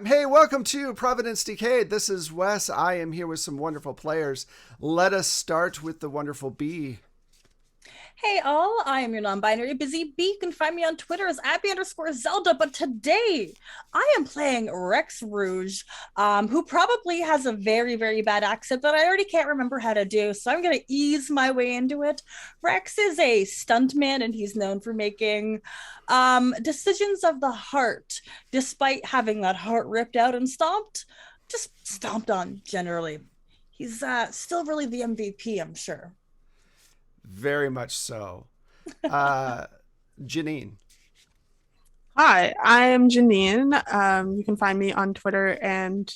Hey, welcome to Providence Decayed. This is Wes. I am here with some wonderful players. Let us start with the wonderful B. Hey all, I am your non-binary busy bee. You can find me on Twitter as Abby_Zelda. But today I am playing Rex Rouge, who probably has a very, very bad accent that I already can't remember how to do. So I'm gonna ease my way into it. Rex is a stuntman and he's known for making decisions of the heart, despite having that heart ripped out and stomped on generally. He's still really the MVP, I'm sure. Very much so. Uh, Janine. Hi, I am Janine. You can find me on Twitter and,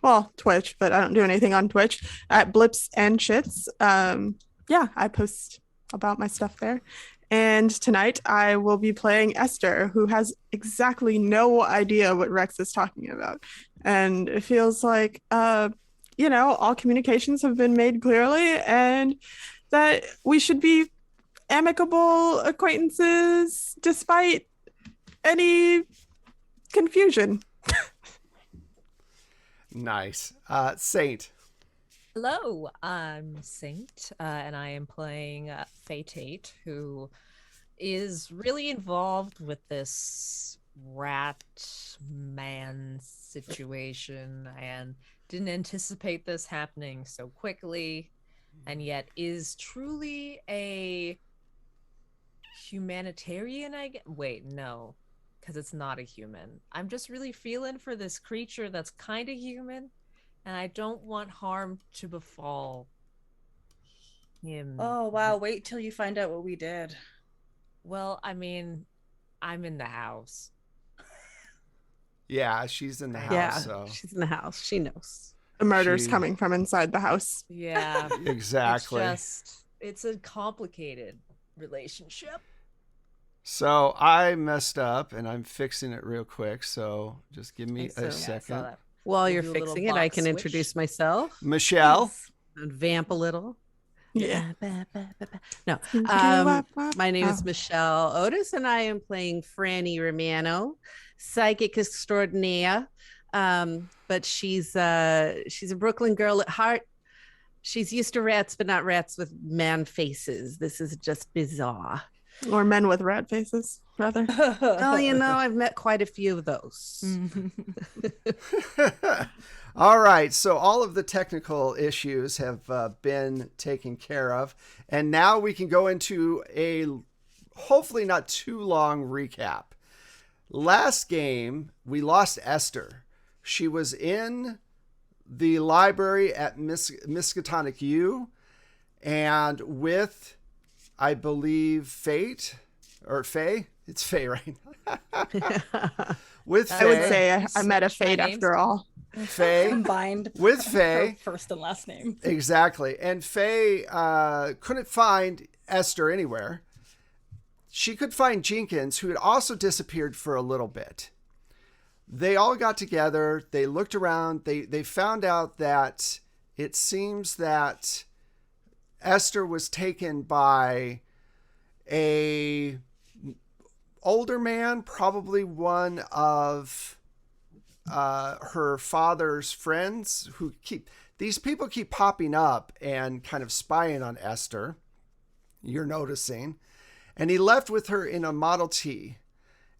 well, Twitch, but I don't do anything on Twitch at Blips and Shits. Yeah, I post about my stuff there. And tonight I will be playing Esther, who has exactly no idea what Rex is talking about. And it feels like, all communications have been made clearly and that we should be amicable acquaintances despite any confusion. Nice. Saint. Hello, I'm Saint, and I am playing Fatate, who is really involved with this rat man situation and didn't anticipate this happening so quickly, and yet is truly a humanitarian, Wait, no, because it's not a human. I'm just really feeling for this creature that's kind of human, and I don't want harm to befall him. Oh wow, wait till you find out what we did. Well, I mean, I'm in the house. Yeah, she's in the house. Yeah, So she's in the house. She knows. The murder's She- coming from inside the house. Yeah, exactly. it's a complicated relationship. So I messed up and I'm fixing it real quick. So just give me So- a Yeah, I second. While We'll you're do a little fixing it, I box can switch. introduce myself Michelle. and vamp a little. Yeah. No, my name is Michelle Otis, and I am playing Franny Romano, psychic extraordinaire. But she's a Brooklyn girl at heart. She's used to rats, but not rats with man faces. This is just bizarre. Or men with rat faces, rather. Well, I've met quite a few of those. All right. So all of the technical issues have been taken care of. And now we can go into a hopefully not too long recap. Last game, we lost Esther. She was in the library at Miskatonic U and with, I believe, Fate or Faye. It's Faye, right? With Faye. I would say I met a Switch my fate names. after all. Faye. Combined With her Faye. first and last name. Exactly. And Faye couldn't find Esther anywhere. She could find Jenkins, who had also disappeared for a little bit. They all got together. They looked around. They found out that it seems that Esther was taken by a older man, probably one of her father's friends who these people keep popping up and kind of spying on Esther. You're noticing. And he left with her in a Model T.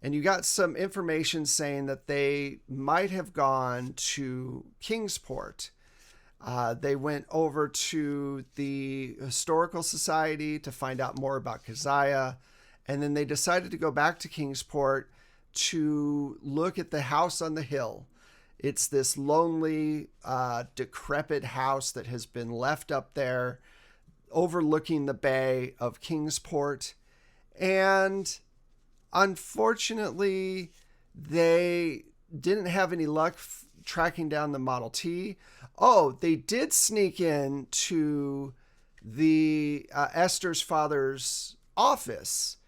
And you got some information saying that they might have gone to Kingsport. They went over to the Historical Society to find out more about Keziah. And then they decided to go back to Kingsport to look at the house on the hill. It's this lonely, decrepit house that has been left up there overlooking the bay of Kingsport. And unfortunately, they didn't have any luck tracking down the Model T. Oh, they did sneak in to the Esther's father's office,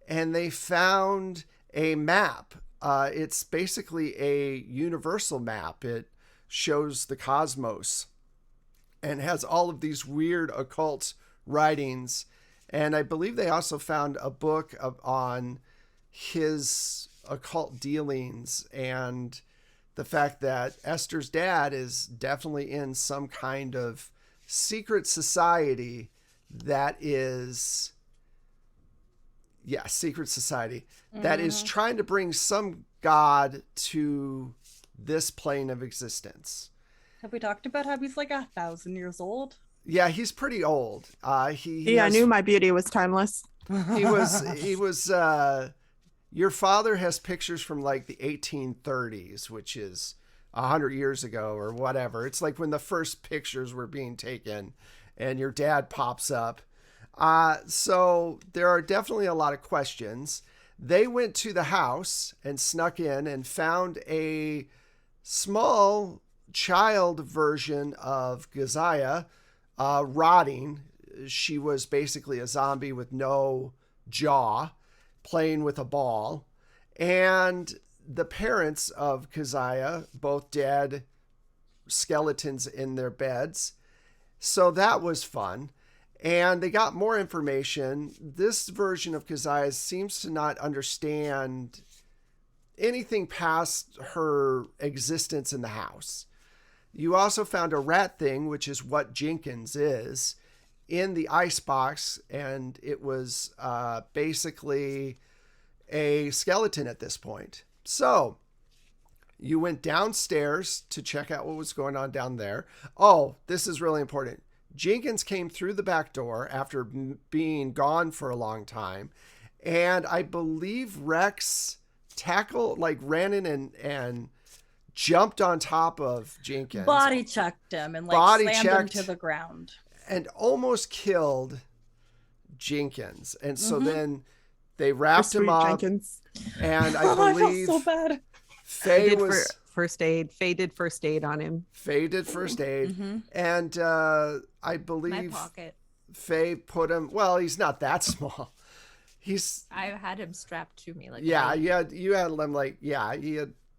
and they found a map. It's basically a universal map. It shows the cosmos and has all of these weird occult writings. And I believe they also found a book on his occult dealings and the fact that Esther's dad is definitely in some kind of secret society that is, secret society that is trying to bring some god to this plane of existence. Have we talked about how he's like 1,000 years old? Yeah, he's pretty old. I knew my beauty was timeless. He was, your father has pictures from like the 1830s, which is 100 years ago or whatever. It's like when the first pictures were being taken and your dad pops up. So there are definitely a lot of questions. They went to the house and snuck in and found a small child version of Keziah, rotting. She was basically a zombie with no jaw, playing with a ball. And the parents of Keziah, both dead, skeletons in their beds. So that was fun. And they got more information. This version of Keziah seems to not understand anything past her existence in the house. You also found a rat thing, which is what Jenkins is, in the ice box, and it was basically a skeleton at this point. So you went downstairs to check out what was going on down there. Oh, this is really important. Jenkins came through the back door after being gone for a long time, and I believe Rex ran in and jumped on top of Jenkins. Body checked him and slammed him to the ground. And almost killed Jenkins. And so then they wrapped him up. Jenkins. And I believe I felt so bad. Faye was first aid. Faye did first aid on him. Faye did first aid. Mm-hmm. And I believe my pocket. Faye put him, well, he's not that small. I had him strapped to me you had him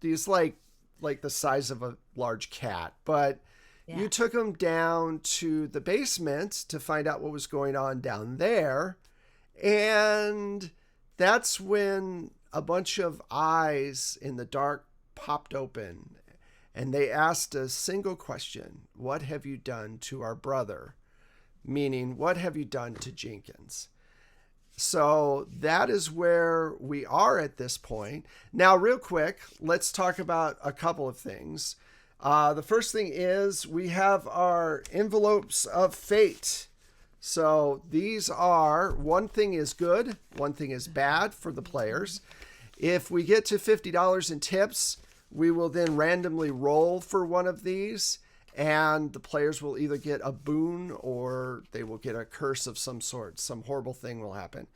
he's like the size of a large cat, but you took him down to the basement to find out what was going on down there. And that's when a bunch of eyes in the dark popped open and they asked a single question. What have you done to our brother? Meaning, what have you done to Jenkins? So that is where we are at this point. Now, real quick, let's talk about a couple of things. The first thing is we have our envelopes of fate. So these are, one thing is good, one thing is bad for the players. If we get to $50 in tips, we will then randomly roll for one of these, and the players will either get a boon or they will get a curse of some sort. Some horrible thing will happen.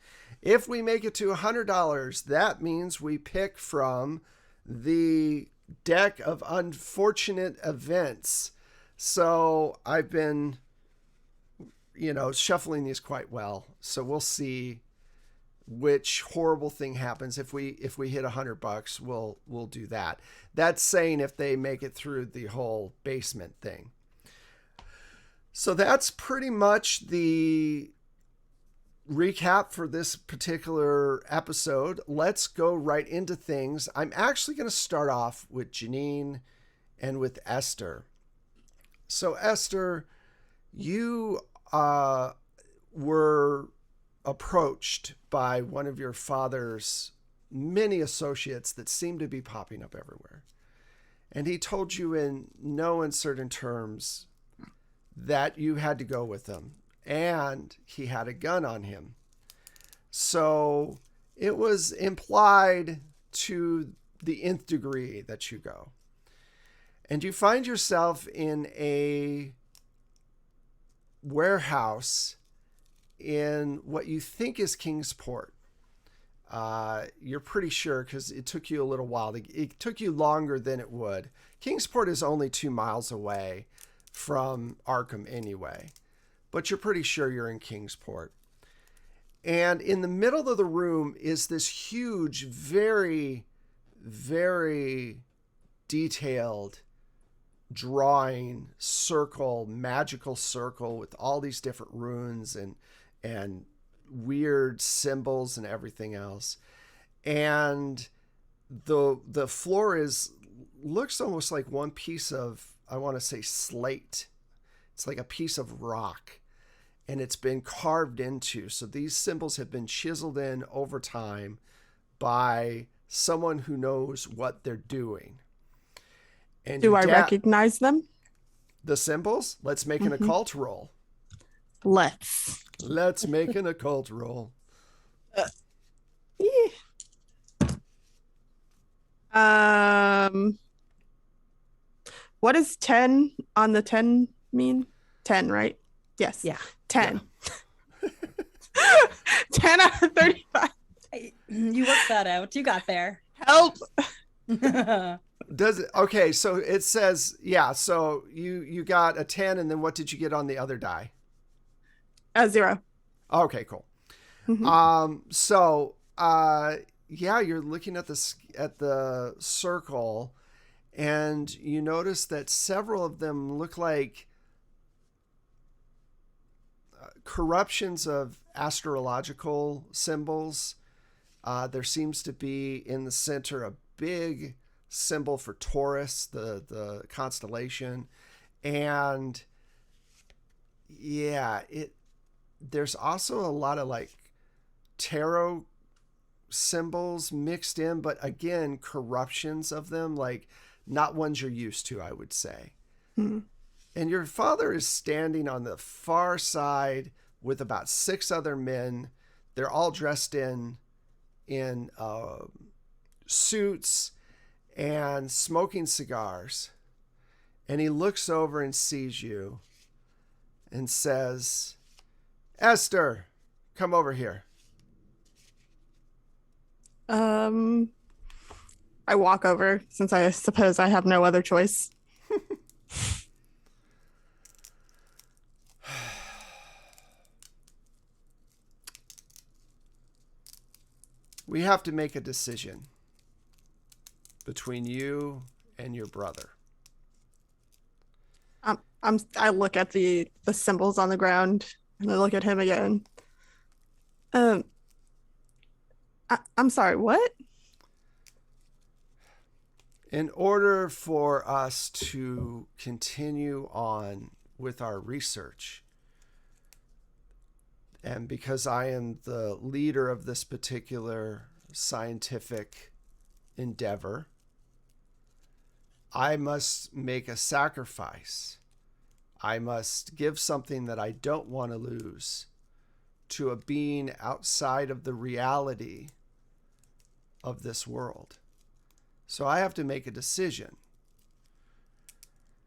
If we make it to $100, that means we pick from the deck of unfortunate events. So I've been, shuffling these quite well. So we'll see which horrible thing happens. If we hit $100, we'll do that. That's saying if they make it through the whole basement thing. So that's pretty much the recap for this particular episode. Let's go right into things. I'm actually going to start off with Janine and with Esther. So Esther, you were approached by one of your father's many associates that seem to be popping up everywhere. And he told you in no uncertain terms that you had to go with him. And he had a gun on him. So it was implied to the nth degree that you go. And you find yourself in a warehouse in what you think is Kingsport. You're pretty sure because it took you a little while. It took you longer than it would. Kingsport is only 2 miles away from Arkham anyway, but you're pretty sure you're in Kingsport. And in the middle of the room is this huge, very, very detailed drawing circle, magical circle with all these different runes and weird symbols and everything else. And the floor is looks almost like one piece of, I want to say, slate. It's like a piece of rock, and it's been carved into. So these symbols have been chiseled in over time by someone who knows what they're doing. And do I recognize them? The symbols? Let's make an occult roll. Let's make an occult roll. Yeah. What does 10 on the 10 mean? 10, right? Yes. Yeah. 10. Yeah. 10 out of 35. You worked that out. You got there. Help. Does it? Okay, so it says, yeah, so you got a 10, and then what did you get on the other die? 0. Okay, cool. Yeah, you're looking at the circle, and you notice that several of them look like corruptions of astrological symbols. There seems to be in the center a big symbol for Taurus, the constellation, and yeah, there's also a lot of like tarot symbols mixed in, but again, corruptions of them, like not ones you're used to, I would say. And your father is standing on the far side with about 6 other men. They're all dressed in suits and smoking cigars. And he looks over and sees you and says, Esther, come over here. I walk over, since I suppose I have no other choice. We have to make a decision between you and your brother. I look at the symbols on the ground, and I look at him again. I'm sorry, what? In order for us to continue on with our research, and because I am the leader of this particular scientific endeavor, I must make a sacrifice. I must give something that I don't want to lose to a being outside of the reality of this world. So I have to make a decision.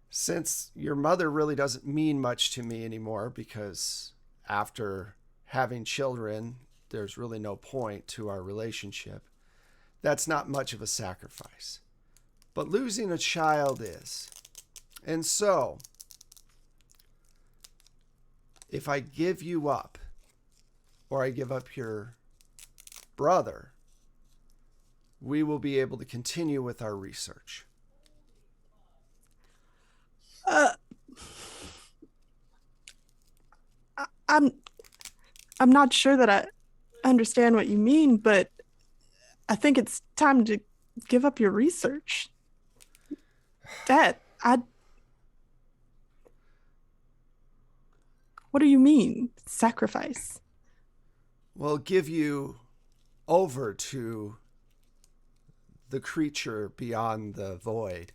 Since your mother really doesn't mean much to me anymore, because after having children, there's really no point to our relationship. That's not much of a sacrifice. But losing a child is. And so, if I give you up, or I give up your brother, we will be able to continue with our research. I'm not sure that I understand what you mean, but I think it's time to give up your research. Dad, what do you mean, sacrifice? Well, give you over to the creature beyond the void.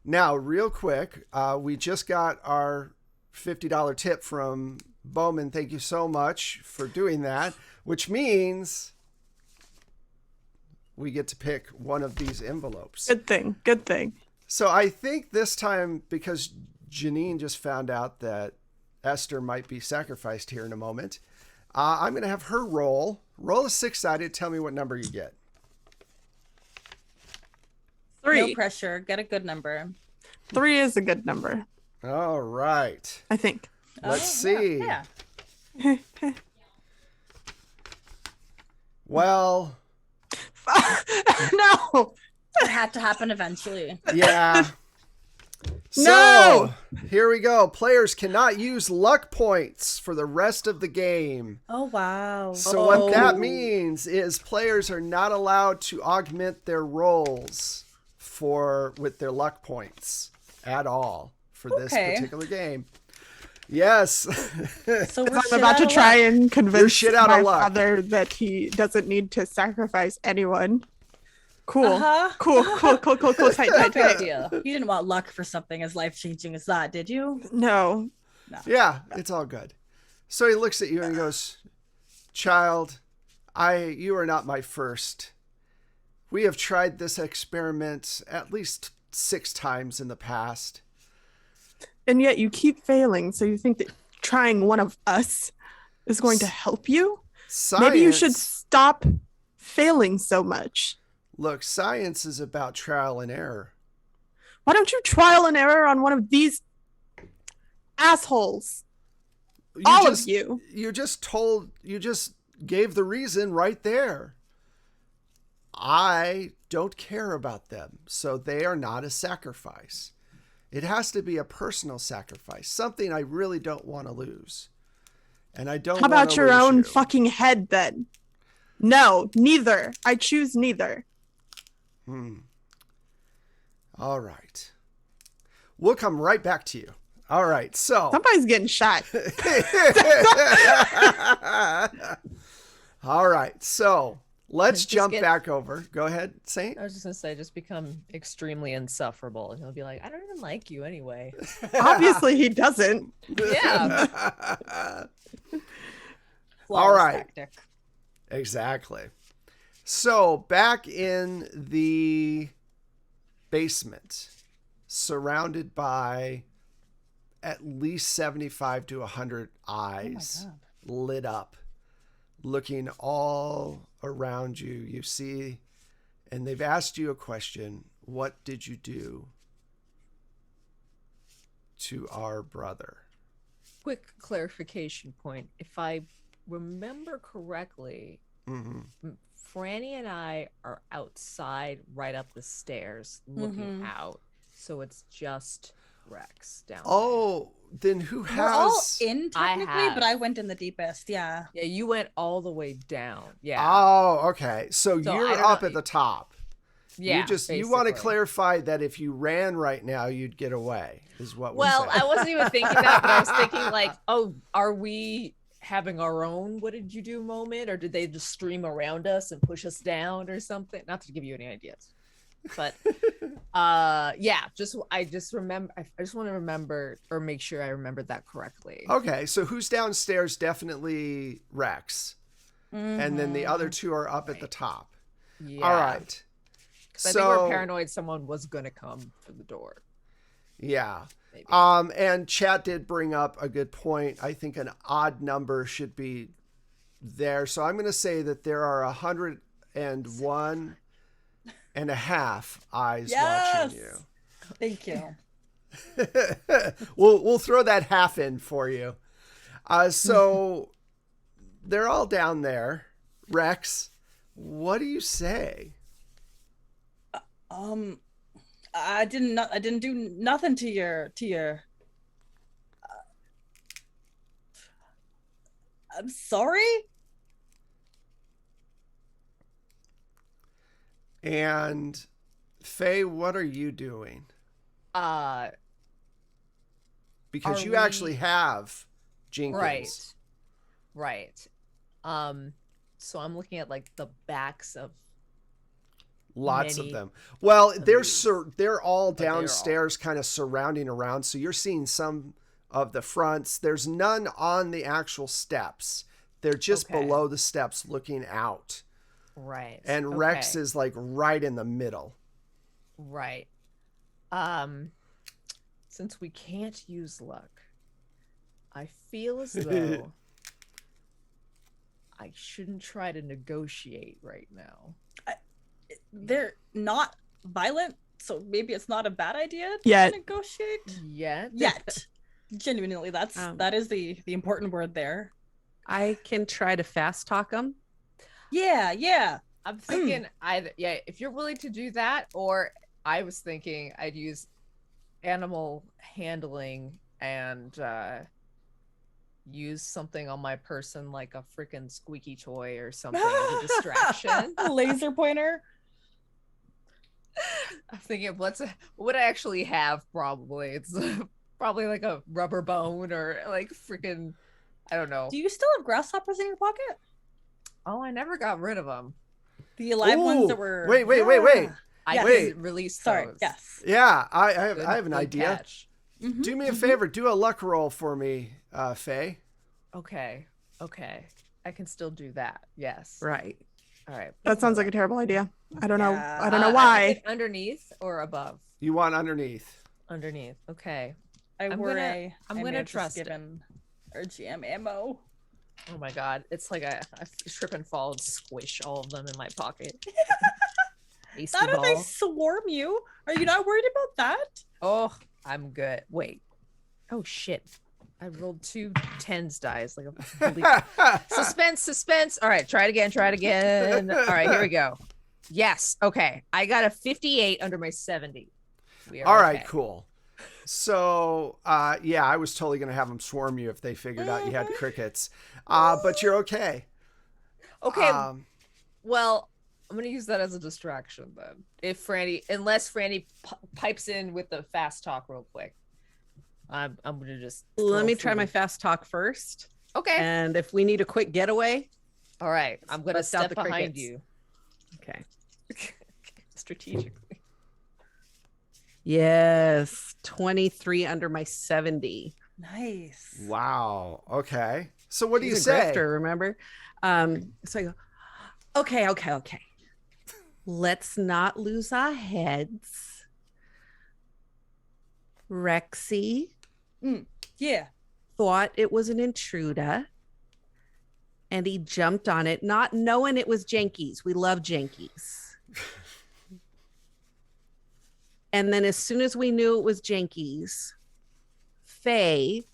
Now, real quick, we just got our $50 tip from Bowman. Thank you so much for doing that, which means we get to pick one of these envelopes. Good thing. So I think this time, because Janine just found out that Esther might be sacrificed here in a moment, I'm going to have her roll a 6-sided. Tell me what number you get. 3. No pressure. Get a good number. 3 is a good number. All right. I think. Let's see. Yeah. Well. No. It had to happen eventually. Yeah. So, No! Here we go. Players cannot use luck points for the rest of the game. Oh, wow. So what that means is players are not allowed to augment their rolls with their luck points at all for this Okay. particular game. Yes. So we're I'm about to try and convince shit out my of luck. father that he doesn't need to sacrifice anyone. Cool. Uh-huh. Cool. Tight. Big idea. You didn't want luck for something as life-changing as that, did you? No. Yeah, it's all good. So he looks at you and he goes, "Child, you are not my first. We have tried this experiment at least 6 times in the past. And yet you keep failing, so you think that trying one of us is going to help you? Maybe you should stop failing so much. Look, science is about trial and error. Why don't you trial and error on one of these assholes? All of you. You just gave the reason right there. I don't care about them, so they are not a sacrifice. It has to be a personal sacrifice, something I really don't want to lose. And I don't. How about your own you. fucking head then? No, neither. I choose neither. All right. We'll come right back to you. All right, so Somebody's getting shot. all right, so let's Just jump back over. Go ahead, Saint. I was just gonna say, just become extremely insufferable, and he'll be like, "I don't even like you anyway." Obviously, he doesn't. Yeah. All right. Tactic. Exactly. So back in the basement, surrounded by at least 75 to 100 eyes lit up, looking all around you. You see, and they've asked you a question. What did you do to our brother? Quick clarification point. If I remember correctly, Franny and I are outside right up the stairs looking out. So it's just Rex down Oh, then who has... We're all in I technically, have. but I went in the deepest. Yeah. there. Yeah, you went all the way down. Yeah. Oh, okay. So I you're don't up know. at the top. Yeah. You want to basically. clarify that if you ran right now, you'd get away, is what we're Well, saying. I wasn't even thinking that, but I was thinking like, oh, are we having our own "what did you do" moment, or did they just stream around us and push us down or something? Not to give you any ideas, but yeah, I just want to remember or make sure I remembered that correctly. Okay, so who's downstairs? Definitely Rex. And then the other two are up at the top. Yeah. All right. I think we're paranoid someone was gonna come through the door. Yeah. Maybe. And chat did bring up a good point. I think an odd number should be there. So I'm going to say that there are 101 and a half eyes watching you. Thank you. We'll throw that half in for you. So they're all down there. Rex, what do you say? I didn't do nothing to your I'm sorry. And Faye, what are you doing? Because Are you we- actually have Jenkins. Right. So I'm looking at like the backs of Lots of many them. Well, of they're these. they're all But they're all- downstairs kind of surrounding around. So you're seeing some of the fronts. There's none on the actual steps. They're just Okay. below the steps looking out. right. And Rex Okay. is like right in the middle. Right. Since we can't use luck, I feel as though I shouldn't try to negotiate right now. They're not violent, so maybe it's not a bad idea to Yet. negotiate. Yet. Genuinely, that is the important word there. I can try to fast talk them. Yeah. I'm thinking either, if you're willing to do that, or I was thinking I'd use animal handling and use something on my person like a freaking squeaky toy or something as a distraction. Laser pointer. I'm thinking of what I actually have. Probably it's probably like a rubber bone or like freaking, I don't know. Do you still have grasshoppers in your pocket? Oh, I never got rid of them. The alive ones that were. Wait. I Yes. didn't release those. Sorry. Yes. Yeah, I have an Good idea. catch. Do me a favor. Do a luck roll for me, Faye. Okay. I can still do that. Yes. Right. All right. That sounds like a terrible idea. I don't know. Yeah. I don't know why. Like underneath or above? You want underneath. Underneath. Okay. I'm I'm gonna trust it. given our GM ammo. Oh my god. It's like I trip and fall and squish all of them in my pocket. Hasty Not if they ball. swarm you. Are you not worried about that? Oh, I'm good. Wait. Oh shit. I rolled 2 tens dice. Like a suspense. All right, try it again. All right, here we go. Yes. Okay. I got a 58 under my 70. All right, cool. So, yeah, I was totally going to have them swarm you if they figured out you had crickets. But you're okay. Okay. Well, I'm going to use that as a distraction then. Unless Franny pipes in with the fast talk real quick. I'm going to just Let me try my fast talk first. Okay. And if we need a quick getaway, all right. I'm going to bust out step the behind crickets. you. Okay. Strategically. Yes. 23 under my 70. Nice. Wow. Okay. So what do you She's a say? grifter, remember? So I go, okay. Let's not lose our heads. Rexy Yeah. thought it was an intruder and he jumped on it, not knowing it was Jenkies. We love Jenkies. And then as soon as we knew it was Jenkies, Faye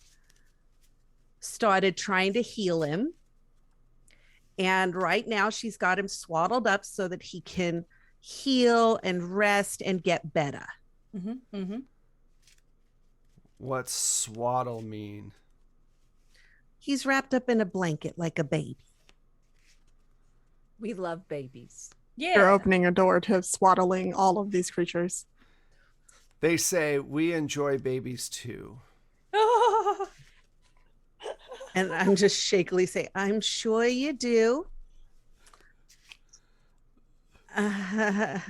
started trying to heal him. And right now she's got him swaddled up so that he can heal and rest and get better. What's swaddle mean? He's wrapped up in a blanket like a baby. We love babies. Yeah. You're opening a door to swaddling all of these creatures. They say we enjoy babies too. And I'm just shakily saying, I'm sure you do. But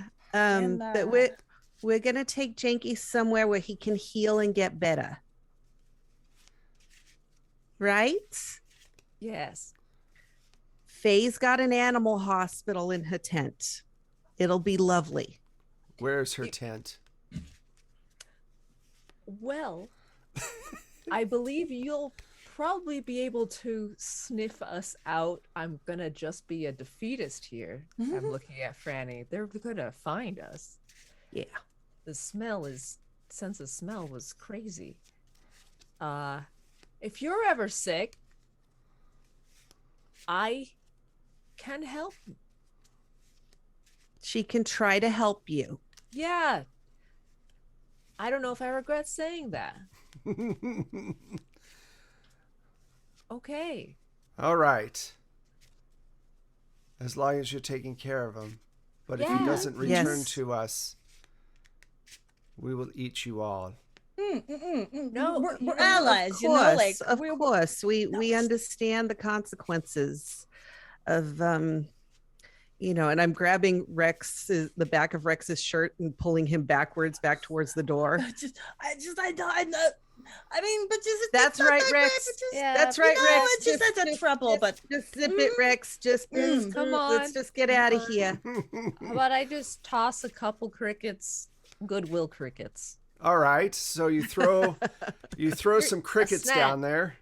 we're going to take Janky somewhere where he can heal and get better. Right? Yes. Faye's got an animal hospital in her tent. It'll be lovely. Where's her tent? Well, I believe you'll probably be able to sniff us out. I'm gonna just be a defeatist here. I'm looking at Franny. They're gonna find us. Yeah. The sense of smell was crazy. If you're ever sick, I can help. She can try to help you. Yeah. I don't know if I regret saying that. Okay. All right. As long as you're taking care of him. But if he doesn't return to us, we will eat you all. No, we're allies, you know. Like, of course, we understand the consequences of and I'm grabbing the back of Rex's shirt and pulling him backwards back towards the door. I mean, but just that's right, Rex. That's right, Rex. It's just that's a trouble, but just zip it, Rex. Just come on. Let's just get out of here. How about I just toss a couple crickets, goodwill crickets? All right. So you throw some crickets down there,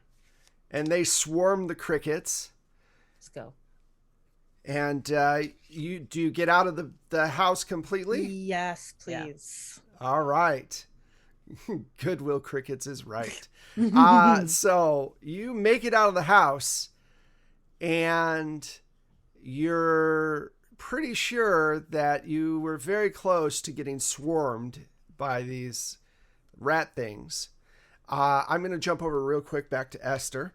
and they swarm the crickets. Let's go. And do you get out of the house completely? Yes, please. Yeah. All right. Goodwill crickets is right. So you make it out of the house, and you're pretty sure that you were very close to getting swarmed by these rat things. I'm going to jump over real quick back to Esther.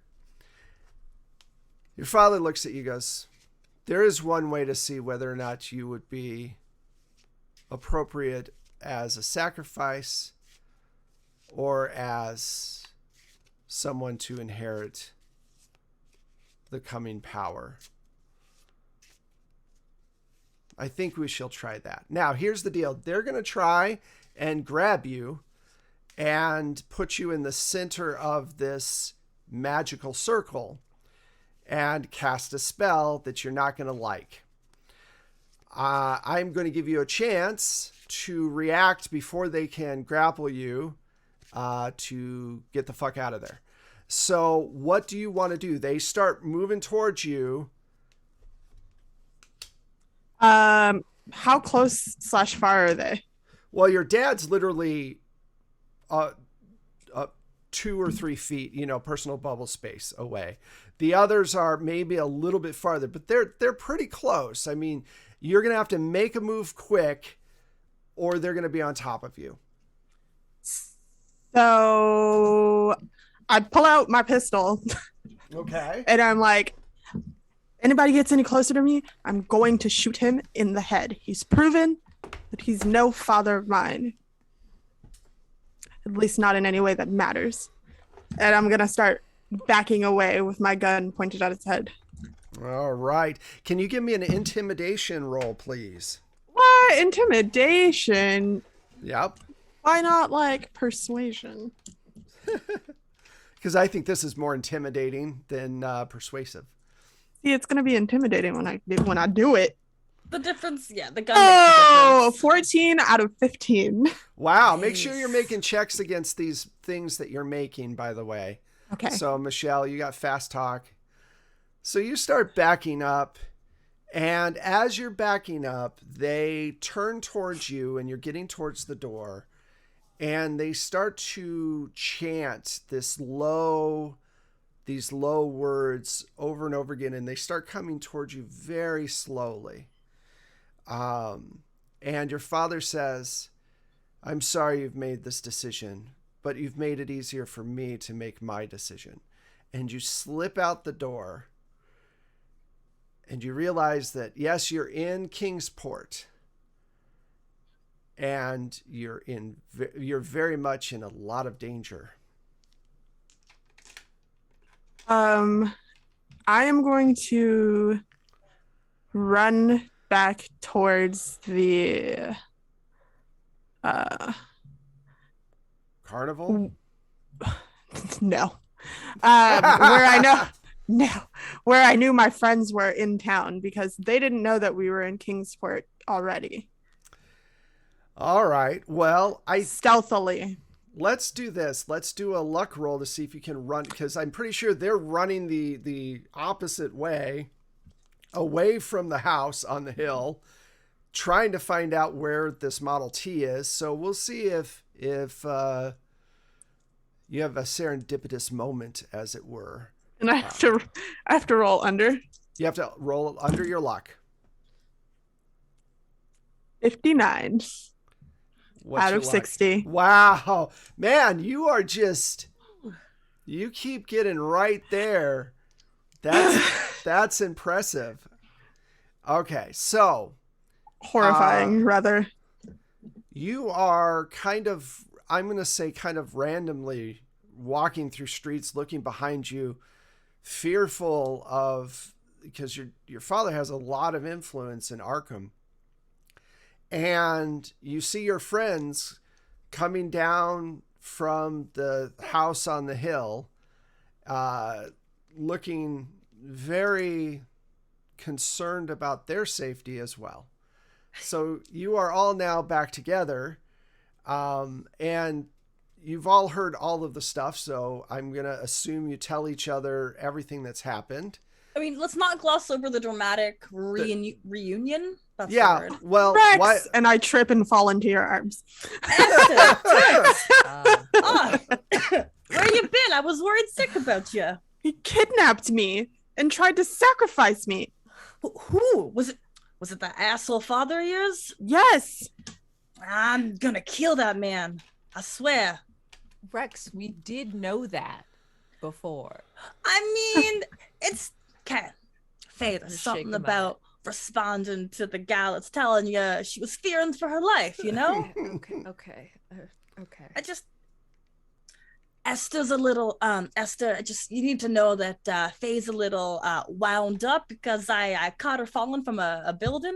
Your father looks at you, goes, there is one way to see whether or not you would be appropriate as a sacrifice or as someone to inherit the coming power. I think we shall try that. Now, here's the deal. They're going to try and grab you and put you in the center of this magical circle and cast a spell that you're not going to like. I'm going to give you a chance to react before they can grapple you to get the fuck out of there. So what do you want to do? They start moving towards you. How close / far are they? Well, your dad's literally 2 or 3 feet, personal bubble space away. The others are maybe a little bit farther, but they're pretty close. I mean, you're going to have to make a move quick or they're going to be on top of you. So I pull out my pistol. Okay. And I'm like, anybody gets any closer to me, I'm going to shoot him in the head. He's proven that he's no father of mine. At least not in any way that matters. And I'm going to start backing away with my gun pointed at his head. All right. Can you give me an intimidation roll, please? What? Intimidation? Yep. Why not like persuasion? Because I think this is more intimidating than persuasive. See, it's going to be intimidating when I do it. The difference, yeah, the gun makes the difference. 14 out of 15. Wow. Nice. Make sure you're making checks against these things that you're making, by the way. Okay. So, Michelle, you got fast talk. So you start backing up. And as you're backing up, they turn towards you and you're getting towards the door. And they start to chant these low words over and over again. And they start coming towards you very slowly. And your father says, I'm sorry you've made this decision, but you've made it easier for me to make my decision. And you slip out the door and you realize that, yes, you're in Kingsport and you're very much in a lot of danger. I am going to run back towards the Carnival? No. Where I knew my friends were in town because they didn't know that we were in Kingsport already. All right. Well, stealthily. Let's do this. Let's do a luck roll to see if you can run, because I'm pretty sure they're running the opposite way, away from the house on the hill, trying to find out where this Model T is. So we'll see if you have a serendipitous moment, as it were. And I have to roll under. You have to roll under your luck. 59. Out of 60. Wow. Man, you keep getting right there. That's impressive. Okay, so. Horrifying, rather. You are kind of randomly walking through streets, looking behind you, fearful of, because your father has a lot of influence in Arkham. And you see your friends coming down from the house on the hill, looking very concerned about their safety as well. So you are all now back together, and you've all heard all of the stuff. So I'm going to assume you tell each other everything that's happened. I mean, let's not gloss over the dramatic reunion. That's yeah, the word. Well, Rex, and I trip and fall into your arms. Where you been? I was worried sick about you. He kidnapped me and tried to sacrifice me. Who was it? Was it the asshole father of yours? Yes. I'm gonna kill that man. I swear. Rex, we did know that before. I mean, it's okay. Faye, there's Just something shake 'em about responding to the gal that's telling you she was fearing for her life, you know? Okay. Esther's a little, Esther, you need to know that Faye's a little wound up because I caught her falling from a building.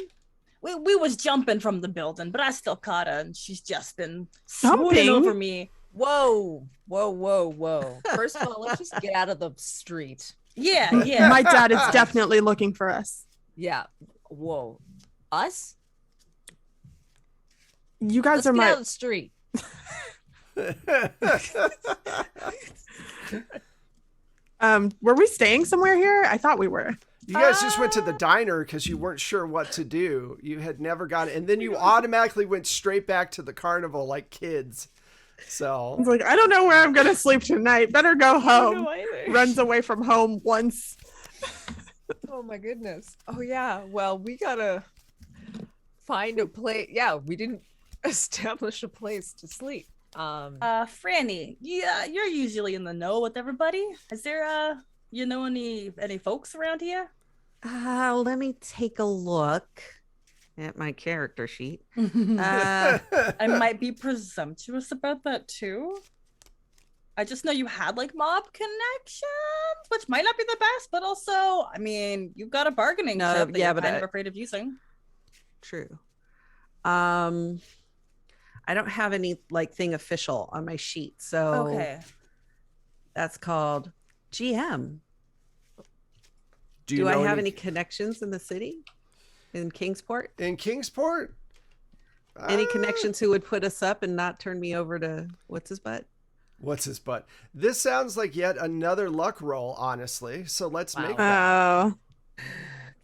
We was jumping from the building, but I still caught her, and she's just been swooning over me. Whoa. First of all, let's just get out of the street. Yeah. My dad is definitely looking for us. Yeah. Whoa. Us? You guys Let's are get my out of the street. Were we staying somewhere here? I thought we were. You guys just went to the diner because you weren't sure what to do. You had never got it. And then you automatically went straight back to the carnival like kids. So I was like, I don't know where I'm going to sleep tonight. Better go home. Runs away from home once. Oh my goodness. Oh yeah. Well, we gotta find a place. Yeah, we didn't establish a place to sleep. Franny, yeah, you're usually in the know with everybody. Is there any folks around here? Let me take a look at my character sheet. I might be presumptuous about that too. I just know you had like mob connections, which might not be the best, but also, I mean, you've got a bargaining chip that you're kind of afraid of using. True. I don't have any like thing official on my sheet, so okay. That's called GM. Do I have any connections in the city? In Kingsport? In Kingsport? Any connections who would put us up and not turn me over to what's his butt? What's his butt? This sounds like yet another luck roll, honestly. So let's make that.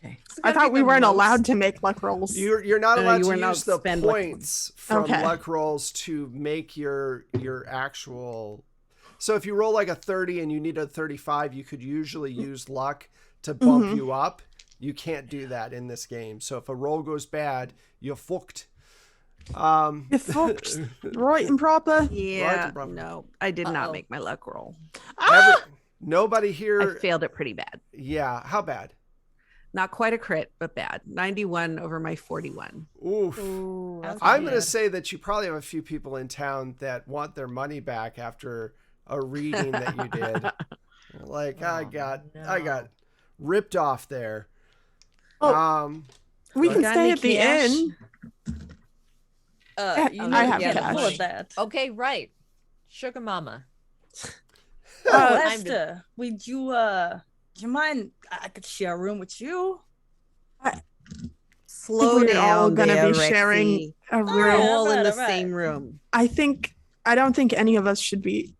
Okay. I thought we weren't allowed to make luck rolls. You're not allowed to use the spend points from luck rolls to make your actual. So if you roll like a 30 and you need a 35, you could usually use luck to bump you up. You can't do that in this game. So if a roll goes bad, you're fucked. You fucked. Right and proper. Yeah. Right and proper. No, I did not make my luck roll. Nobody here. I failed it pretty bad. Yeah. How bad? Not quite a crit, but bad. 91 over my 41. Oof. Ooh, I'm going to say that you probably have a few people in town that want their money back after a reading that you did. Like, I got ripped off there. We can stay at the inn. I have cash. That. Okay, right. Sugar Mama. Esther, would you mind? I could share a room with you. Slow down. We're all gonna there, be sharing a room. We're all in the All right. same room. I don't think any of us should be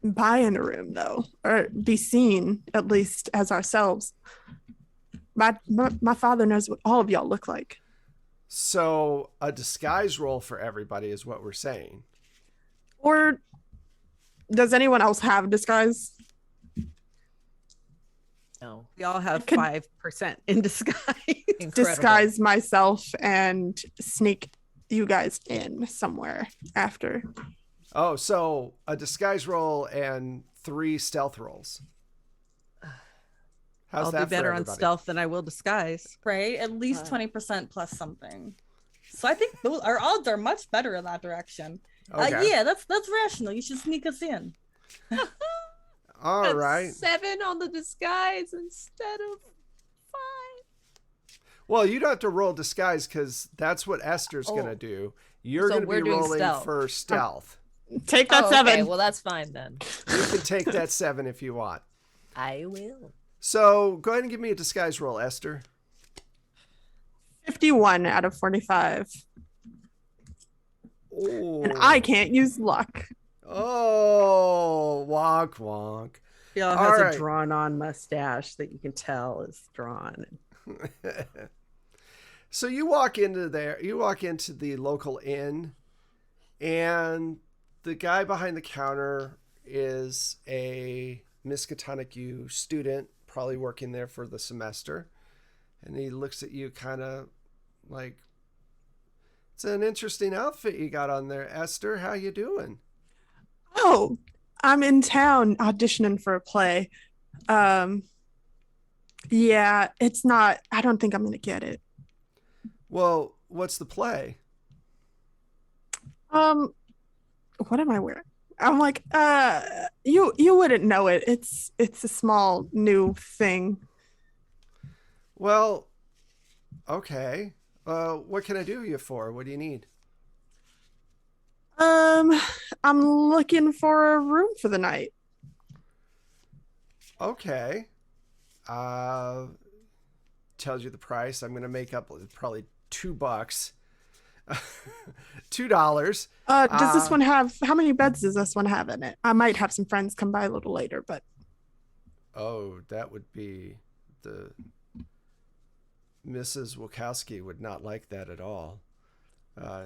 buying a room though, or be seen at least as ourselves. My father knows what all of y'all look like. So a disguise roll for everybody is what we're saying. Or does anyone else have disguise? No. We all have 5% in disguise. Incredible. Disguise myself and sneak you guys in somewhere after. Oh, so a disguise roll and 3 stealth rolls. How's I'll that do better for on everybody? stealth than I will disguise. Right, at least 20% plus something. So I think our odds are much better in that direction. Okay. Yeah, that's rational. You should sneak us in. All That's right. 7 on the disguise instead of 5. Well, you don't have to roll disguise because that's what Esther's going to do. You're So going to we're be doing rolling stealth. for stealth. Take that 7. Okay, well, that's fine then. You can take that 7 if you want. I will. So go ahead and give me a disguise roll, Esther. 51 out of 45. Oh, And I can't use luck. Oh, wonk, wonk. He all All has right. a drawn-on mustache that you can tell is drawn. So you walk into there. You walk into the local inn, and the guy behind the counter is a Miskatonic U student, probably working there for the semester. And he looks at you kind of like, it's an interesting outfit you got on there, Esther. How you doing? Oh, I'm in town auditioning for a play. Yeah, it's not. I don't think I'm gonna get it. Well, what's the play? Um, what am I wearing? I'm like, you wouldn't know it. It's a small new thing. Well, okay. What can I do you for? What do you need? Um, I'm looking for a room for the night. Okay. Uh, tells you the price. I'm gonna make up probably $2. $2. Does this one have how many beds does this one have in it? I might have some friends come by a little later, but Oh, that would be the Mrs. Wachowski would not like that at all.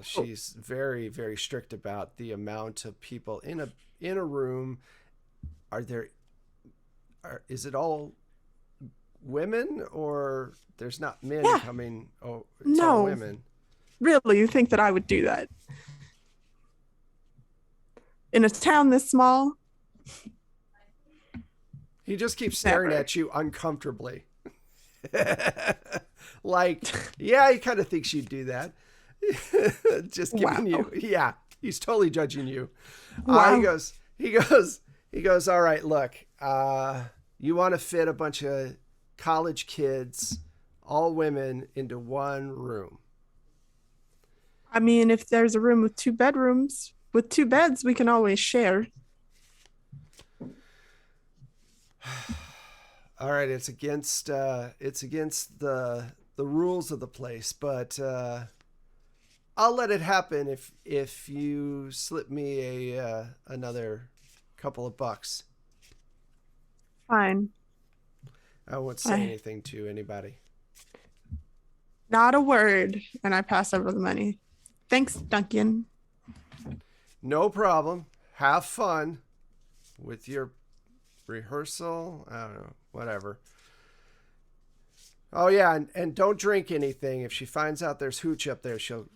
She's very, very strict about the amount of people in a room. Is it all women or there's not men coming? Oh, it's all no, women. really, you think that I would do that in a town this small? He just keeps staring Never. at you uncomfortably. Like, yeah, he kind of thinks you'd do that. Just giving you, yeah, he's totally judging you. Wow. He goes, all right, look, you want to fit a bunch of college kids, all women, into one room. I mean, if there's a room with 2 bedrooms with 2 beds, we can always share. All right, it's against the rules of the place, but I'll let it happen if you slip me another couple of bucks. Fine. I won't say anything to anybody. Not a word. And I pass over the money. Thanks, Duncan. No problem. Have fun with your rehearsal. I don't know, whatever. Oh yeah, and don't drink anything. If she finds out there's hooch up there, she'll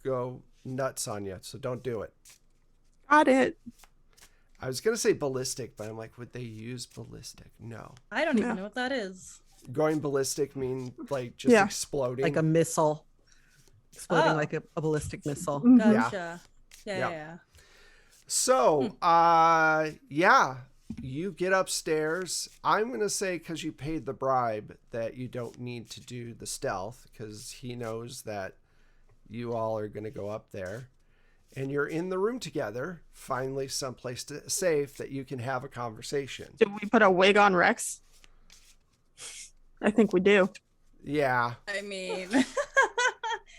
go nuts on you. So don't do it. Got it. I was gonna say ballistic, but I'm like, would they use ballistic? No. I don't even know what that is. Going ballistic mean like just exploding, like a missile, exploding like a ballistic missile. Gotcha. Yeah. So, you get upstairs. I'm going to say because you paid the bribe that you don't need to do the stealth because he knows that you all are going to go up there. And you're in the room together, finally someplace safe that you can have a conversation. Did we put a wig on Rex? I think we do. Yeah. I mean,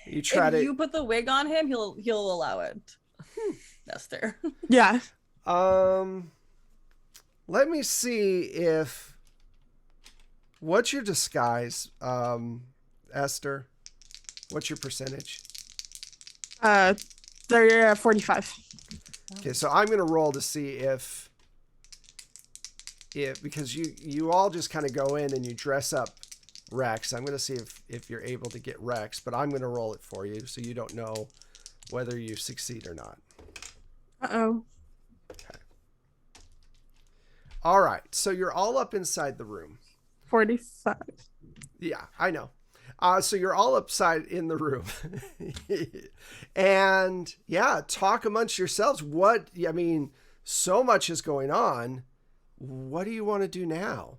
if you put the wig on him, he'll allow it. Esther. Yeah. Let me see if what's your disguise, Esther? What's your percentage? They're 45. Okay, so I'm gonna roll to see if because you all just kind of go in and you dress up Rex. I'm gonna see if you're able to get Rex, but I'm gonna roll it for you so you don't know whether you succeed or not. Uh-oh. Okay. All right, so you're all up inside the room. 45. Yeah, I know. So you're all upside in the room. And talk amongst yourselves. So much is going on. What do you want to do now?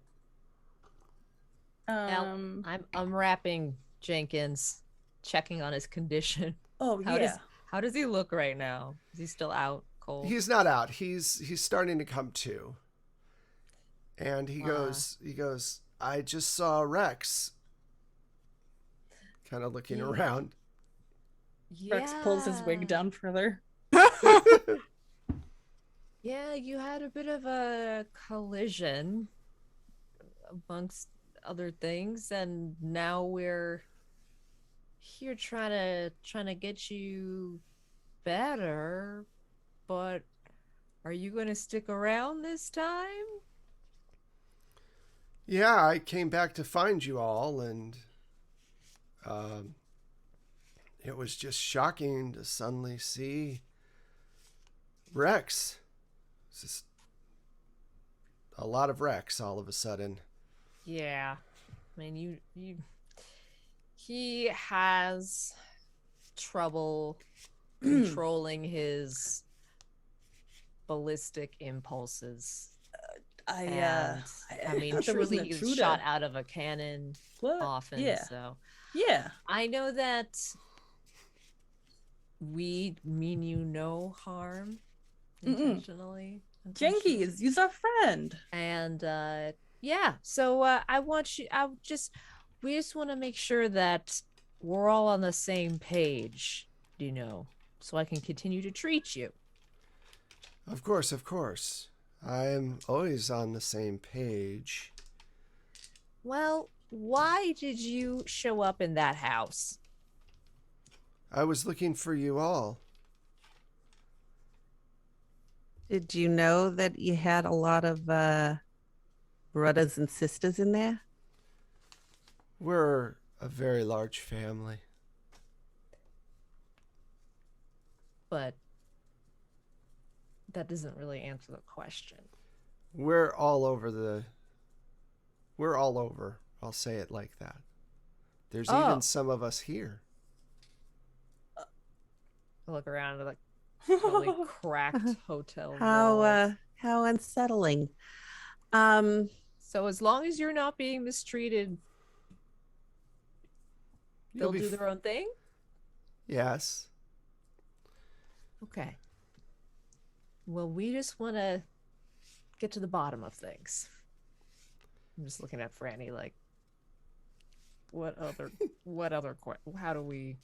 I'm unwrapping Jenkins, checking on his condition. Oh, How does he look right now? Is he still out cold? He's not out. He's starting to come to. And he goes, I just saw Rex. Kind of looking around. Rex pulls his wig down further. Yeah, you had a bit of a collision amongst other things, and now we're here trying to get you better. But are you going to stick around this time? Yeah, I came back to find you all, and it was just shocking to suddenly see Rex. It's just a lot of Rex all of a sudden. Yeah. I mean, he has trouble controlling his ballistic impulses. I mean, thought there was an truly, he's intruder. shot out of a cannon What? often. Yeah. So Yeah. I know that we mean you no harm intentionally. Jenkies, you's our friend. And yeah, so we just want to make sure that we're all on the same page, so I can continue to treat you. Of course, of course. I am always on the same page. Well, why did you show up in that house? I was looking for you all. Did you know that you had a lot of brothers and sisters in there? We're a very large family. But that doesn't really answer the question. We're all over. I'll say it like that. There's even some of us here. I look around at the really cracked hotel. How unsettling. So as long as you're not being mistreated, they'll do their own thing? Yes. Okay. Well, we just want to get to the bottom of things. I'm just looking at Franny like, how do we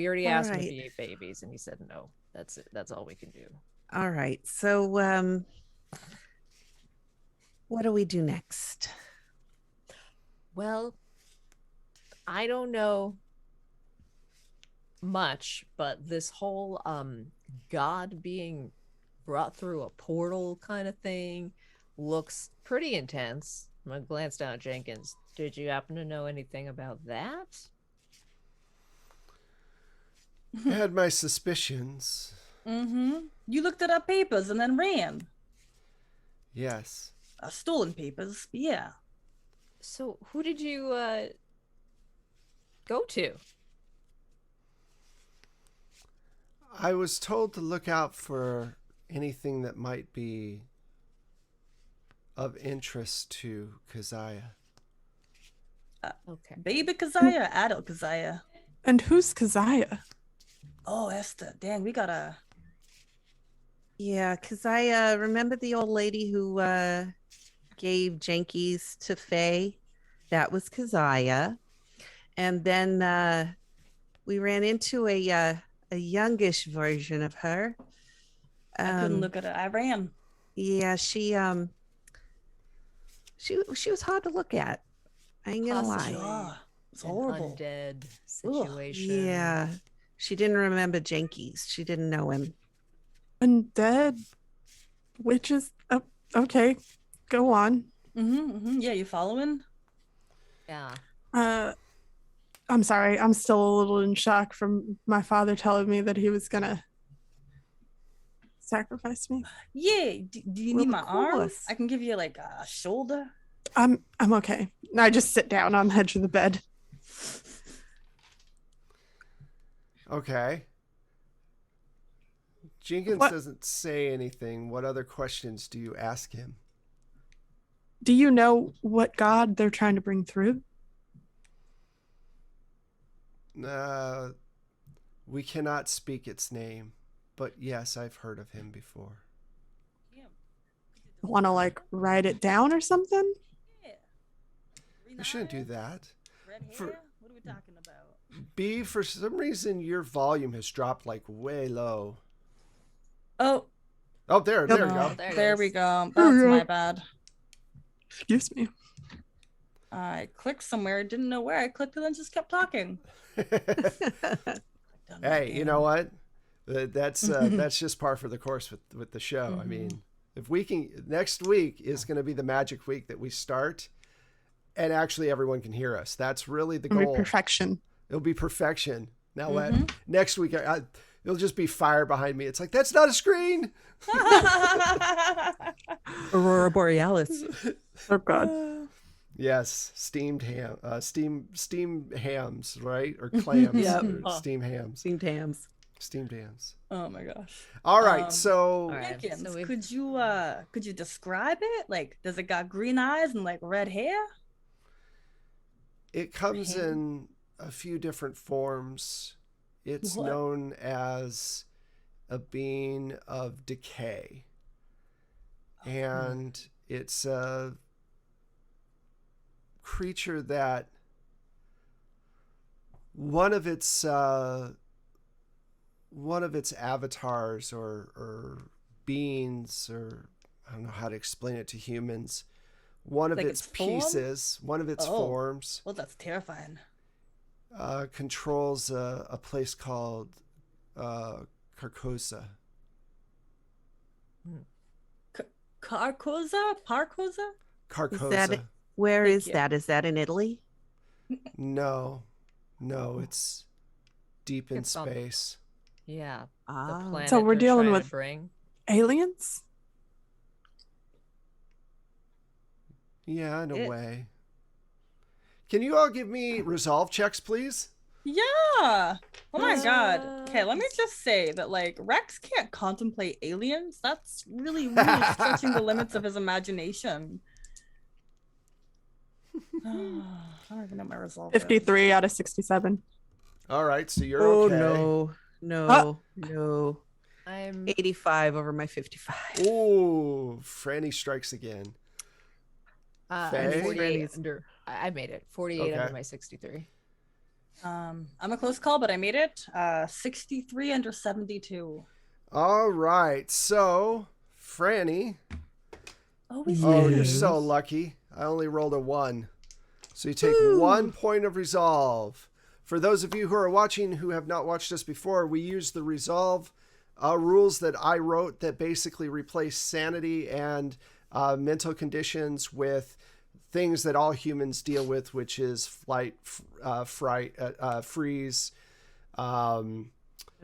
already asked him if he ate babies and he said no. That's it. That's all we can do. All right. So, what do we do next? Well, I don't know much, but this whole God being brought through a portal kind of thing looks pretty intense. I'm gonna glance down at Jenkins. Did you happen to know anything about that? I had my suspicions. You looked at our papers and then ran. Yes. Stolen papers, yeah. So who did you go to? I was told to look out for anything that might be of interest to Keziah. Okay. Baby Keziah or adult Keziah? And who's Keziah? Oh, Esther. Dang, we gotta... Yeah, Keziah, remember the old lady who gave Jenkies to Faye? That was Keziah. And then we ran into a youngish version of her. I couldn't look at her. I ran. Yeah, she was hard to look at. I ain't gonna lie. Oh, it's horrible. Undead situation. Yeah, she didn't remember Jenkies. She didn't know him. Undead witches. Oh, okay, go on. Yeah, you following? Yeah. I'm sorry. I'm still a little in shock from my father telling me that he was gonna sacrifice me. Yeah. Do you need my arm? I can give you like a shoulder. I'm okay. I just sit down on the edge of the bed. Okay. Jenkins doesn't say anything. What other questions do you ask him? Do you know what god they're trying to bring through? We cannot speak its name, but yes, I've heard of him before. Want to like write it down or something? We shouldn't do that. Red hair? What are we talking about? B, for some reason, your volume has dropped like way low. Oh, there you go. There we go. That's my bad. Excuse me. I clicked somewhere, didn't know where I clicked, and then just kept talking. Hey, you know what? That's just par for the course with the show. I mean, if we can, next week is going to be the magic week that we start, and actually everyone can hear us. That's really the goal. Perfection. It'll be perfection. Now what? Next week, it'll just be fire behind me. It's like, that's not a screen. Aurora Borealis. Oh God. Yes, steamed hams, right? Or clams, Yep. or steamed hams, Steamed hams. steamed hams. Oh my gosh. All right, Um, so All right. Jenkins, So we've could you describe it? Like, does it got green eyes and like red hair? it comes Ham? in a few different forms. It's What? known as a being of decay, and it's a creature that one of its avatars or beings, or I don't know how to explain it to humans. One of Like its its form? pieces, one of its Oh. forms, Well, that's terrifying. controls a place called Carcosa. Carcosa? Parcosa? Carcosa. Where Thank is you. that? Is that in Italy? No, it's deep in It's on- space. yeah, the Ah. planet So we're they're dealing trying to with- bring. Aliens? Yeah, in a It- way. Can you all give me resolve checks, please? Yeah. Oh my god. Okay, let me Yes. just say that like Rex can't contemplate aliens. That's really, really stretching the limits of his imagination. I don't even know my resolve. is. 53 out of 67. All right, so you're Oh okay. no. I'm 85 over my 55. Ooh, Franny strikes again. I'm Faye? 48 under. I made it. 48 Okay. under my 63. I'm a close call, but I made it. 63 under 72. All right, so Franny. Oh, we Oh, you're Yes. so lucky. I only rolled a 1. So you take 1 point of resolve. For those of you who are watching who have not watched us before, we use the resolve rules that I wrote that basically replace sanity and mental conditions with things that all humans deal with, which is flight, fright, freeze, And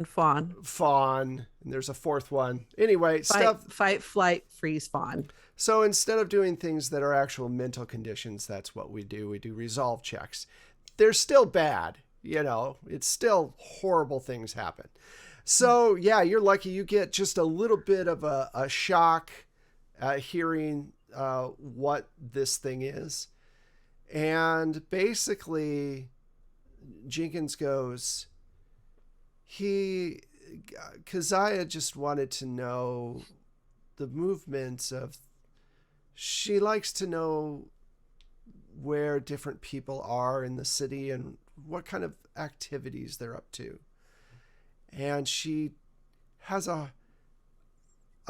fawn. fawn, and there's a 4th one. Anyway, stuff. Fight, flight, freeze, fawn. So instead of doing things that are actual mental conditions, that's what we do. We do resolve checks. They're still bad, it's still horrible things happen. So yeah, you're lucky. You get just a little bit of a shock hearing what this thing is. And basically Jenkins goes, Keziah just wanted to know the movements of, she likes to know where different people are in the city and what kind of activities they're up to. And she has a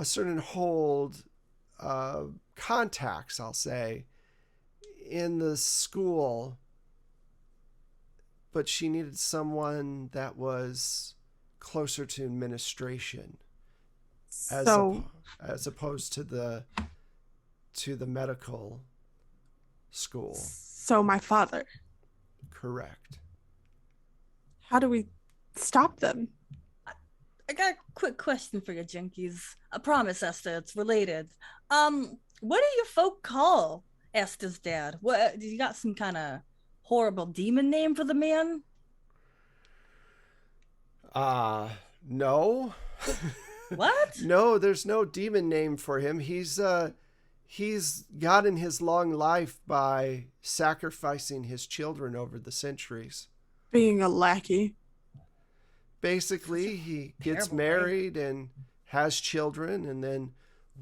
certain hold, contacts, I'll say, in the school, but she needed someone that was closer to administration as opposed to the medical school. So my father. Correct. How do we stop them? I got a quick question for you, Jinkies. I promise, Esther, it's related. What do you folk call Esther's dad? What, you got some kind of horrible demon name for the man? No. What? No, there's no demon name for him. He's gotten his long life by sacrificing his children over the centuries. Being a lackey. Basically, he gets terrible married and has children, and then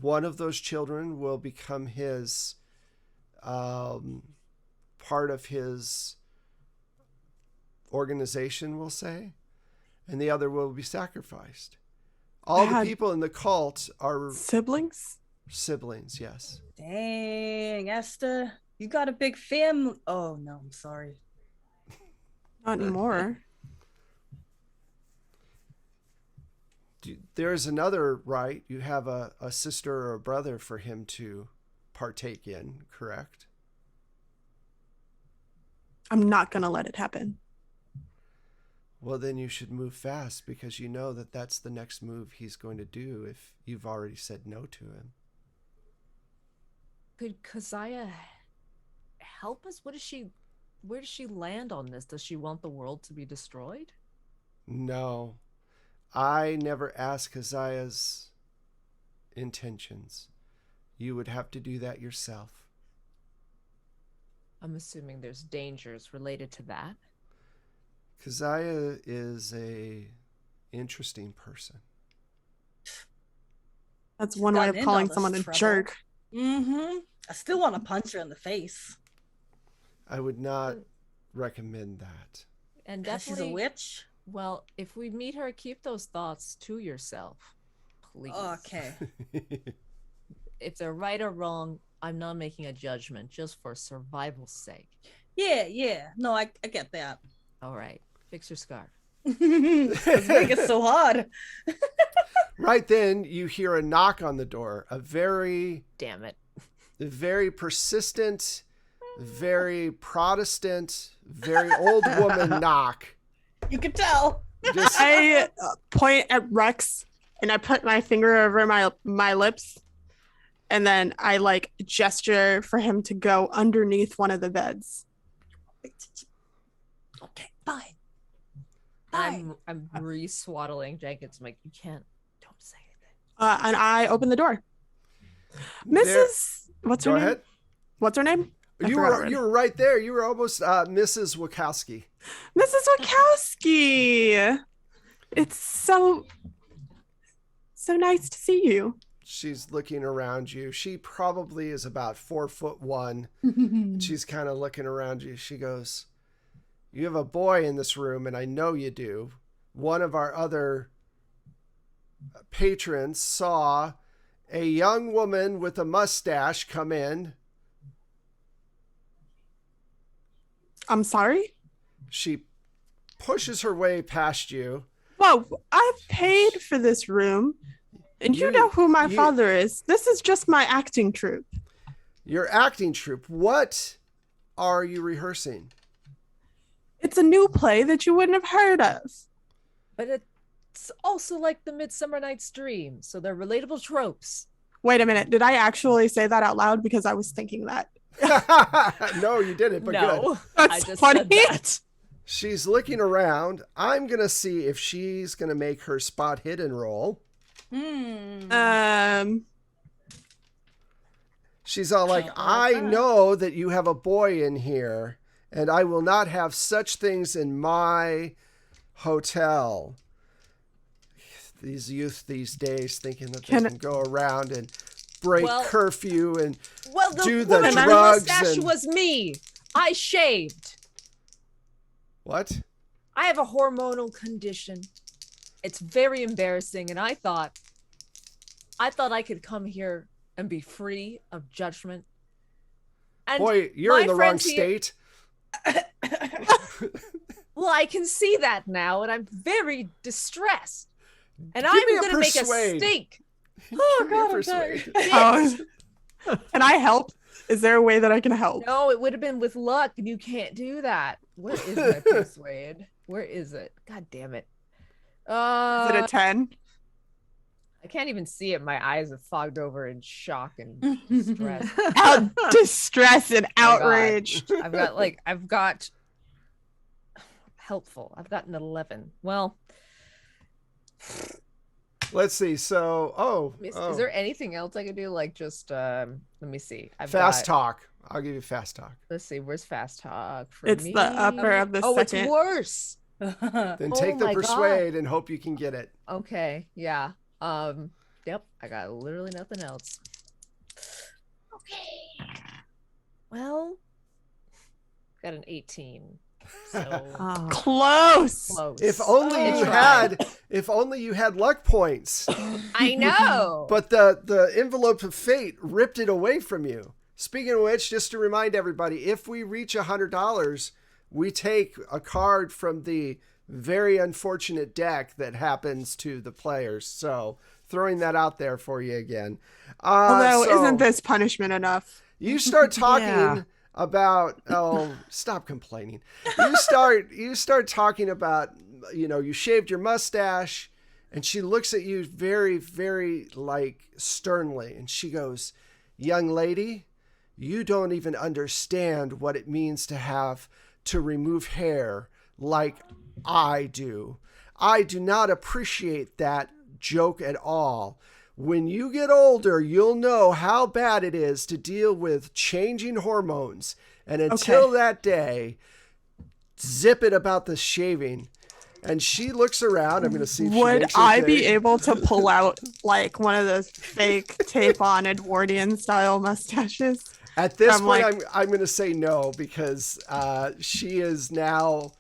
one of those children will become his part of his organization, we'll say, and the other will be sacrificed. All the people in the cult are siblings. Siblings, yes. Dang, Esther, you got a big family. Oh no, I'm sorry. Not anymore. There is another right. You have a sister or a brother for him to partake in, correct? I'm not going to let it happen. Well, then you should move fast, because you know that that's the next move he's going to do if you've already said no to him. Could Keziah help us? Where does she land on this? Does she want the world to be destroyed? No. I never asked Keziah's intentions. You would have to do that yourself. I'm assuming there's dangers related to that. Keziah is a interesting person. That's one way of calling someone a jerk. I still want to punch her in the face. I would not recommend that. And She's a witch. Well, if we meet her, keep those thoughts to yourself, please. Okay. If they're right or wrong, I'm not making a judgment, just for survival's sake. Yeah. No, I get that. All right, fix your scarf. Make it so hard. Right then, you hear a knock on the door. A very persistent, very Protestant, very old woman knock. You can tell. I point at Rex and I put my finger over my lips, and then I like gesture for him to go underneath one of the beds. Okay, fine. I'm re-swaddling Jenkins. I'm like, don't say anything. And I open the door. What's her name? Ahead. What's her name? You were right there. You were almost Mrs. Wachowski. Mrs. Wachowski. It's so nice to see you. She's looking around you. She probably is about 4'1". She's kind of looking around you. She goes, "You have a boy in this room, and I know you do. One of our other patrons saw a young woman with a mustache come in." I'm sorry? She pushes her way past you. Whoa, I've paid for this room, and you know who my father is. This is just my acting troupe. Your acting troupe. What are you rehearsing? It's a new play that you wouldn't have heard of. But it's also like the Midsummer Night's Dream, so they're relatable tropes. Wait a minute. Did I actually say that out loud? Because I was thinking that. No, you didn't, but no, good. That's I just funny. said that. She's looking around. I'm going to see if she's going to make her spot hidden roll. She's all like, "I know that you have a boy in here, and I will not have such things in my hotel." These youth these days thinking that they can go around and break curfew and do the drugs. Mustache was me. I shaved. What? I have a hormonal condition. It's very embarrassing, and I thought I could come here and be free of judgment. And boy, you're in the wrong state. Well, I can see that now, and I'm very distressed. And I'm going to make a stink. Oh, God, I'm tired. Can I help? Is there a way that I can help? No, it would have been with luck, and you can't do that. Where is my persuade? Where is it? God damn it. Is it a 10? I can't even see it. My eyes have fogged over in shock and distress. Distress and outrage. I've got helpful. I've got an 11. Well, let's see. So, is there anything else I could do? Like just let me see. Fast talk. I'll give you fast talk. Let's see. Where's fast talk for it's me? the upper of the second. It's worse. Then take the persuade and hope you can get it. Okay. Yeah. Yep. I got literally nothing else. Okay. Well, got an 18. So close. If only you had luck points. I know. But the envelope of fate ripped it away from you. Speaking of which, just to remind everybody, if we reach $100, we take a card from the very unfortunate deck that happens to the players. So throwing that out there for you again. Although, isn't this punishment enough? You start talking about, stop complaining. You start talking about, you shaved your mustache, and she looks at you very, very sternly, and she goes, "Young lady, You don't even understand what it means to have to remove hair like I do. I do not appreciate that joke at all. When you get older, you'll know how bad it is to deal with changing hormones. And until that day, zip it about the shaving. And she looks around. I'm going to see if Would she makes I okay. be able to pull out like one of those fake tape-on Edwardian style mustaches? At this point, I'm going to say no, because she is now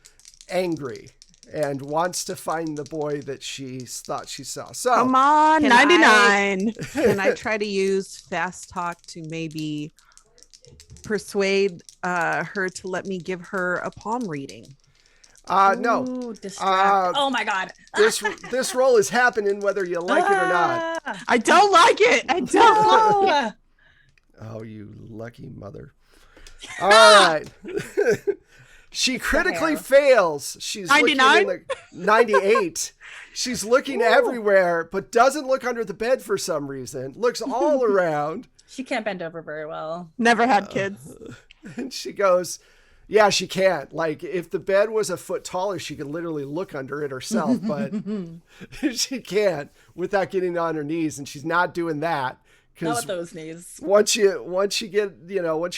angry and wants to find the boy that she thought she saw. So come on, 99. Can I try to use fast talk to maybe persuade her to let me give her a palm reading? No. Ooh, distract. Oh my God. This role is happening whether you like it or not. I don't like it. I don't like it. Oh, you lucky mother. All right. She critically fails. She's 99? looking 98. She's looking everywhere, but doesn't look under the bed for some reason. Looks all around. She can't bend over very well. Never had kids. And she goes, yeah, she can't. Like, if the bed was a foot taller, she could literally look under it herself, but she can't without getting on her knees, and she's not doing that. Not with those knees. Once you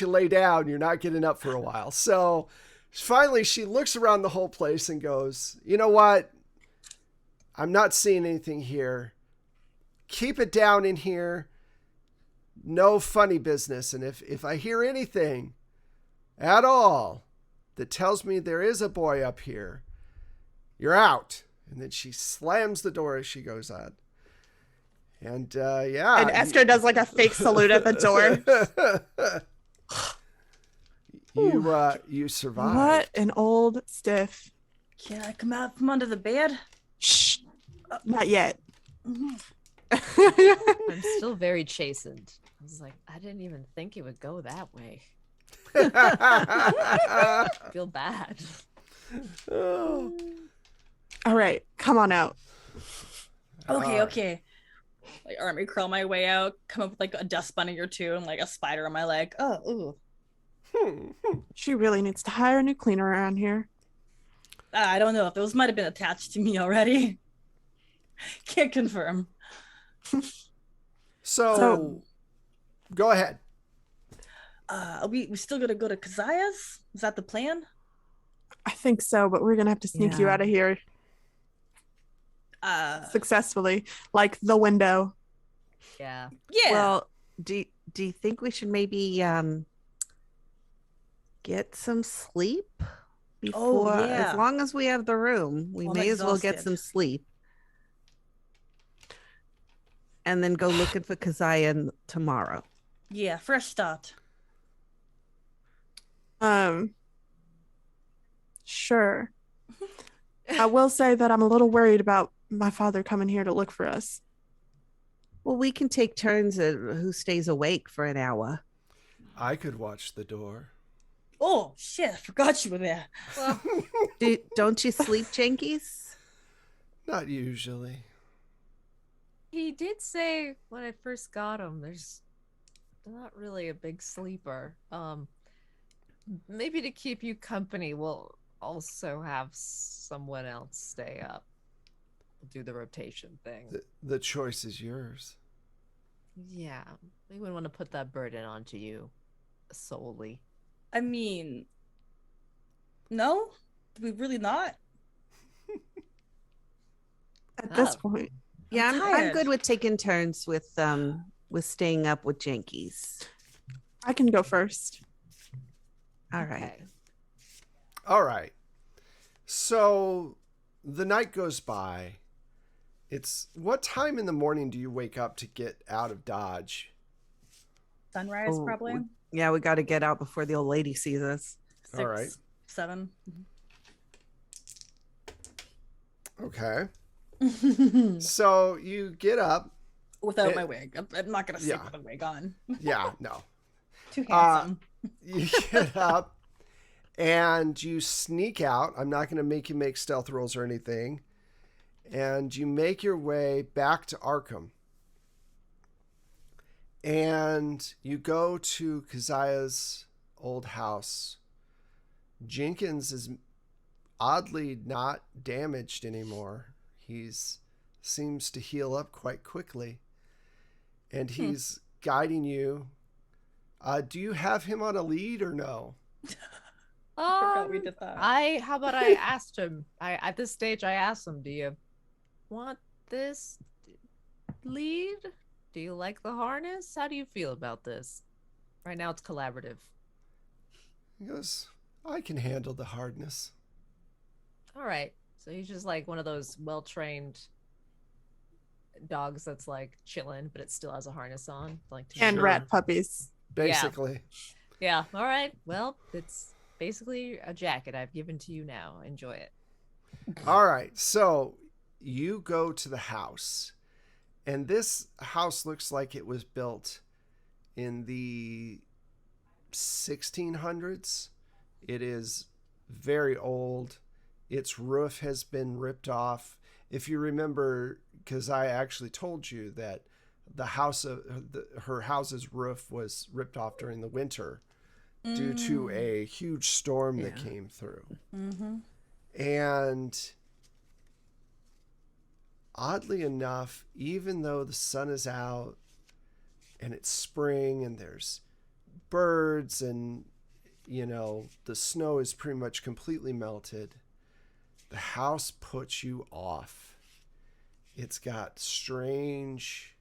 lay down, you're not getting up for a while. So finally she looks around the whole place and goes, you know what? I'm not seeing anything here. Keep it down in here. No funny business. And if I hear anything at all that tells me there is a boy up here, you're out. And then she slams the door as she goes on. And And Esther does like a fake salute at the door. You survived. What an old stiff. Can I come out from under the bed? Shh. Not yet. I'm still very chastened. I was like, I didn't even think it would go that way. I feel bad. Oh. All right, come on out. Okay. Like army crawl my way out, come up with like a dust bunny or two and like a spider on my leg. Oh, ooh. She really needs to hire a new cleaner around here. I don't know if those might have been attached to me already. Can't confirm. So go ahead. We still gonna go to Keziah's? Is that the plan? I think so, but we're gonna have to sneak you out of here successfully, like the window. Yeah. Well, do you think we should maybe get some sleep before? As long as we have the room, we may as well get some sleep, and then go looking for Keziah tomorrow. Yeah, fresh start. Sure. I will say that I'm a little worried about my father coming here to look for us. Well, we can take turns at who stays awake for an hour. I could watch the door. Oh shit! I forgot you were there. Well, don't you sleep, Jenkies? Not usually. he did say when I first got him, there's not really a big sleeper. Maybe to keep you company, we'll also have someone else stay up. Do the rotation thing. The choice is yours. Yeah, we wouldn't want to put that burden onto you solely. I mean, no, do we really not? At this point, Yeah, I'm tired. good with taking turns with staying up with Jenkies. I can go first. All right. Okay. All right. So the night goes by. What time in the morning do you wake up to get out of Dodge? Sunrise, probably. Yeah, we got to get out before the old lady sees us. 6, All right. 7. Okay. So you get up. Without my wig. I'm not gonna sleep Yeah. with a wig on. Yeah, no. Too handsome. You get up and you sneak out. I'm not going to make you make stealth rolls or anything. And you make your way back to Arkham. And you go to Keziah's old house. Jenkins is oddly not damaged anymore. He's seems to heal up quite quickly. And he's guiding you. Do you have him on a lead or no? Forgot we did that. How about I asked him? At this stage I asked him, do you want this lead? Do you like the harness? How do you feel about this? Right now it's collaborative. He goes, I can handle the hardness. All right. So he's just like one of those well-trained dogs that's like chilling, but it still has a harness on. Like And Sure. rat puppies. Basically. Yeah. All right. Well, it's basically a jacket I've given to you now. Enjoy it. All right. So you go to the house. And this house looks like it was built in the 1600s. It is very old. Its roof has been ripped off. If you remember, because I actually told you that her house's roof was ripped off during the winter due to a huge storm that came through. Mm-hmm. And oddly enough, even though the sun is out and it's spring and there's birds and, the snow is pretty much completely melted, the house puts you off. It's got strange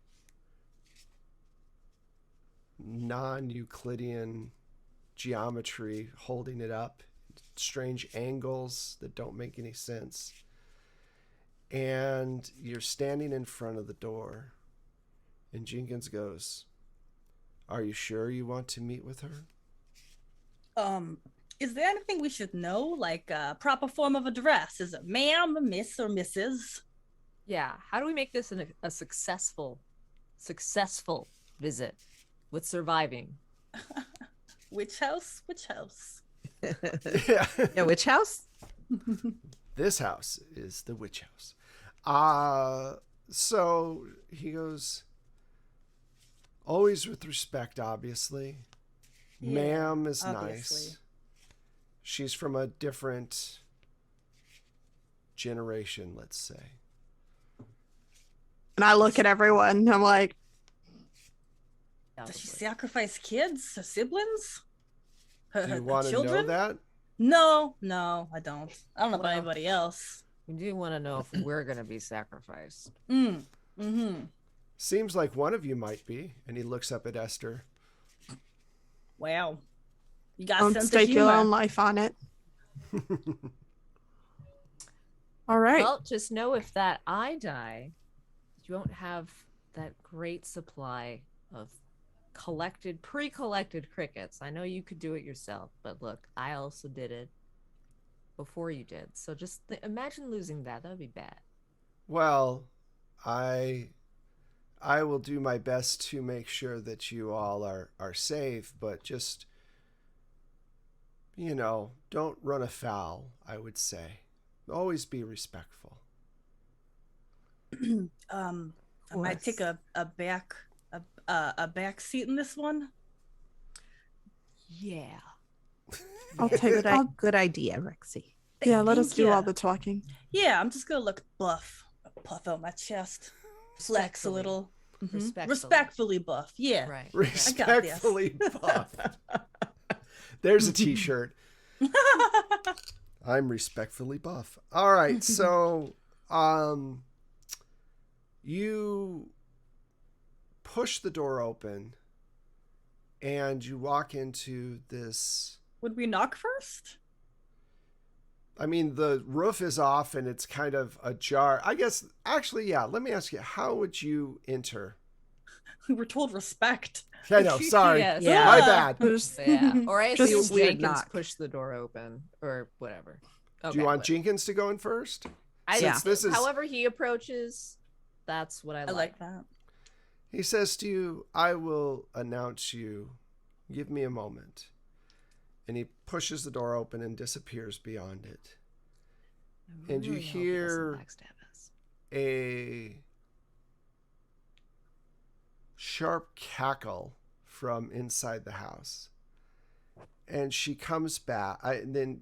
non-Euclidean geometry holding it up, strange angles that don't make any sense. And you're standing in front of the door, and Jenkins goes, are you sure you want to meet with her? Is there anything we should know, like a proper form of address? Is it ma'am, miss, or Mrs.? Yeah. How do we make this a successful visit with surviving? Which house? Which house? Yeah. Yeah, which house? This house is the witch house. So he goes, always with respect, obviously. Yeah, Ma'am is obviously. nice. She's from a different generation, let's say. And I look at everyone. I'm like, Does she sacrifice kids or siblings? Do you want to know children? that? No, I don't. I don't know about Well- anybody else. We do want to know if we're going to be sacrificed. Mm-hmm. Seems like one of you might be. And he looks up at Esther. Wow. You got don't sense of stake your own humor. life on it. All right. Well, just know if that I die, you won't have that great supply of pre-collected crickets. I know you could do it yourself, but look, I also did it before you did. So just imagine losing that. That would be bad. Well, I will do my best to make sure that you all are safe, but just, don't run afoul, I would say. Always be respectful. I might take a back seat in this one. Yeah. I'll take it. Good idea, Rexy. Yeah, let us Thank do ya. all the talking. Yeah, I'm just gonna look buff, puff out my chest, flex a Respectfully. little. Mhm. Respectfully. Respectfully buff. Yeah. Right. Respectfully buff. There's a t-shirt. I'm respectfully buff. All right, so you push the door open and you walk into this. Would we knock first? I mean, the roof is off and it's kind of ajar. I guess, actually, yeah, let me ask you, how would you enter? We were told respect. I know, sorry. Yes. Yeah. My bad. Yeah. Or I Just assume weird Jenkins knock. push the door open or whatever. Do you want but Jenkins to go in first? yeah. Since this is, However he approaches, that's what I I like. like that. he says to you, I will announce you. Give me a moment. And he pushes the door open and disappears beyond it. I And you really hope he doesn't hear backstab us. A sharp cackle from inside the house. And she comes back. And then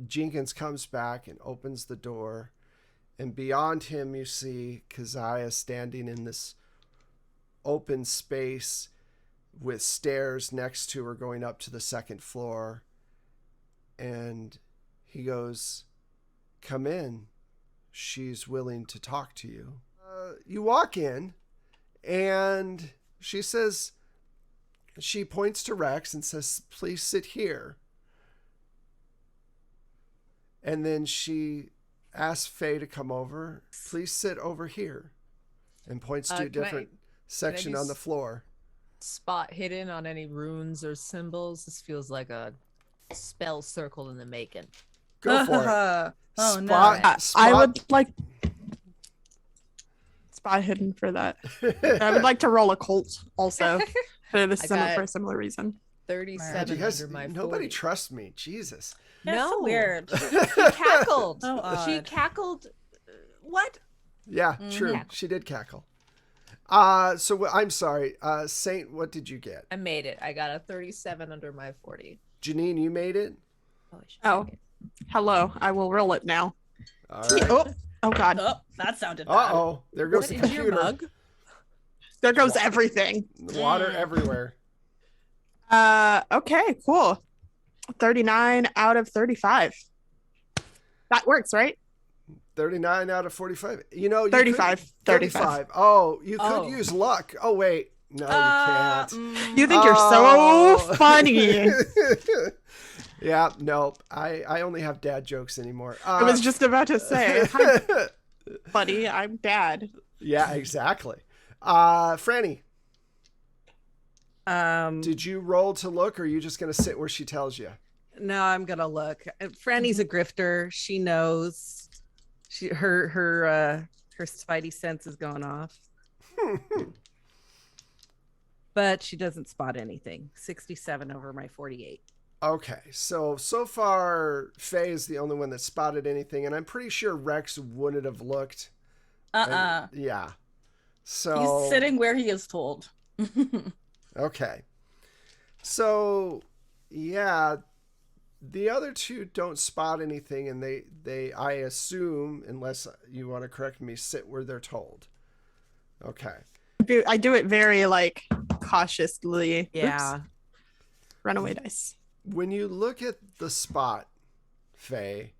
Jenkins comes back and opens the door. And beyond him, you see Keziah standing in this open space with stairs next to her going up to the second floor. And he goes, "Come in. She's willing to talk to you." You walk in, and she points to Rex and says, "Please sit here." And then she asks Faye to come over. "Please sit over here," and points to a different section on the floor. Spot hidden on any runes or symbols? This feels like a spell circle in the making. Go for it. Oh, no. I would like spot hidden for that. I would like to roll a cult also for a similar reason. 37 You guys, under my 40. nobody trusts me. Jesus. That's No. so weird. She cackled. So odd. She cackled. What? Yeah, true. She did cackle. So I'm sorry. Saint, what did you get? I made it. I got a 37 under my 40. Janine, you made it? Oh, hello. I will roll it now. All right. Oh God. Oh, that sounded bad. Uh-oh. There goes the What is your computer. mug? There goes everything. Water everywhere. Okay, cool. 39 out of 35. That works, right? 39 out of 45. You know, 35. 35. Oh, you could Oh. use luck. Oh, wait. No, you can't. You think you're so funny. Yeah, no. I only have dad jokes anymore. I was just about to say, hi, buddy, I'm dad. Yeah, exactly. Franny, Um, did you roll to look, or are you just going to sit where she tells you? no, I'm gonna look. Franny's a grifter. She knows. Her spidey sense is going off. But she doesn't spot anything. 67 over my 48. Okay, so far, Faye is the only one that spotted anything, and I'm pretty sure Rex wouldn't have looked. Yeah. So He's sitting where he is told. Okay. So, yeah, the other two don't spot anything, and they I assume, unless you want to correct me, sit where they're told. Okay. I do it very like cautiously. Yeah. Oops. Runaway dice. When you look at the spot, Faye,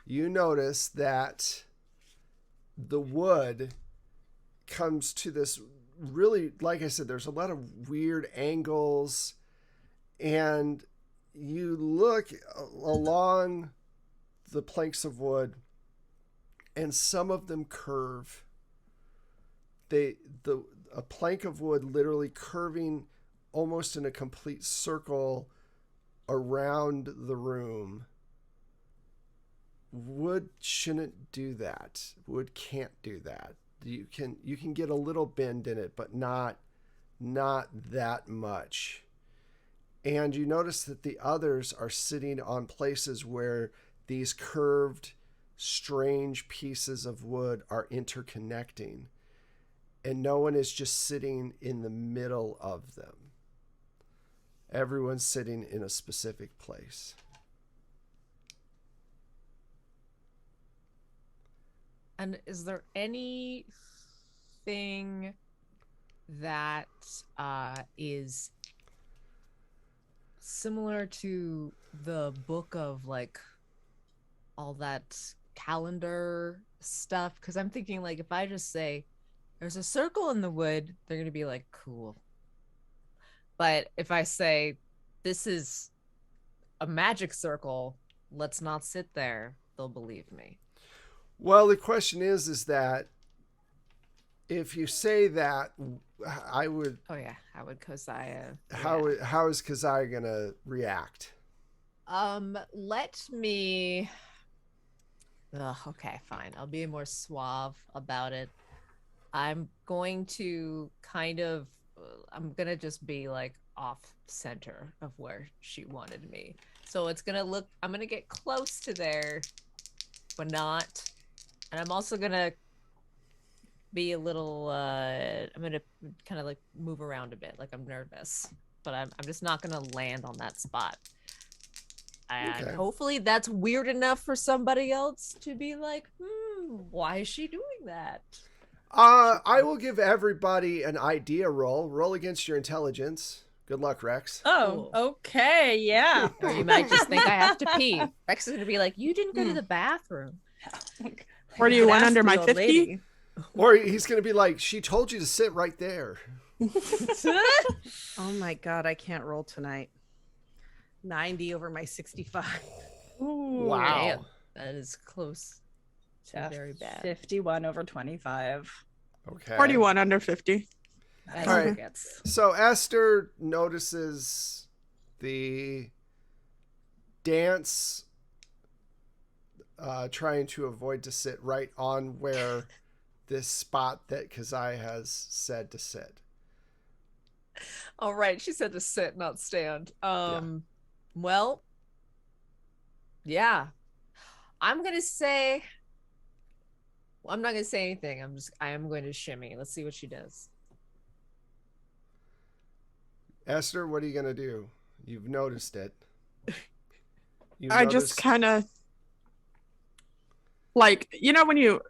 you notice that the wood comes to this really, like I said, there's a lot of weird angles, and you look along the planks of wood, and some of them curve. A plank of wood literally curving almost in a complete circle around the room. Wood shouldn't do that. Wood can't do that. You can get a little bend in it, but not that much. And you notice that the others are sitting on places where these curved, strange pieces of wood are interconnecting. And no one is just sitting in the middle of them. Everyone's sitting in a specific place. And is there anything that is similar to the book of like all that calendar stuff? Because I'm thinking like if I just say there's a circle in the wood, they're gonna be like, cool. But if I say this is a magic circle, let's not sit there, they'll believe me. Well, the question is that if you say that, I would. Oh yeah, how would Keziah? How is Keziah gonna react? Let me. Okay, fine. I'll be more suave about it. I'm going to I'm gonna just be like off center of where she wanted me. So it's gonna look. I'm gonna get close to there, but not. And I'm also gonna be a little I'm gonna kind of like move around a bit, like I'm nervous, but I'm just not gonna land on that spot. And hopefully that's weird enough for somebody else to be like, why is she doing that? I will give everybody an idea roll. Roll against your intelligence. Good luck, Rex. Oh, okay, yeah. Or you might just think I have to pee. Rex is gonna be like, you didn't go to the bathroom. Or do you want under my 50? Or he's going to be like, she told you to sit right there. Oh my God, I can't roll tonight. 90 over my 65. Wow. Damn, that is close to very bad. 51 over 25. Okay. 41 under 50. All right. So Esther notices the dance trying to avoid to sit right on where this spot that Keziah has said to sit. All right, she said to sit, not stand. Well, yeah. I'm not gonna say anything. I am going to shimmy. Let's see what she does. Esther, what are you gonna do? You've noticed it. Just kind of like, you know, when you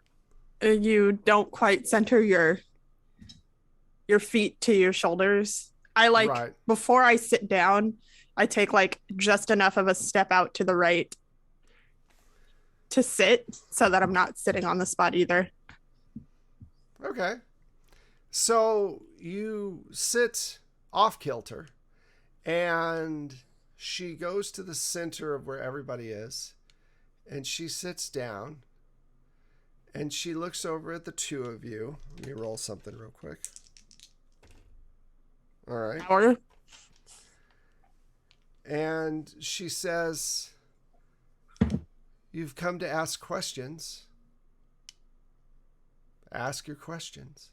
don't quite center your feet to your shoulders. Before I sit down, I take like just enough of a step out to the right to sit so that I'm not sitting on the spot either. Okay. So you sit off kilter and she goes to the center of where everybody is and she sits down and she looks over at the two of you. Let me roll something real quick. All right. Power. And she says, you've come to ask questions. Ask your questions.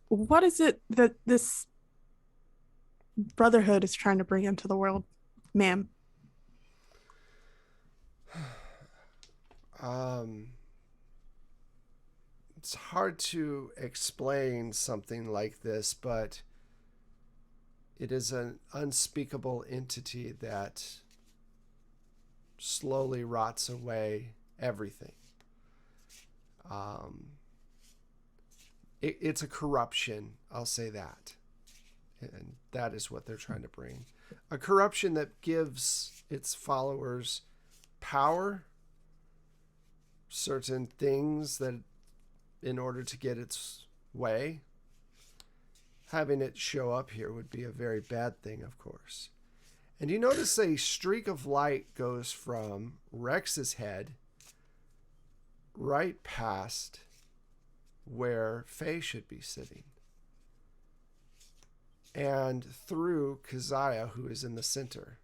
What is it that this brotherhood is trying to bring into the world, ma'am? It's hard to explain something like this, but it is an unspeakable entity that slowly rots away everything. It's a corruption, I'll say that. And that is what they're trying to bring. A corruption that gives its followers power, certain things that in order to get its way. Having it show up here would be a very bad thing, of course. And you notice a streak of light goes from Rex's head right past where Faye should be sitting. And through Keziah, who is in the center.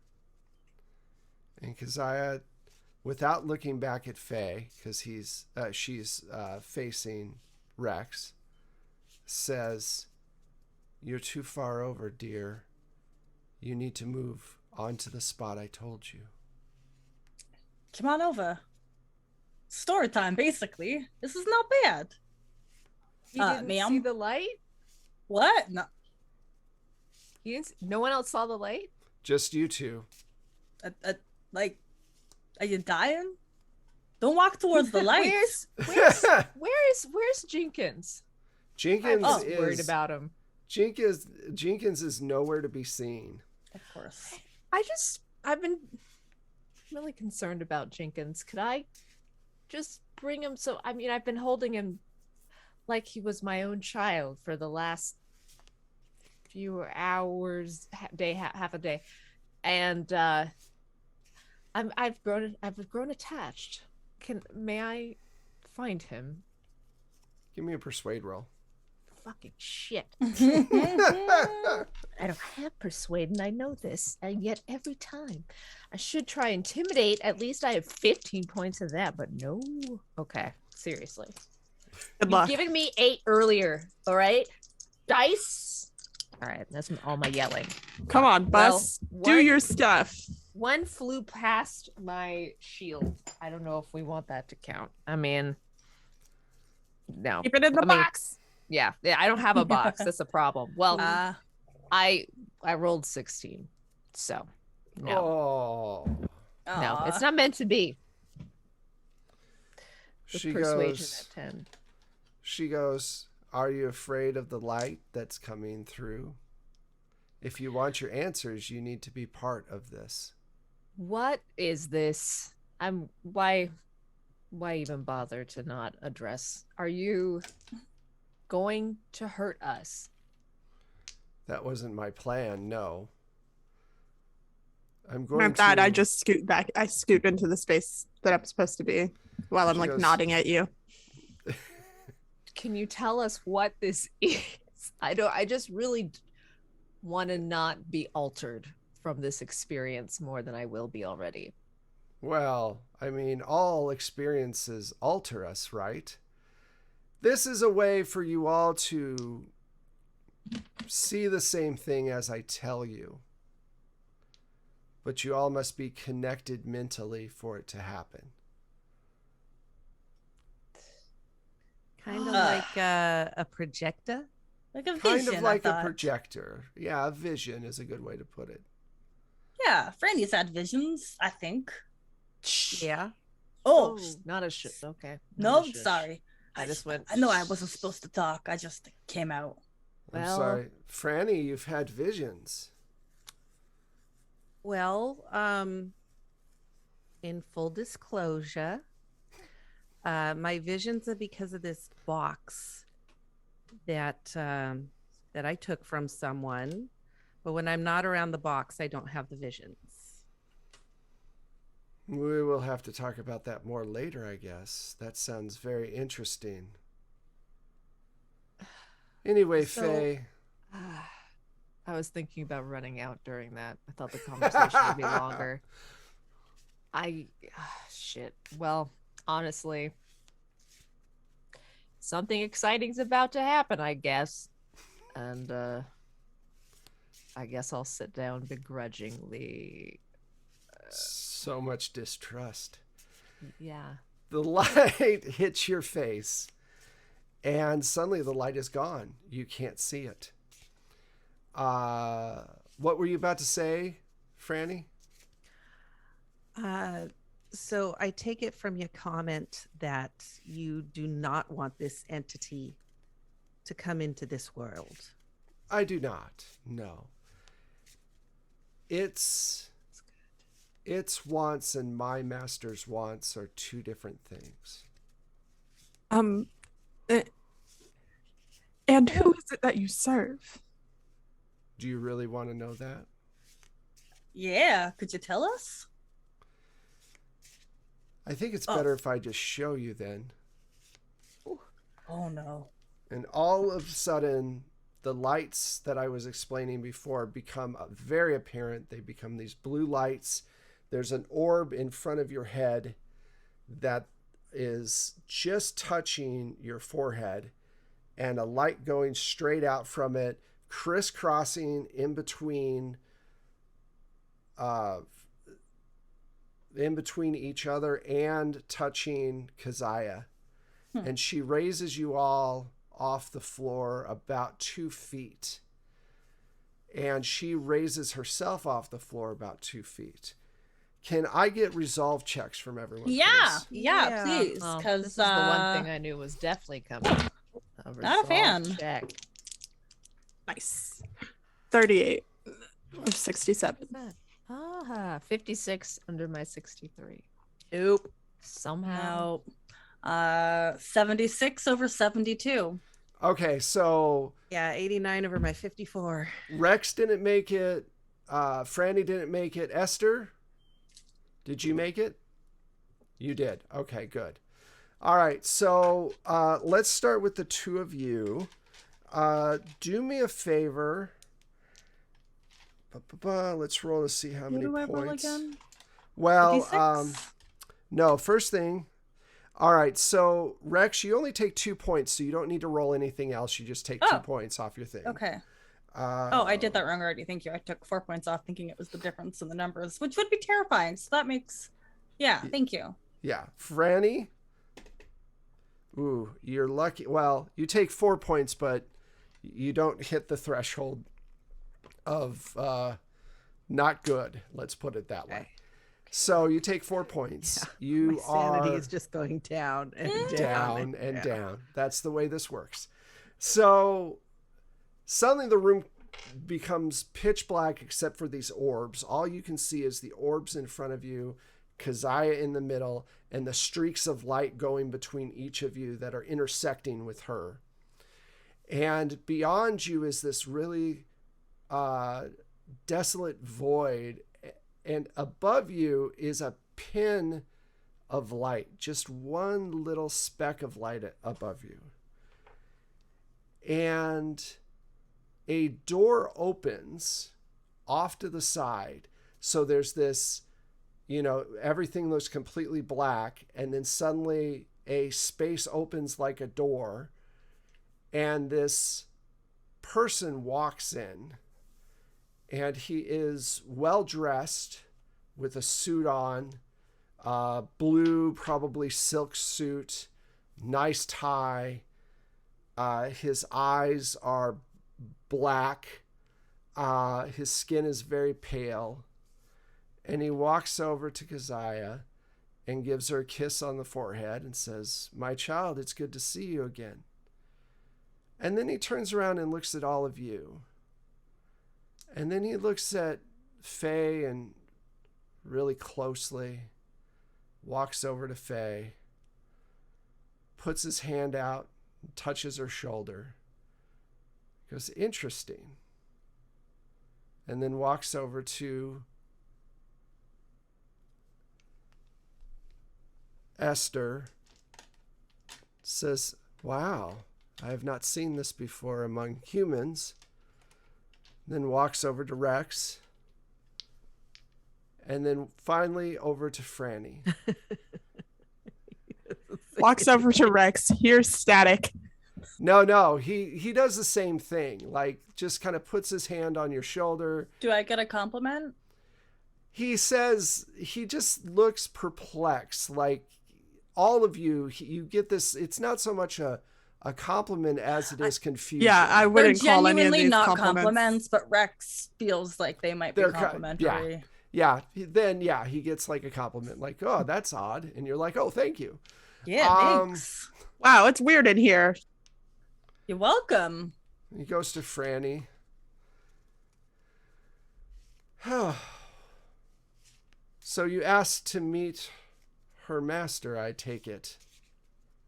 And Keziah, without looking back at Faye, because she's facing Rex, says, "You're too far over, dear. You need to move on to the spot I told you." Come on over. Story time, basically. This is not bad. You didn't see the light? What? No. No one else saw the light? Just you two. Like, are you dying? Don't walk towards the light. Where's Jenkins? Jenkins is worried about him. Jenkins is nowhere to be seen. Of course. I've been really concerned about Jenkins. Could I just bring him? I've been holding him like he was my own child for the last few hours, half a day, and I've grown attached. May I find him? Give me a persuade roll. Fucking shit. I don't have persuade, and I know this, and yet every time I should try intimidate. At least I have 15 points of that, but no. Okay, seriously. Good luck. You've given me 8 earlier. All right, dice. All right, that's all my yelling. Come on, Bus. Do your stuff. One flew past my shield. I don't know if we want that to count. I mean, no. Keep it in the box. Yeah, I don't have a box. That's a problem. Well, Uh, I rolled 16, so no, no, it's not meant to be. With persuasion at 10. She goes, "Are you afraid of the light that's coming through? If you want your answers, you need to be part of this." What is this? Why even bother to not address? Are you going to hurt us? That wasn't my plan, no. I'm going Not that to... I just scoot back. I scoot into the space that I'm supposed to be while I'm She like goes- nodding at you. Can you tell us what this is? I just really want to not be altered from this experience more than I will be already. Well, I mean, all experiences alter us, right? This is a way for you all to see the same thing as I tell you. But you all must be connected mentally for it to happen. Kind of like a projector. like a Kind vision, of like I a thought. projector. Yeah, a vision is a good way to put it. Yeah, Franny's had visions, I think. Yeah. Oh, Not a shit. Okay. no, not a shush. sorry. I just went. I know I wasn't supposed to talk. I just came out. I'm Well- sorry. Franny, you've had visions. Well, in full disclosure, my visions are because of this box that that I took from someone. But when I'm not around the box, I don't have the visions. We will have to talk about that more later, I guess. That sounds very interesting. Anyway, So- Faye. I was thinking about running out during that. I thought the conversation would be longer. Shit. Well, honestly, something exciting's about to happen, I guess. And I guess I'll sit down begrudgingly. So much distrust. Yeah. The light hits your face, and suddenly the light is gone. You can't see it. What were you about to say, Franny? So I take it from your comment that you do not want this entity to come into this world. I do not. No. Its wants and my master's wants are two different things. And who is it that you serve? Do you really want to know that? Yeah, could you tell us? I think it's better if I just show you then. Oh no. And all of a sudden, the lights that I was explaining before become very apparent. They become these blue lights. There's an orb in front of your head that is just touching your forehead, and a light going straight out from it, crisscrossing in between each other and touching Keziah. And she raises you all off the floor about 2 feet. And she raises herself off the floor about 2 feet. Can I get resolve checks from everyone? Yeah, please? yeah, please. Well, Because this is the one thing I knew was definitely coming. Not a fan. Resolve check. Nice. 38 of 67. 56 under my 63. Nope. Somehow. No. 76 over 72. Okay, so Yeah, 89 over my 54. Rex didn't make it. Franny didn't make it. Esther, did you make it? You did. Okay, good. All right, so let's start with the two of you. Do me a favor. Let's roll to see how many do I roll points. again? Well, 56? no, first thing. All right, so Rex, you only take 2 points, so you don't need to roll anything else. You just take 2 points off your thing. Okay. Oh, I did that wrong already. Thank you. I took 4 points off thinking it was the difference in the numbers, which would be terrifying. So that makes, yeah, thank you. Yeah. Franny. Ooh, you're lucky. Well, you take 4 points, but you don't hit the threshold of not good. Let's put it that way. So you take 4 points. Yeah. You My sanity are is just going down and down, down and down. That's the way this works. So suddenly the room becomes pitch black except for these orbs. All you can see is the orbs in front of you, Keziah in the middle, and the streaks of light going between each of you that are intersecting with her. And beyond you is this really desolate void. And above you is a pin of light, just one little speck of light above you. And a door opens off to the side. So there's this, everything looks completely black. And then suddenly a space opens like a door. And this person walks in. And he is well dressed with a suit on, blue, probably silk suit, nice tie. His eyes are black. His skin is very pale. And he walks over to Keziah and gives her a kiss on the forehead and says, "My child, it's good to see you again." And then he turns around and looks at all of you. And then he looks at Faye and really closely, walks over to Faye, puts his hand out, and touches her shoulder. Goes, "Interesting." And then walks over to Esther, says, "Wow, I have not seen this before among humans." Then walks over to Rex. And then finally over to Franny. Walks over to Rex. Here's static. No, he does the same thing. Like, just kind of puts his hand on your shoulder. Do I get a compliment? He says, he just looks perplexed. Like, all of you, you get this. It's not so much a compliment as it is confusion. Yeah, I wouldn't call any of these not compliments. but Rex feels like they might be complimentary. Yeah. Then he gets like a compliment, like, "Oh, that's odd," and you're like, "Oh, thank you." Yeah, thanks. Wow, it's weird in here. You're welcome. He goes to Franny. So you asked to meet her master, I take it.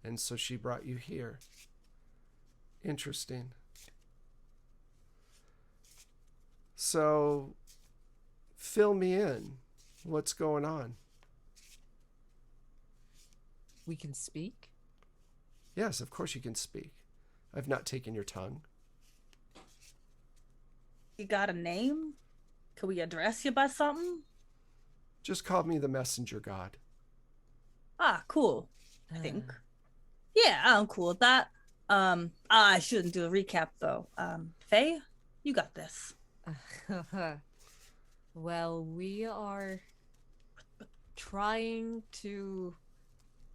And so she brought you here. Interesting. So fill me in. What's going on? We can speak? Yes, of course you can speak. I've not taken your tongue. You got a name? Can we address you by something? Just call me the messenger god. Ah, cool. I think. Yeah, I'm cool with that. I shouldn't do a recap though. Faye, you got this. Well, we are trying to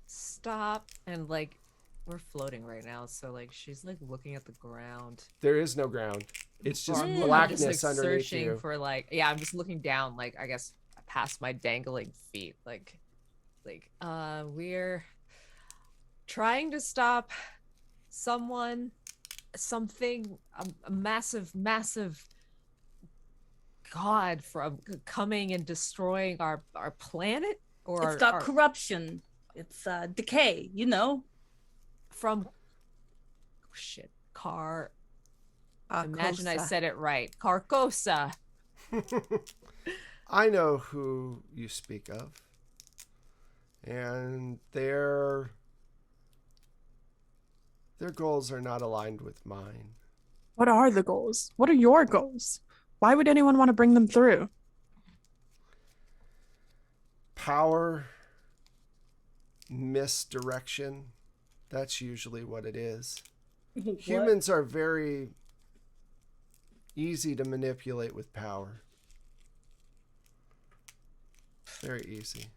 stop, and like we're floating right now, so like she's like looking at the ground. There is no ground. It's just I'm blackness just, like, underneath searching you. for like, yeah, I'm just looking down, like I guess past my dangling feet, like we're trying to stop something, a massive god from coming and destroying our planet, or it's got corruption. It's decay, from imagine I said it right. Carcosa. I know who you speak of. And their goals are not aligned with mine. What are the goals? What are your goals? Why would anyone want to bring them through? Power, misdirection. That's usually what it is. What? Humans are very easy to manipulate with power. Very easy.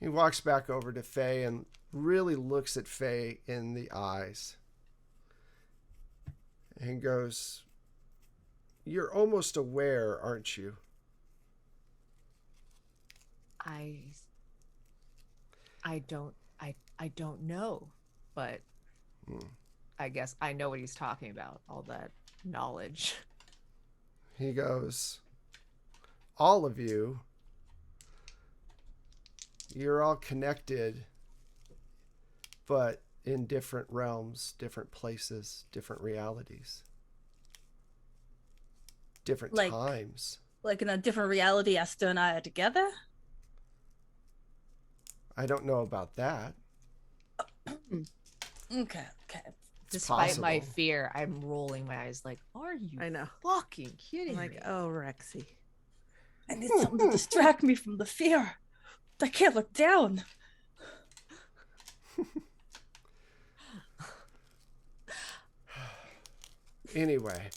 He walks back over to Faye and really looks at Faye in the eyes and goes, "You're almost aware, aren't you?" I don't know, but I guess I know what he's talking about, all that knowledge. He goes, "All of you, you're all connected, but in different realms, different places, different realities, different times." Like in a different reality, Esther and I are together? I don't know about that. Okay. Despite my fear, I'm rolling my eyes like, are you I know. fucking kidding I'm me? like, oh, Rexy. I need something to distract me from the fear. I can't look down. Anyway,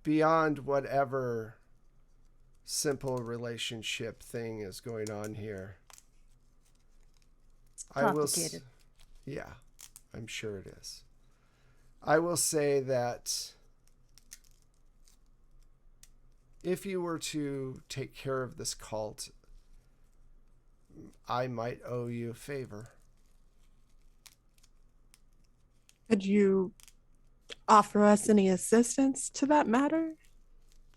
beyond whatever simple relationship thing is going on here, Complicated. Yeah, I'm sure it is. I will say that if you were to take care of this cult, I might owe you a favor. Could you offer us any assistance to that matter?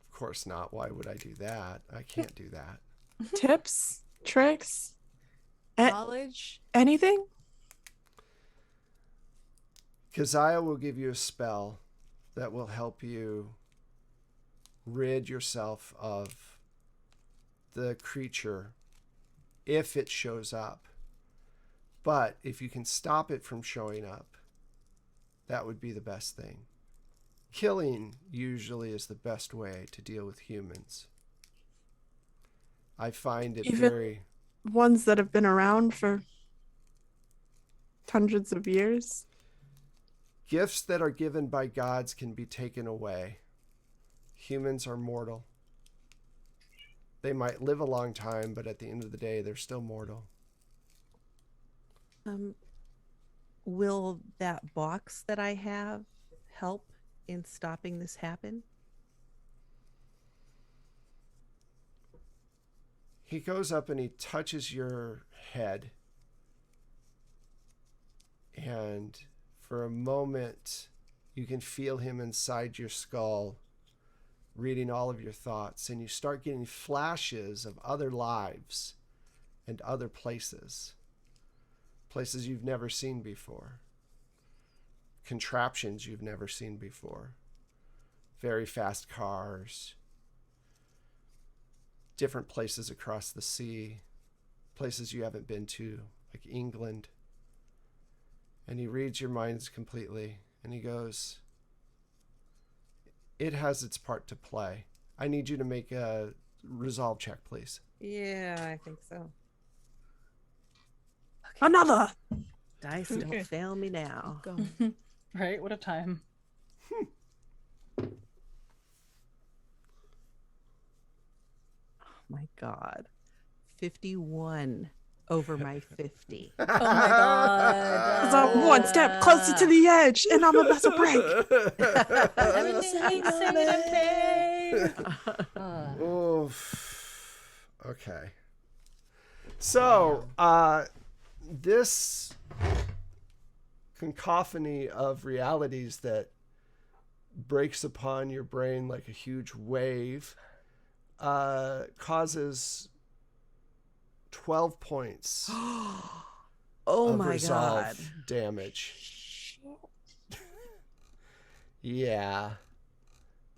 Of course not. Why would I do that? I can't do that. Tips, tricks, Knowledge? anything? Keziah will give you a spell that will help you rid yourself of the creature if it shows up. But if you can stop it from showing up, that would be the best thing. Killing usually is the best way to deal with humans. I find it very... Ones that have been around for hundreds of years. Gifts that are given by gods can be taken away. Humans are mortal. They might live a long time, but at the end of the day, they're still mortal. Will that box that I have help in stopping this happen? He goes up and he touches your head. And for a moment, you can feel him inside your skull, reading all of your thoughts. And you start getting flashes of other lives and other places. Places you've never seen before. Contraptions you've never seen before. Very fast cars. Different places across the sea. Places you haven't been to, like England. And he reads your minds completely. And he goes, "It has its part to play. I need you to make a resolve check, please." Yeah, I think so. Another. Dice don't fail me now. Go. Right? What a time. My God. 51 over my 50. Oh my god. Because I'm one step closer to the edge and I'm about to break. Oof. Okay. So, this cacophony of realities that breaks upon your brain like a huge wave causes 12 points Oh of my resolve God. damage. Yeah.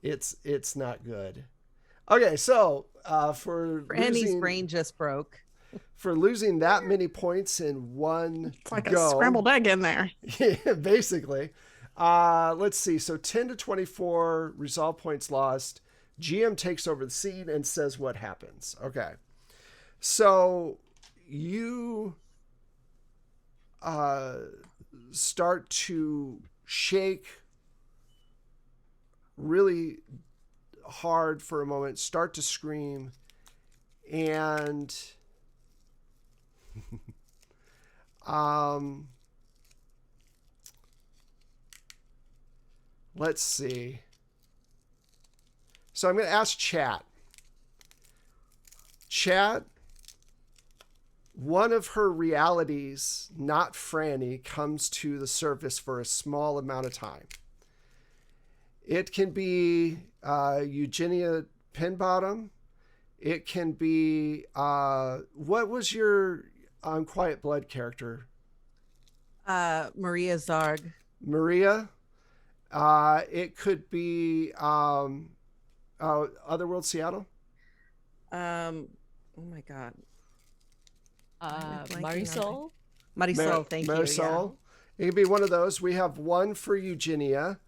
It's not good. Okay, so for Annie's losing, brain just broke. for losing that many points in one It's like go, a scrambled egg in there. yeah, basically. Let's see. So 10 to 24 resolve points lost. GM takes over the scene and says what happens. Okay. So you start to shake really hard for a moment, start to scream, and let's see. So I'm going to ask chat. Chat, one of her realities, not Franny, comes to the surface for a small amount of time. It can be Eugenia Pinbottom. It can be, what was your Unquiet Blood character? Maria Zarg. Maria. It could be Otherworld Seattle. Oh my God. Marisol. Marisol, thank you. Marisol. Yeah. It could be one of those. We have one for Eugenia.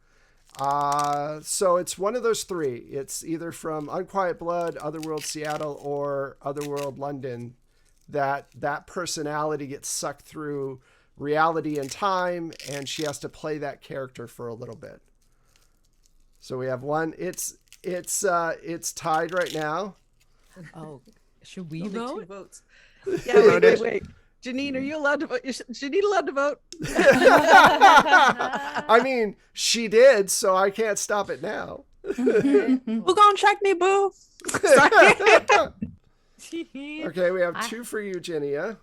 So it's one of those three. It's either from Unquiet Blood, Otherworld Seattle, or Otherworld London. That personality gets sucked through reality and time, and she has to play that character for a little bit. So we have one. It's tied right now. Oh, should we Only vote? 2 votes. Yeah, wait. Janine, are you allowed to vote? Is Janine allowed to vote? I mean, she did, so I can't stop it now. Who gonna check me, boo? Okay, we have 2 for Eugenia.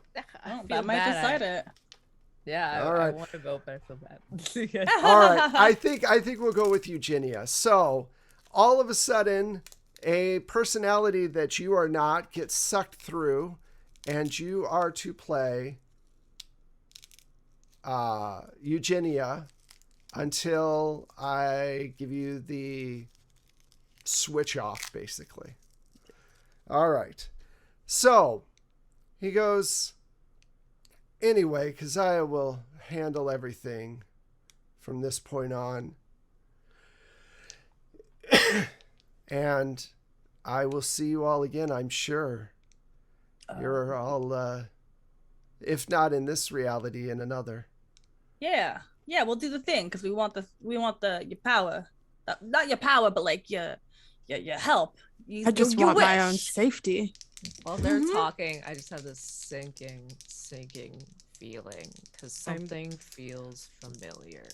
That might decide it. Yeah, All right. I want to vote, but I feel bad. All right, I think we'll go with Eugenia. So, all of a sudden, a personality that you are not gets sucked through, and you are to play Eugenia until I give you the switch off, basically. All right. So, he goes, anyway, Keziah will handle everything from this point on. And I will see you all again, I'm sure. You're all, if not in this reality, in another. Yeah, we'll do the thing because we want your power, not your power, but like your help. I just want my own safety. While they're talking, I just have this sinking feeling because something feels familiar.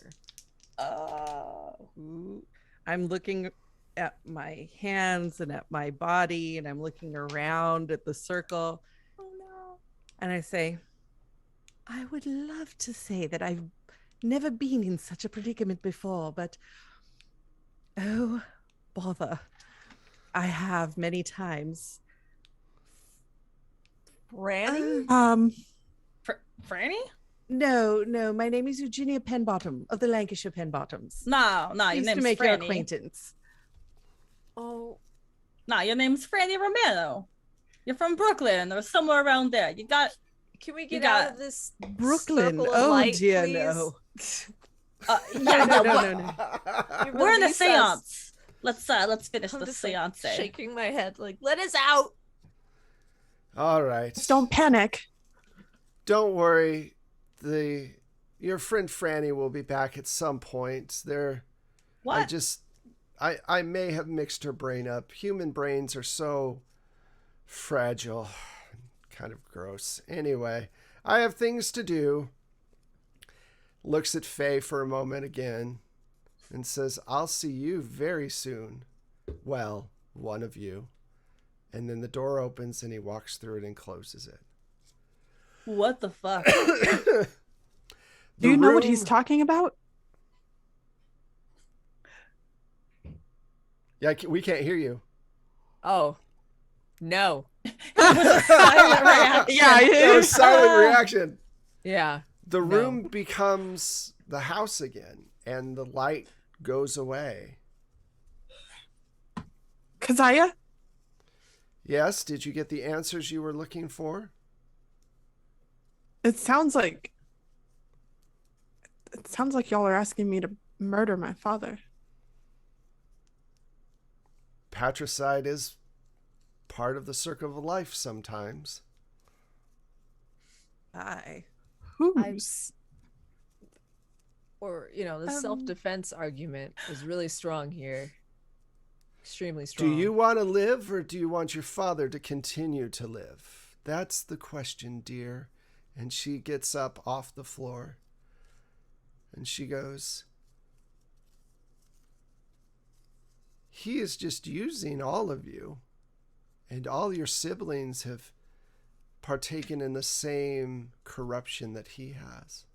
I'm looking at my hands and at my body, and I'm looking around at the circle. Oh no. And I say, I would love to say that I've never been in such a predicament before, but oh, bother. I have many times. Franny? Franny? No, my name is Eugenia Penbottom of the Lancashire Penbottoms. No, your Pleased name's to make Franny. your acquaintance. Oh. No, your name's Franny Romano. You're from Brooklyn or somewhere around there. Can we get out of this Brooklyn? circle of Oh light, dear, please? no. No. We're in a Release us. seance. Let's finish I'm the just, like, seance. shaking my head, like, let us out. All right. Just don't panic. Don't worry. Your friend Franny will be back at some point. What? I may have mixed her brain up. Human brains are so fragile. Kind of gross. Anyway, I have things to do. Looks at Faye for a moment again and says, I'll see you very soon. Well, one of you. And then the door opens and he walks through it and closes it. What the fuck? Do you know what he's talking about? Yeah, we can't hear you. Oh, no. Silent reaction. Yeah, That was silent reaction. Yeah. The room becomes the house again, and the light goes away. Keziah? Yes, did you get the answers you were looking for? It sounds like y'all are asking me to murder my father. Patricide is part of the circle of life sometimes. Who's? Or, the self-defense argument is really strong here. extremely strong. Do you want to live, or do you want your father to continue to live? That's the question, dear. And she gets up off the floor and she goes, he is just using all of you, and all your siblings have partaken in the same corruption that he has.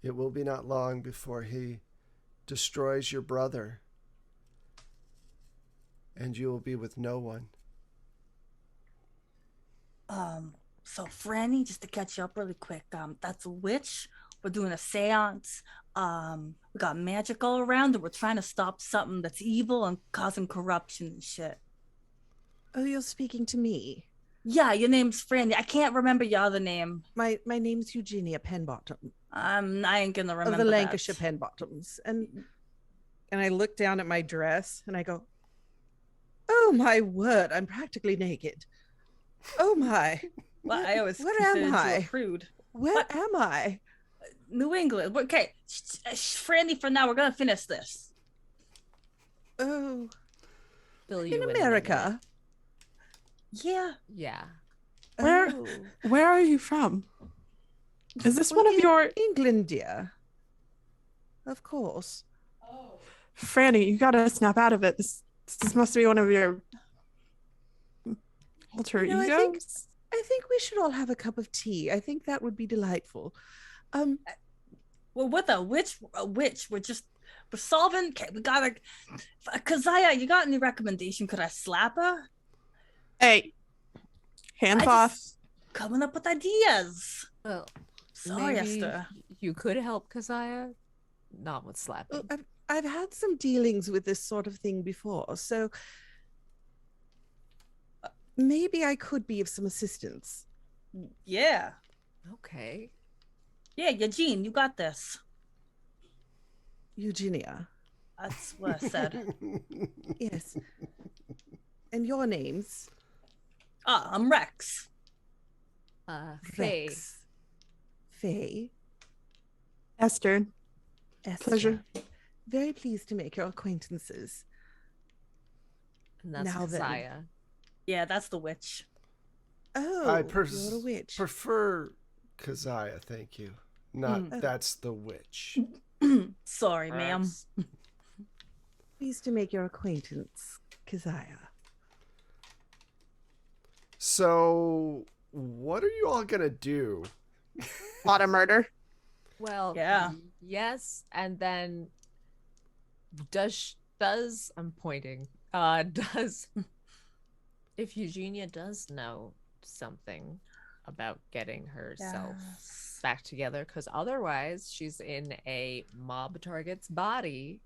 It will be not long before he destroys your brother, and you will be with no one. So Franny, just to catch you up really quick, that's a witch. We're doing a seance. We got magic all around, and we're trying to stop something that's evil and causing corruption and shit. Oh, you're speaking to me. Yeah, your name's Franny. I can't remember your other name. My name's Eugenia Penbottom. I ain't gonna remember. Of the Lancashire Penbottoms. And I look down at my dress and I go, oh my word, I'm practically naked. Oh my. Well, I always Where considered am you I? a prude. Where am I? New England. Okay, Franny, for now, we're gonna finish this. Oh, Fill you in a minute. America. Yeah. Yeah. Where are you from? Is this one of your... England, dear? Of course. Franny, you gotta snap out of it. This must be one of your alter You know, egos. I think we should all have a cup of tea. I think that would be delightful. Well, with a witch, we're solving. Okay, we gotta. Keziah, you got any recommendation? Could I slap her? Hey, hands I off. just coming up with ideas. Well, Sorry, maybe Esther. you could help Keziah, not with slapping. Well, I've had some dealings with this sort of thing before, so maybe I could be of some assistance. Yeah. Okay. Yeah, Eugene, you got this. Eugenia. That's what I said. Yes. And your names? I'm Rex. Faye. Rex. Faye. Esther, Esther. pleasure. Very pleased to make your acquaintances. And that's Now then. Keziah. Yeah, that's the witch. Oh, I you're a witch. prefer Keziah, thank you. Not that's the witch. Sorry, ma'am. Rex. Pleased to make your acquaintance, Keziah. So, what are you all gonna do? Lot of murder. Well, Yeah. yes, and then does I'm pointing. Does if Eugenia does know something about getting herself Yes. back together, because otherwise she's in a mob target's body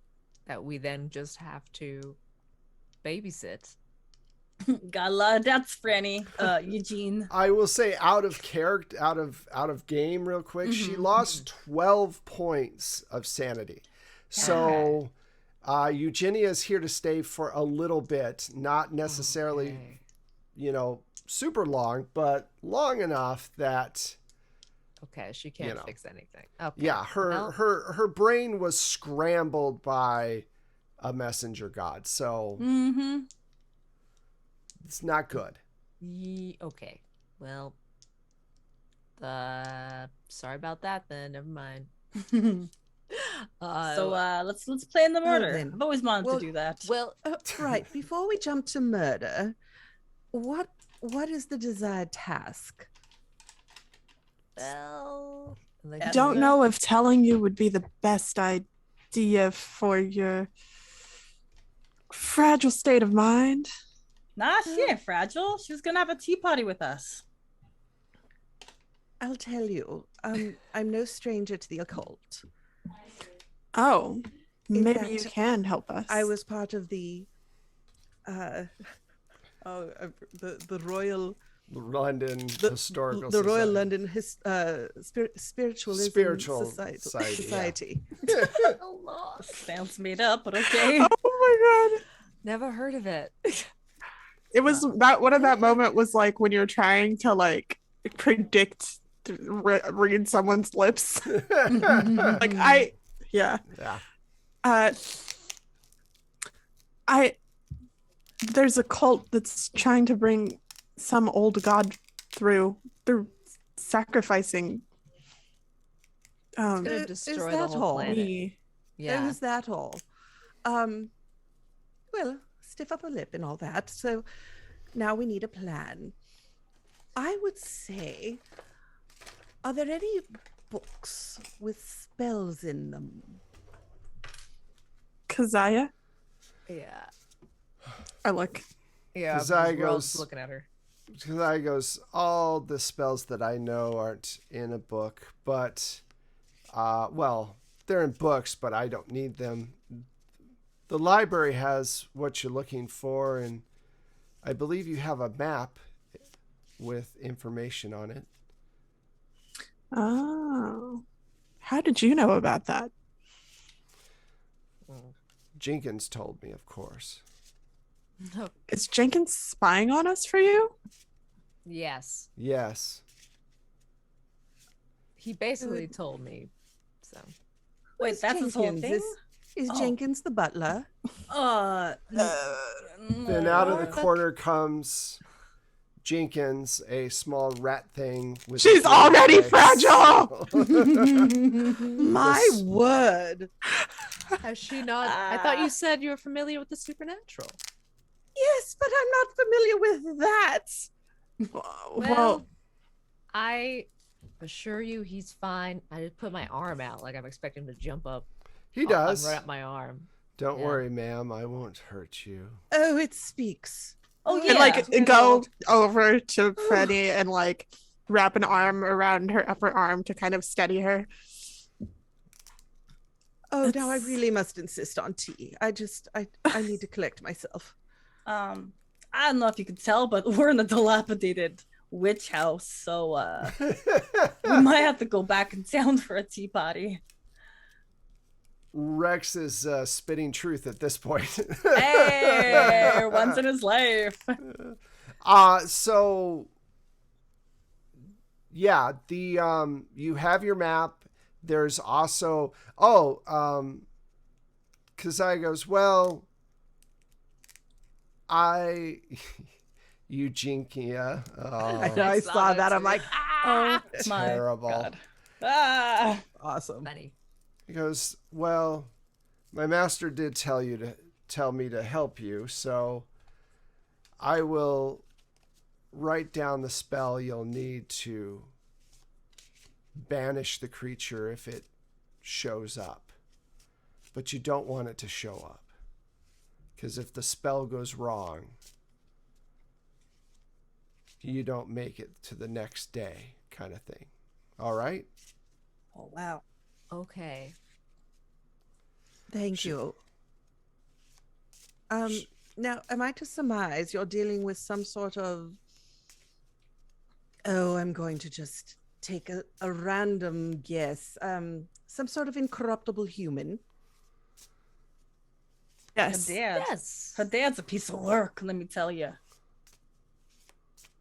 that we then just have to babysit. Got a lot of doubts, Franny. Eugene. I will say, out of character, out of game, real quick. She lost 12 points of sanity. So, Eugenia is here to stay for a little bit, not necessarily, Okay. super long, but long enough that Okay, she can't fix anything. Okay. yeah, her brain was scrambled by a messenger god, so it's not good. Okay. Well, sorry about that then. Never mind. So let's plan the murder. then. I've always wanted Well- to do that. Well, Right. Before we jump to murder, what is the desired task? well, Yeah. Don't know if telling you would be the best idea for your fragile state of mind. Nah, she ain't fragile. She was gonna have a tea party with us. I'll tell you. I'm no stranger to the occult. Oh, In maybe you fact, can help us. I was part of the the Royal London Historical the Royal Society. London Spiritualism Spiritual Society. Society, Sounds made up, but okay. Oh my god. never heard of it. It was that one of that moment was like when you're trying to like predict read someone's lips. Like yeah. Yeah. There's a cult that's trying to bring some old god through. They're sacrificing. It's gonna destroy the that whole all? planet. Me. Yeah. Is that all? Well, stiff upper lip and all that. So now we need a plan. I would say, are there any books with spells in them? Keziah? Yeah. I look. Yeah. Keziah We're all goes- looking at her. Keziah goes, all the spells that I know aren't in a book, but, well, they're in books, but I don't need them. The library has what you're looking for, and I believe you have a map with information on it. Oh. How did you know about that? Jenkins told me, of course. No. Is Jenkins spying on us for you? Yes. Yes. He basically told me. So. Wait, Who's that's his whole Jenkins? thing? Is Oh. Jenkins the butler? Then out of the corner comes Jenkins, a small rat thing with She's a already legs. fragile! My word. Has she not? I thought you said you were familiar with the supernatural. Yes, but I'm not familiar with that. Well, I assure you he's fine. I just put my arm out like I'm expecting him to jump up. He does. Right up my arm. Don't Yeah. worry, ma'am. I won't hurt you. Oh, it speaks. Oh, and yeah. like go over to Freddie and like wrap an arm around her upper arm to kind of steady her. Oh, now I It's- really must insist on tea. I need to collect myself. I don't know if you can tell, but we're in a dilapidated witch house, so we might have to go back in town for a tea party. Rex is spitting truth at this point. Hey, once in his life. So yeah, the you have your map. There's also Keziah goes, well, Eugenia. I know, I saw that. I'm like, Oh my Terrible. God. Ah. awesome. Funny. He goes, well, my master did tell me to help you, so I will write down the spell you'll need to banish the creature if it shows up. But you don't want it to show up. Because if the spell goes wrong, you don't make it to the next day, kind of thing. All right? Oh wow. Okay. Thank you. Now, am I to surmise you're dealing with some sort of... Oh, I'm going to just take a random guess. Some sort of incorruptible human. Yes. Her dad. Yes. Her dad's a piece of work, let me tell you.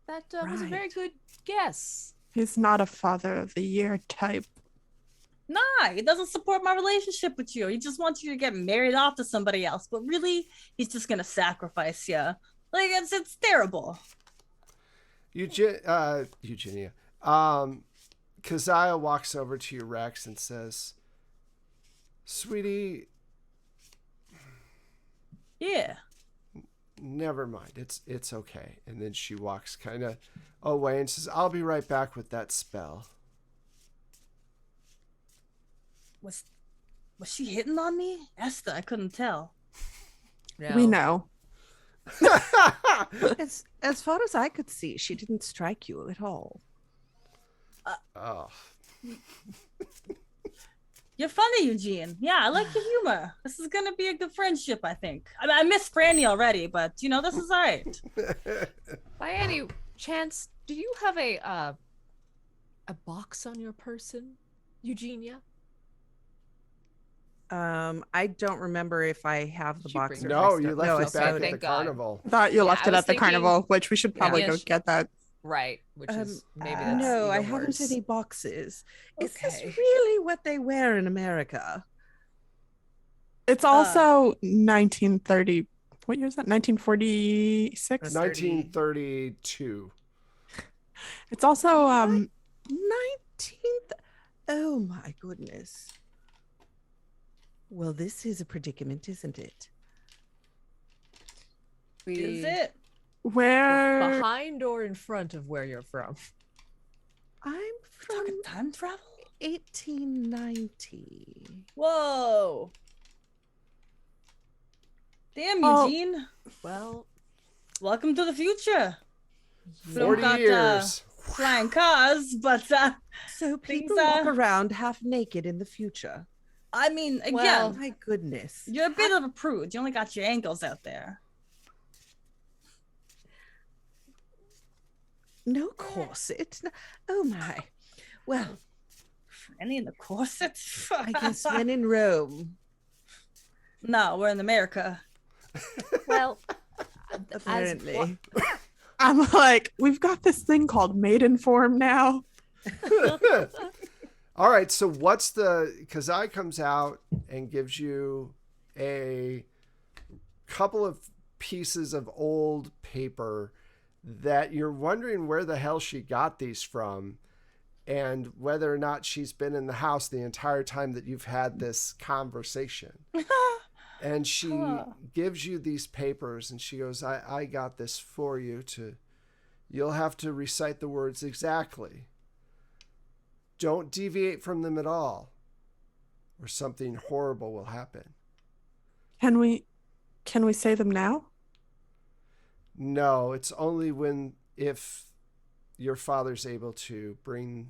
That was a very Right. good guess. He's not a father of the year type. Nah, he doesn't support my relationship with you. He just wants you to get married off to somebody else. But really, he's just gonna sacrifice you. Like it's terrible. Eugenia. Keziah walks over to you, Rex, and says, sweetie, Yeah. never mind. It's okay. And then she walks kind of away and says, I'll be right back with that spell. Was she hitting on me? Esther, I couldn't tell. No. We know. As far as I could see, she didn't strike you at all. Oh. You're funny, Eugene. Yeah, I like your humor. This is gonna be a good friendship, I think. I mean, I miss Franny already, but this is all right. By any chance, do you have a box on your person, Eugenia? I don't remember if I have the She box. brings or it. if I No, still- you left no, it it's back not- at thank the God. carnival. Thought you left I it was at the thinking- carnival, which we should probably Yeah. go get that. Right, which is maybe that's no, I even haven't worse. any boxes. Is this Okay. really what they wear in America? It's also 1930 What year is that? 1946? 1932. It's also 19th. Oh my goodness. Well, this is a predicament, isn't it? Is it? where Behind or in front of where you're from? I'm from Talking time travel? 1890. Whoa. Damn, Oh. Eugene. Well, Welcome to the future. We don't 40 got, years. flying cars, but So people Things, walk around half naked in the future. I mean, again, Well, My goodness. you're a bit of a prude. You only got your ankles out there. No corset. Oh my. Well, Any in the corset? I guess when in Rome. No, we're in America. well, Apparently. I'm like, we've got this thing called maiden form now. All right, so what's Keziah comes out and gives you a couple of pieces of old paper that you're wondering where the hell she got these from and whether or not she's been in the house the entire time that you've had this conversation. And she gives you these papers and she goes, I got this for you you'll have to recite the words exactly. Don't deviate from them at all, or something horrible will happen. Can we say them now? No, it's only if your father's able to bring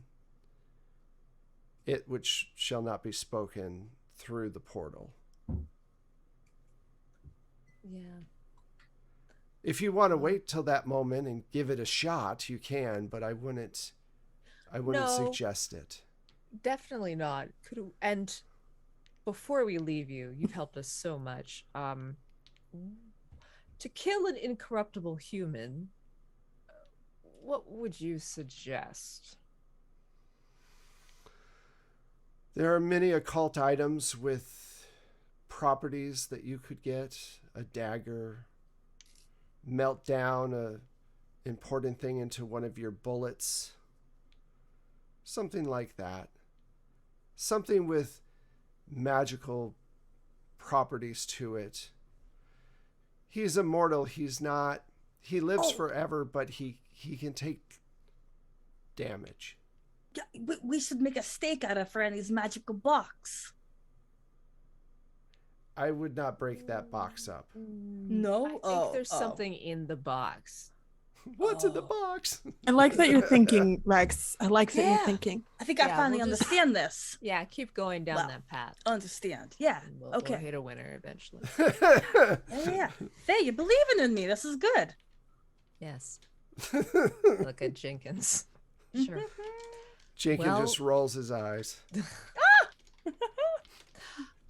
it which shall not be spoken through the portal. yeah. If you want to wait till that moment and give it a shot, you can, but I wouldn't No. suggest it. Definitely not. And before we leave you, you've helped us so much. To kill an incorruptible human, what would you suggest? There are many occult items with properties that you could get. A dagger, melt down a important thing into one of your bullets. Something like that. Something with magical properties to it. He's immortal. He lives forever, but he can take damage. Yeah, we should make a stake out of Franny's magical box. I would not break that box up. No? I think Oh, there's oh. something in the box. What's in the box? I like that you're thinking, Rex. I like that you're Yeah. thinking. I think I Yeah, finally we'll just- understand this. Yeah, keep going down Well, that path. Understand. Yeah. And we'll Okay. hit a winner eventually. Yeah. Hey, you're believing in me. This is good. Yes. Look at Jenkins. Sure. Jenkins Well- just rolls his eyes.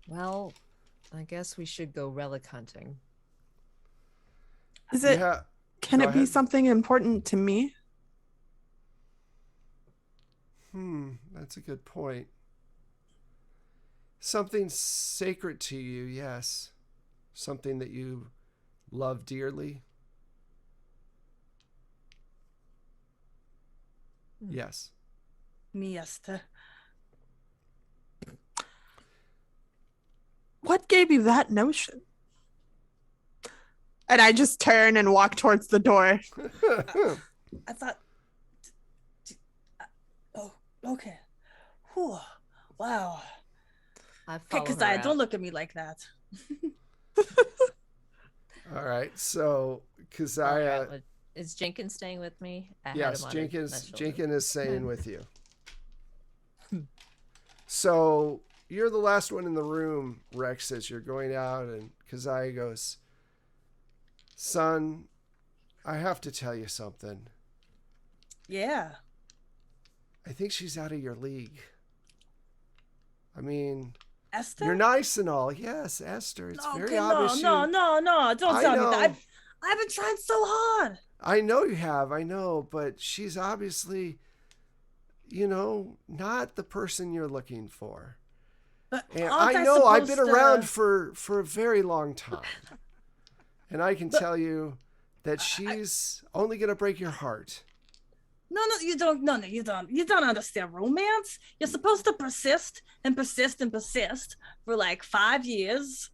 Well, I guess we should go relic hunting. Is it? Yeah. Can Go it be ahead. something important to me? That's a good point. Something sacred to you, yes. Something that you love dearly. Yes. Me, Esther. What gave you that notion? And I just turn and walk towards the door. I thought. Oh, okay. Whew. Wow. I Okay, follow Keziah, her don't out. look at me like that. All right. So Okay, Keziah, well, is Jenkins staying with me? I had yes, him on my Jenkins shoulder. is staying with you. So you're the last one in the room, Rex, as you're going out, and Keziah goes, "Son, I have to tell you something. Yeah. I think she's out of your league. I mean, Esther? you're nice and all. Yes, Esther. It's very obvious. no. Don't I tell me know. that. I've been trying so hard. I know you have. I know, but she's obviously, not the person you're looking for. But And aren't I know I've been supposed to- around for a very long time. And I can tell you that she's only going to break your heart. No, you don't. No, you don't. You don't understand romance. You're supposed to persist and persist and persist for like 5 years,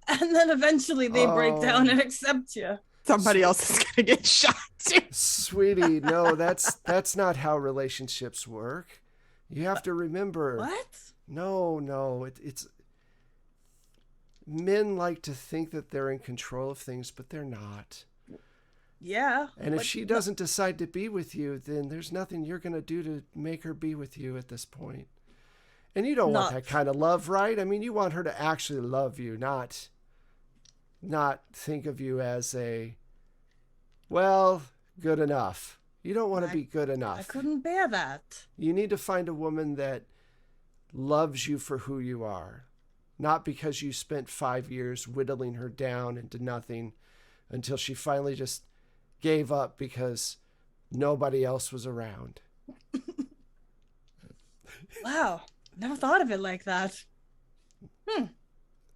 and then eventually they break down and accept you. Somebody else is gonna get shot too. Sweetie, no, that's not how relationships work. You have to remember. What? No, it's men like to think that they're in control of things, but they're not. Yeah. And if she doesn't decide to be with you, then there's nothing you're going to do to make her be with you at this point. And you don't want that kind of love, right? I mean, you want her to actually love you, not think of you as good enough. You don't want to be good enough. I couldn't bear that. You need to find a woman that loves you for who you are, not because you spent 5 years whittling her down into nothing until she finally just gave up because nobody else was around. Wow. Never thought of it like that.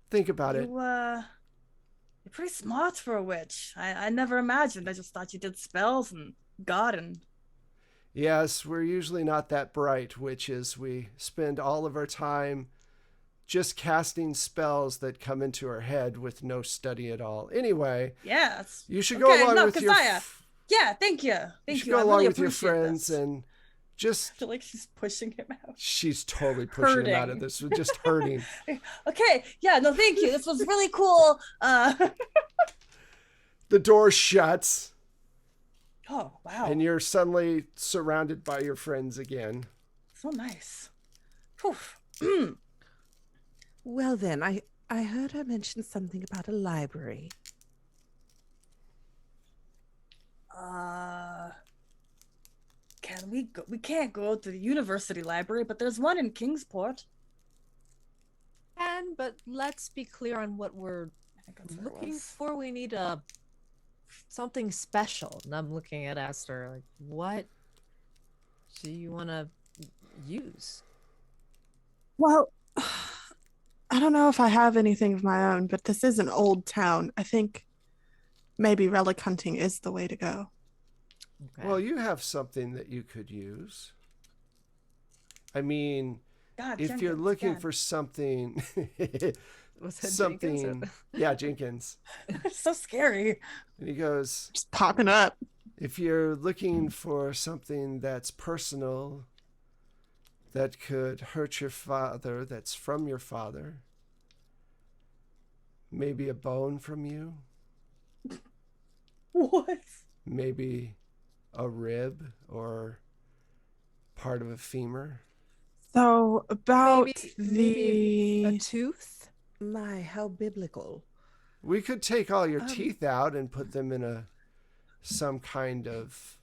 Think about it. You're pretty smart for a witch. I never imagined. I just thought you did spells and God and... Yes, we're usually not that bright witches. We spend all of our time just casting spells that come into our head with no study at all. Anyway, yes, you should go along with Keziah. Yeah, thank you. You should go along with your friends and just... I feel like she's pushing him out. She's totally pushing him out of this. We're just hurting. Okay, yeah, no, thank you. This was really cool. The door shuts. Oh, wow. And you're suddenly surrounded by your friends again. So nice. Whew. Well then, I heard her mention something about a library. Can we go? We can't go to the university library, but there's one in Kingsport. But let's be clear on what we're looking for. We need something special. And I'm looking at Esther like, what do you want to use? Well, I don't know if I have anything of my own, but this is an old town. I think maybe relic hunting is the way to go. Okay. Well, you have something that you could use. I mean, if Jenkins, you're looking for something... Was that something? Jenkins? Yeah, Jenkins. It's so scary. And he goes... Just popping up. If you're looking for something that's personal, that could hurt your father, that's from your father, maybe a bone from you. What? Maybe a rib or part of a femur. So about maybe a tooth? My, how biblical. We could take all your teeth out and put them in some kind of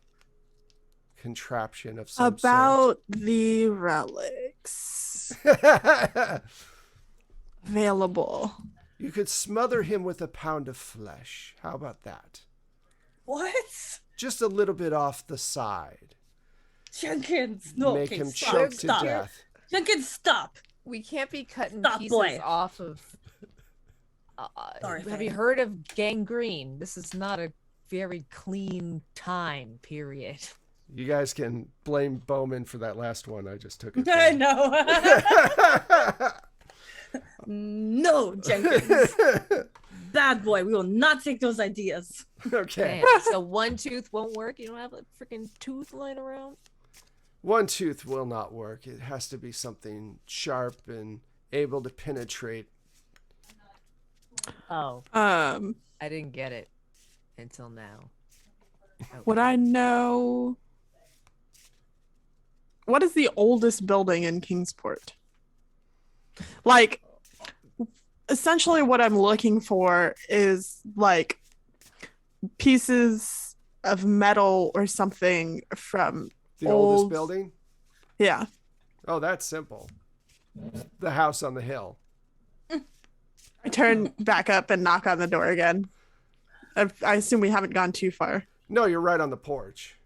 contraption of some sort. About the relics available. You could smother him with a pound of flesh. How about that? What? Just a little bit off the side. Jenkins, no. Make him choke to death. Jenkins, stop. We can't be cutting pieces boy. off of... Sorry, have you heard of gangrene? This is not a very clean time period. You guys can blame Bowman for that last one. I just took it. I know. No, Jenkins. Bad boy. We will not take those ideas. Okay. Man, so one tooth won't work? You don't have a freaking tooth lying around? One tooth will not work. It has to be something sharp and able to penetrate. Oh. I didn't get it until now. Okay. Would I know... What is the oldest building in Kingsport? Like, essentially what I'm looking for is, like, pieces of metal or something from the oldest building? Yeah. Oh, that's simple. The house on the hill. I turn back up and knock on the door again. I assume we haven't gone too far. No, you're right on the porch.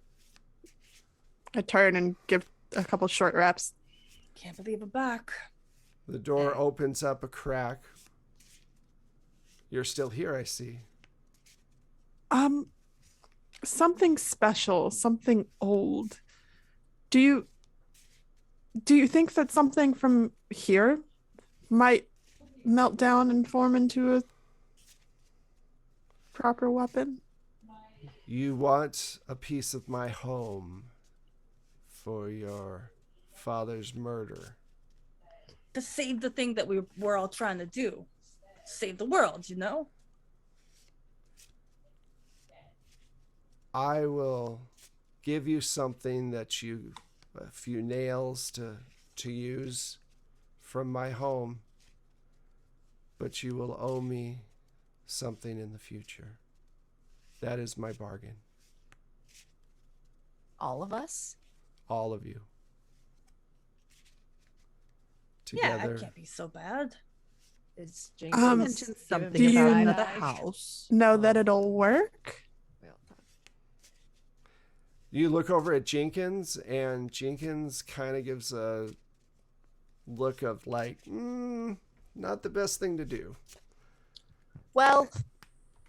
I turn and give a couple short raps. Can't believe we're back. The door opens up a crack. You're still here, I see. Something special, something old. Do you think that something from here might melt down and form into a proper weapon? You want a piece of my home for your father's murder. To save the thing that we're all trying to do. Save the world, you know? I will give you something that a few nails to use from my home, but you will owe me something in the future. That is my bargain. All of us? All of you. Yeah, Together. that can't be so bad. Is You Um, mentioned something do you about know- another house. Know that it'll work? You look over at Jenkins, and Jenkins kind of gives a look of like, not the best thing to do. Well,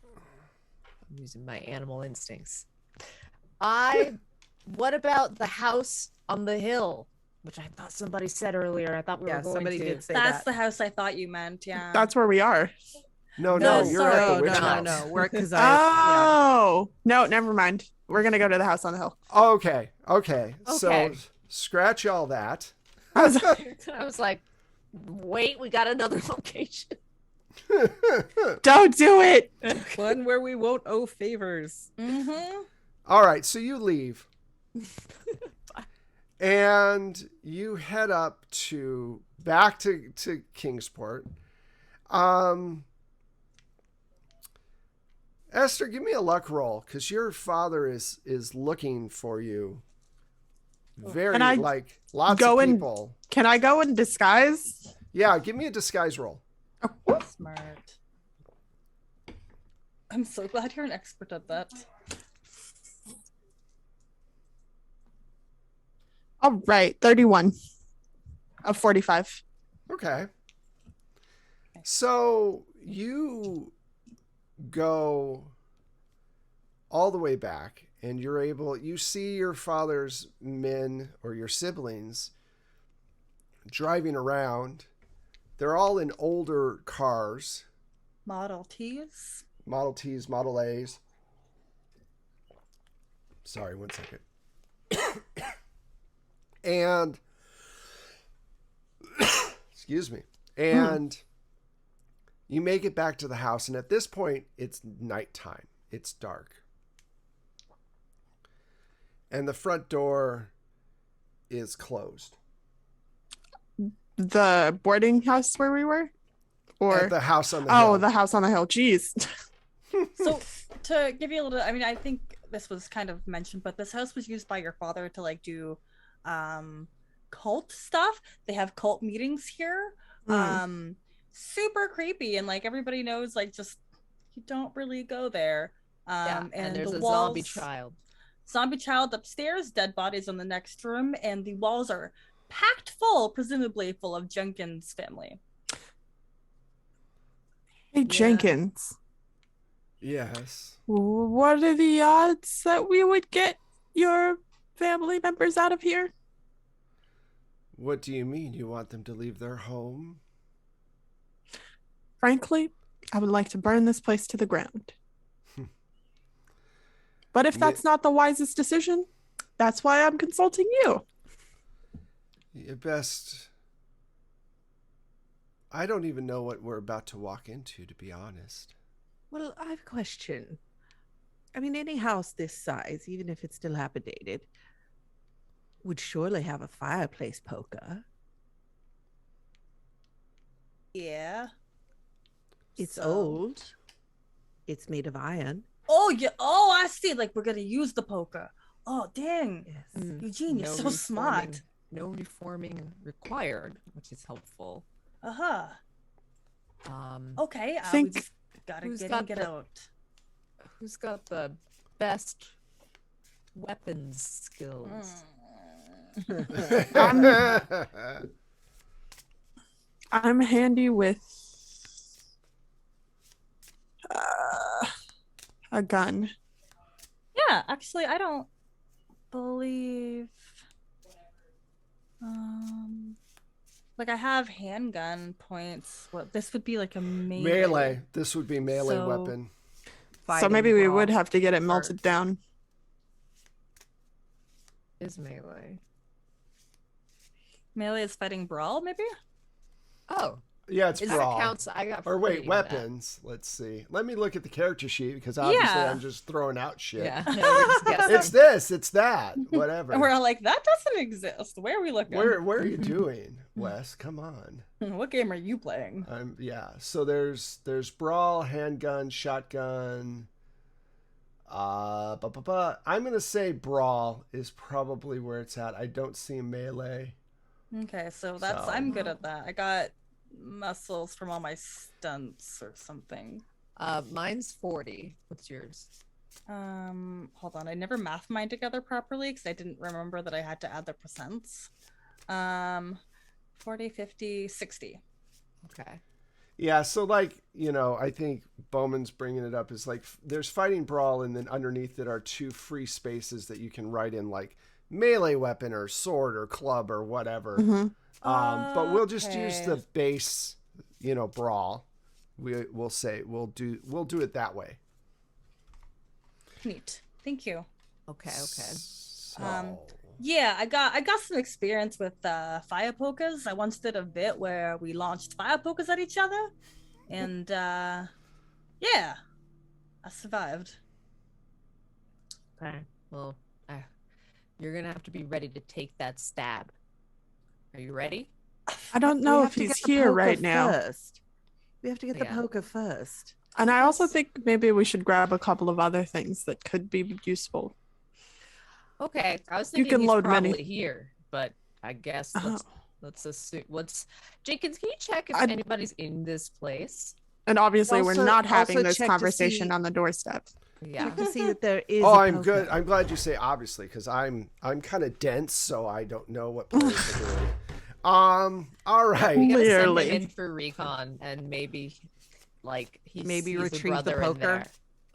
I'm using my animal instincts. What about the house on the hill? Which I thought somebody said earlier. I thought we were going somebody to. did say That's that. the house I thought you meant, yeah. That's where we are. No, No, you're sorry. at the No, witch no, house. no. We're because Oh, no, never mind. We're going to go to the house on the hill. Okay. So Okay. scratch all that. I was I was like, wait, we got another location. Don't do it. one where we won't owe favors. Mm-hmm. All right, so you leave. And you head up back to Kingsport. Esther, give me a luck roll, because your father is looking for you. Very, Can I like, lots go of in- people. Can I go in disguise? Yeah, give me a disguise roll. Smart. I'm so glad you're an expert at that. All right, 31 of 45. Okay. So you go all the way back, and you see your father's men or your siblings driving around. They're all in older cars, Model T's. Model T's, Model A's. Sorry, one second. And excuse me. And you make it back to the house, and at this point it's nighttime. It's dark. And the front door is closed. The boarding house where we were? Or At the house on the hill. the house on the hill. Jeez. So to give you a little, I mean, I think this was kind of mentioned, but this house was used by your father to like do cult stuff. They have cult meetings here. Super creepy, and like everybody knows, like just you don't really go there. And there's the a walls, zombie child. upstairs, dead bodies in the next room, and the walls are packed full, presumably full of Jenkins' family. Hey, Jenkins. Yes. What are the odds that we would get your family members out of here? What do you mean? You want them to leave their home? Frankly, I would like to burn this place to the ground. But if that's not the wisest decision, that's why I'm consulting you. Your best. I don't even know what we're about to walk into, to be honest. Well, I have a question. I mean, any house this size, even if it's dilapidated, would surely have a fireplace poker. Yeah. It's So- old. It's made of iron. Oh yeah. Oh, I see. Like we're gonna use the poker. Oh dang, Yes. Eugene, you're so smart. No reforming required, which is helpful. Uh-huh. Okay. We Think- just gotta Who's get got in, get the- out. Who's got the best weapons skills? I'm handy with a gun. Yeah, actually, I don't believe. Like I have handgun points. What this would be like a melee. This would be melee So- weapon. So maybe we brawl would have to get it melted down. is melee. Melee is fighting brawl, maybe? Oh, Yeah, it's that brawl. counts. I got. Or wait, free with that. weapons. Let's see. Let me look at the character sheet because obviously Yeah. I'm just throwing out shit. Yeah. No, we're just guessing. It's this, it's that, whatever. And we're all like, that doesn't exist. Where are we looking? Where are you doing, Wes? Come on. What game are you playing? Yeah. So there's brawl, handgun, shotgun. I'm gonna say brawl is probably where it's at. I don't see melee. Okay, so that's So- I'm good at that. I got muscles from all my stunts or something. Mine's 40. What's yours? Hold on. I never mathed mine together properly because I didn't remember that I had to add the percents. 40, 50, 60. Okay. Yeah, so like, I think Bowman's bringing it up is like there's fighting brawl and then underneath it are two free spaces that you can write in like melee weapon or sword or club or whatever. Mm-hmm. But we'll just use Okay. the base, brawl. We'll say we'll do it that way. Neat. Thank you. Okay. So, Yeah, I got some experience with fire pokers. I once did a bit where we launched fire pokers at each other, and yeah, I survived. Okay. Well, you're gonna have to be ready to take that stab. Are you ready? I don't know if he's here right now. First. We have to get the Yeah. poker first. And I also think maybe we should grab a couple of other things that could be useful. Okay. I was You thinking can he's load probably many. here, but I guess Oh. let's assume. Jenkins? Can you check if I- anybody's in this place? And obviously, we're Also- not having also this check to conversation see- on the doorstep. Yeah. Check to see that there is. Oh, a I'm poker. good. I'm glad you say obviously because I'm kind of dense, so I don't know what players are doing. All right. We gotta send Clearly. him in for recon, and maybe, like, Maybe sees a retrieve the brother in poker? there.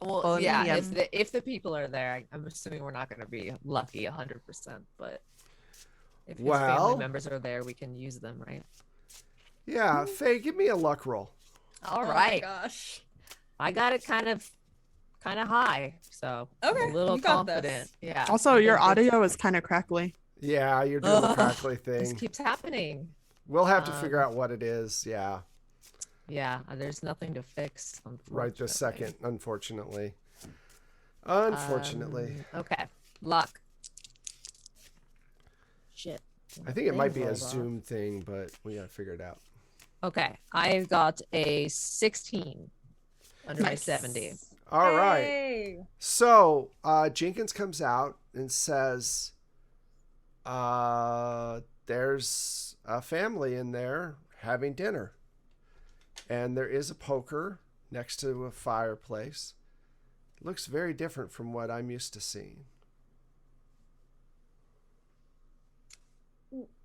Well, Oh, yeah. yeah. If the people are there, I'm assuming we're not going to be lucky 100%. But if his Well- family members are there, we can use them, right? Yeah, Faye, give me a luck roll. All Oh my right, gosh. I got it kind of high, so I'm Okay, a little you got this. confident. Yeah. Also, I your think it's- audio is kind of crackly. Yeah, you're doing the Ugh. crackly This thing. keeps happening. We'll have to figure Um, out what it is. Yeah, Yeah, there's nothing to fix. right this unfortunately. second, unfortunately. Unfortunately. Okay. Luck. Shit. I think it might be a rolled off. Zoom thing, but we gotta figure it out. Okay. I've got a 16 under my Nice. 70. All right. Hey. So Jenkins comes out and says, there's a family in there having dinner. And there is a poker next to a fireplace. Looks very different from what I'm used to seeing.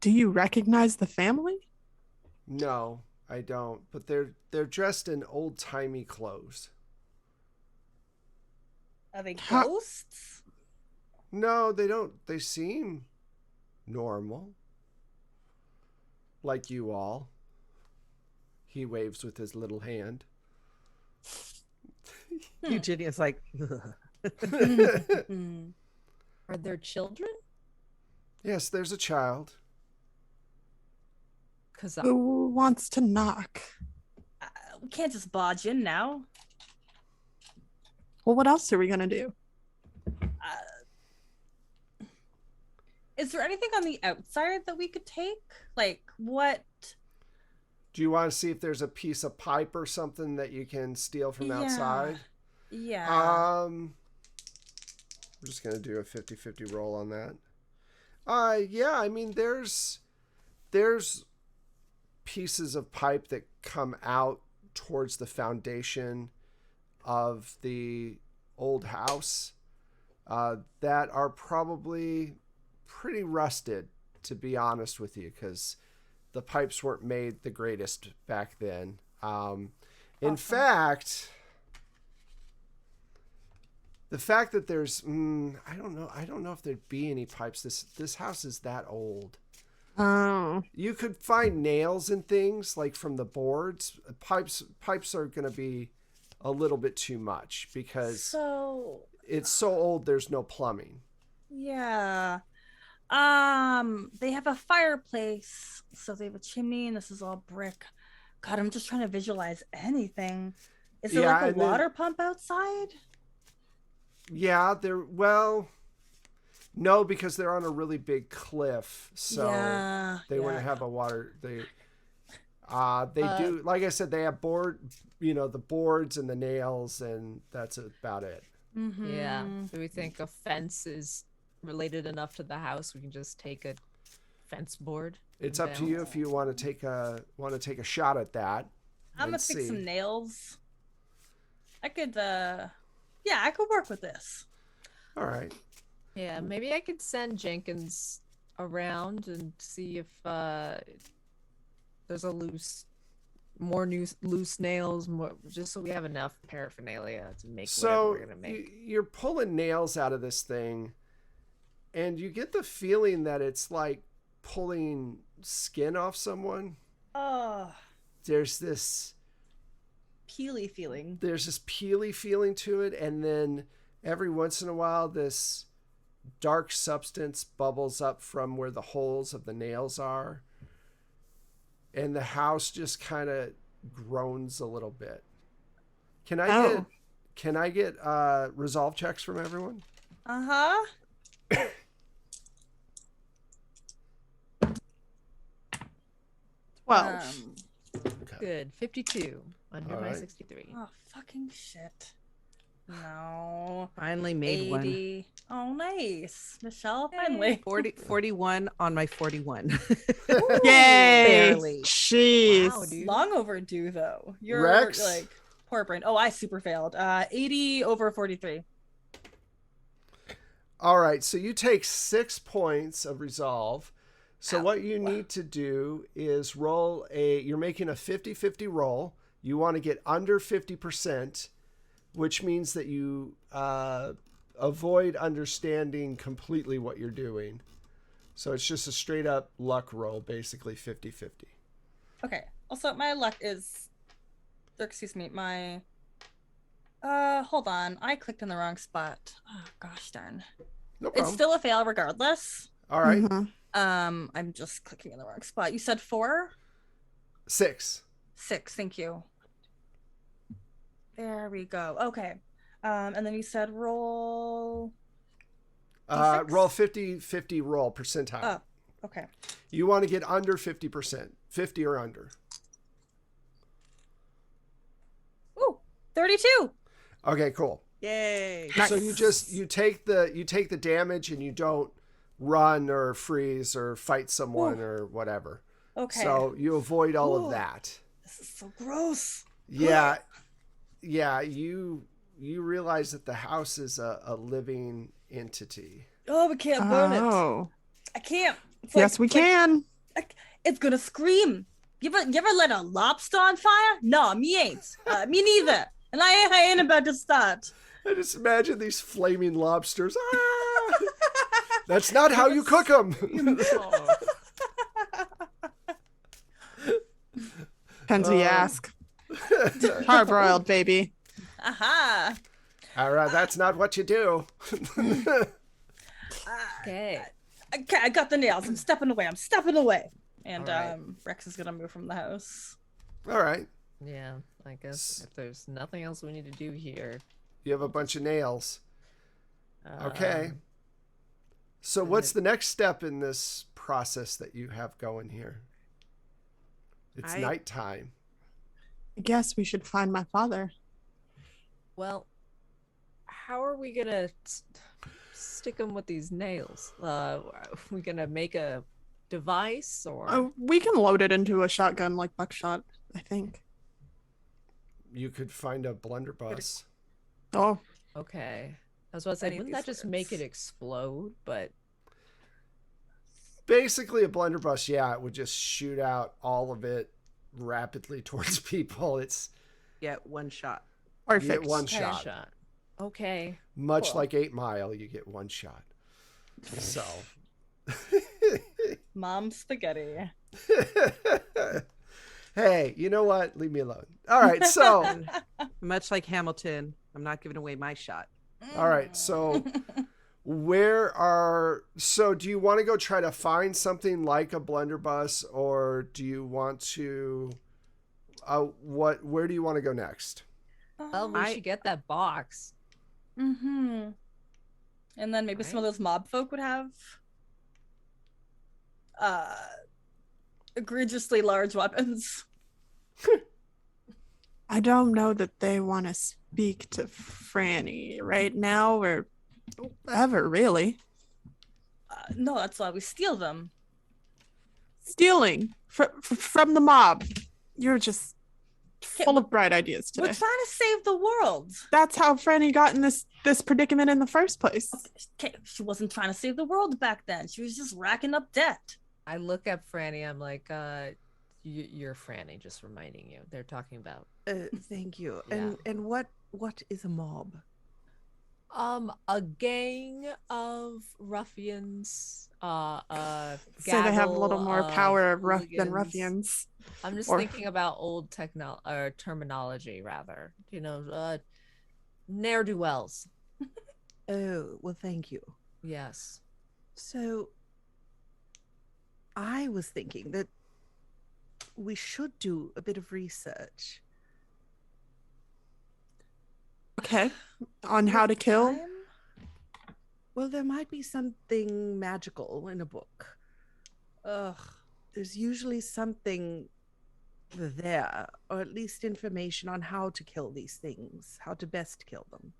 Do you recognize the family? No, I don't. But they're dressed in old-timey clothes. Are they Huh. ghosts? No, they don't. They seem normal. Like you all. He waves with his little hand. Eugenia's like, Hmm. Are there children? Yes, there's a child. Because Who wants to knock? We can't just barge in now. Well, what else are we gonna do? Is there anything on the outside that we could take? Like what? Do you want to see if there's a piece of pipe or something that you can steal from Yeah. outside? Yeah. We're just going to do a 50-50 roll on that. Yeah, I mean, there's pieces of pipe that come out towards the foundation of the old house that are probably pretty rusted, to be honest with you, because the pipes weren't made the greatest back then. In fact, The fact that there's, I don't know if there'd be any pipes. This house is that old. Oh. You could find nails and things like from the boards. Pipes are going to be a little bit too much because it's so old. There's no plumbing. Yeah. They have a fireplace, so they have a chimney, and this is all brick. God, I'm just trying to visualize anything. Is there like a water pump outside? Yeah, no, because they're on a really big cliff, so they wouldn't have a water. They do, like I said, they have the boards and the nails, and that's about it. Mm-hmm. Yeah. Do we think a fence is related enough to the house? We can just take a fence board. It's up to you if you want to take a shot at that. I'm gonna fix some nails. I could work with this. All right. Yeah, maybe I could send Jenkins around and see if there's more loose nails, just so we have enough paraphernalia to make whatever we're gonna make. You're pulling nails out of this thing, and you get the feeling that it's like pulling skin off someone. Oh. There's this peely feeling. There's this peely feeling to it, and then every once in a while this dark substance bubbles up from where the holes of the nails are, and the house just kind of groans a little bit. Can I get resolve checks from everyone? Uh-huh. Well, good. 52 under my 63. Oh, fucking shit. No. Finally made 80. Oh, nice. Michelle, finally. 41 on my 41. Yay! Barely. Jeez. Wow, dude. Long overdue, though. You're Rex? like, poor brain. Oh, I super failed. 80 over 43. All right, so you take 6 points of resolve. So what you need to do is you're making a 50-50 roll. You want to get under 50%, which means that you avoid understanding completely what you're doing. So it's just a straight up luck roll, basically 50-50. Okay. Also, my luck is, my, hold on. I clicked in the wrong spot. Oh, gosh darn. No problem. It's still a fail regardless. All right. Mm-hmm. I'm just clicking in the wrong spot. You said 4? 6. 6, thank you. There we go. Okay. And then you said roll D6? Roll 50-50 roll percentile. Oh, okay. You want to get under 50%, 50 or under. Ooh, 32. Okay, cool. Yay. So you take the damage and you don't run or freeze or fight someone or whatever. Okay. So you avoid all of that. This is so gross. Yeah. Yeah, you realize that the house is a living entity. Oh, we can't burn it. Oh. I can't. Yes, we can. It's gonna scream. You ever let a lobster on fire? No, me ain't. Me neither. And I ain't about to start. I just imagine these flaming lobsters. Ah! That's not how you cook them. Depends who you ask. Hard-broiled, baby. Aha. All right, that's not what you do. Okay, I got the nails. I'm stepping away. And right. Rex is gonna move from the house. All right. Yeah, I guess if there's nothing else we need to do here. You have a bunch of nails. Okay. So what's the next step in this process that you have going here? It's nighttime. I guess we should find my father. Well, how are we gonna stick them with these nails? Are we gonna make a device or? We can load it into a shotgun like buckshot, I think. You could find a blunderbuss. Oh. Okay. I was about to say, wouldn't that just make it explode? But basically a blunderbuss, yeah, it would just shoot out all of it rapidly towards people. It's Get one shot. Perfect. you get one shot. Okay. Much Cool. like 8 Mile, you get one shot. So. Mom spaghetti. Hey, you know what? Leave me alone. All right, so. And much like Hamilton, I'm not giving away my shot. All right, so do you want to go try to find something like a blunderbuss, or do you want to where do you want to go next? Well, we should get that box. Mm-hmm. And then maybe some of those mob folk would have egregiously large weapons. I don't know that they want to speak to Franny right now or ever, really. No, that's why we steal them. Stealing from the mob. You're just full of bright ideas today. We're trying to save the world. That's how Franny got in this predicament in the first place. Okay, she wasn't trying to save the world back then. She was just racking up debt. I look at Franny. I'm like, you're Franny, just reminding you. They're talking about. Thank you. Yeah. And what is a mob? A gang of ruffians. So they have a little more power than ruffians. I'm just thinking about old terminology, rather. You know, ne'er-do-wells. Oh, well, thank you. Yes. So I was thinking that we should do a bit of research. Okay. On how to kill? Well, there might be something magical in a book. There's usually something there, or at least information on how to kill these things, how to best kill them.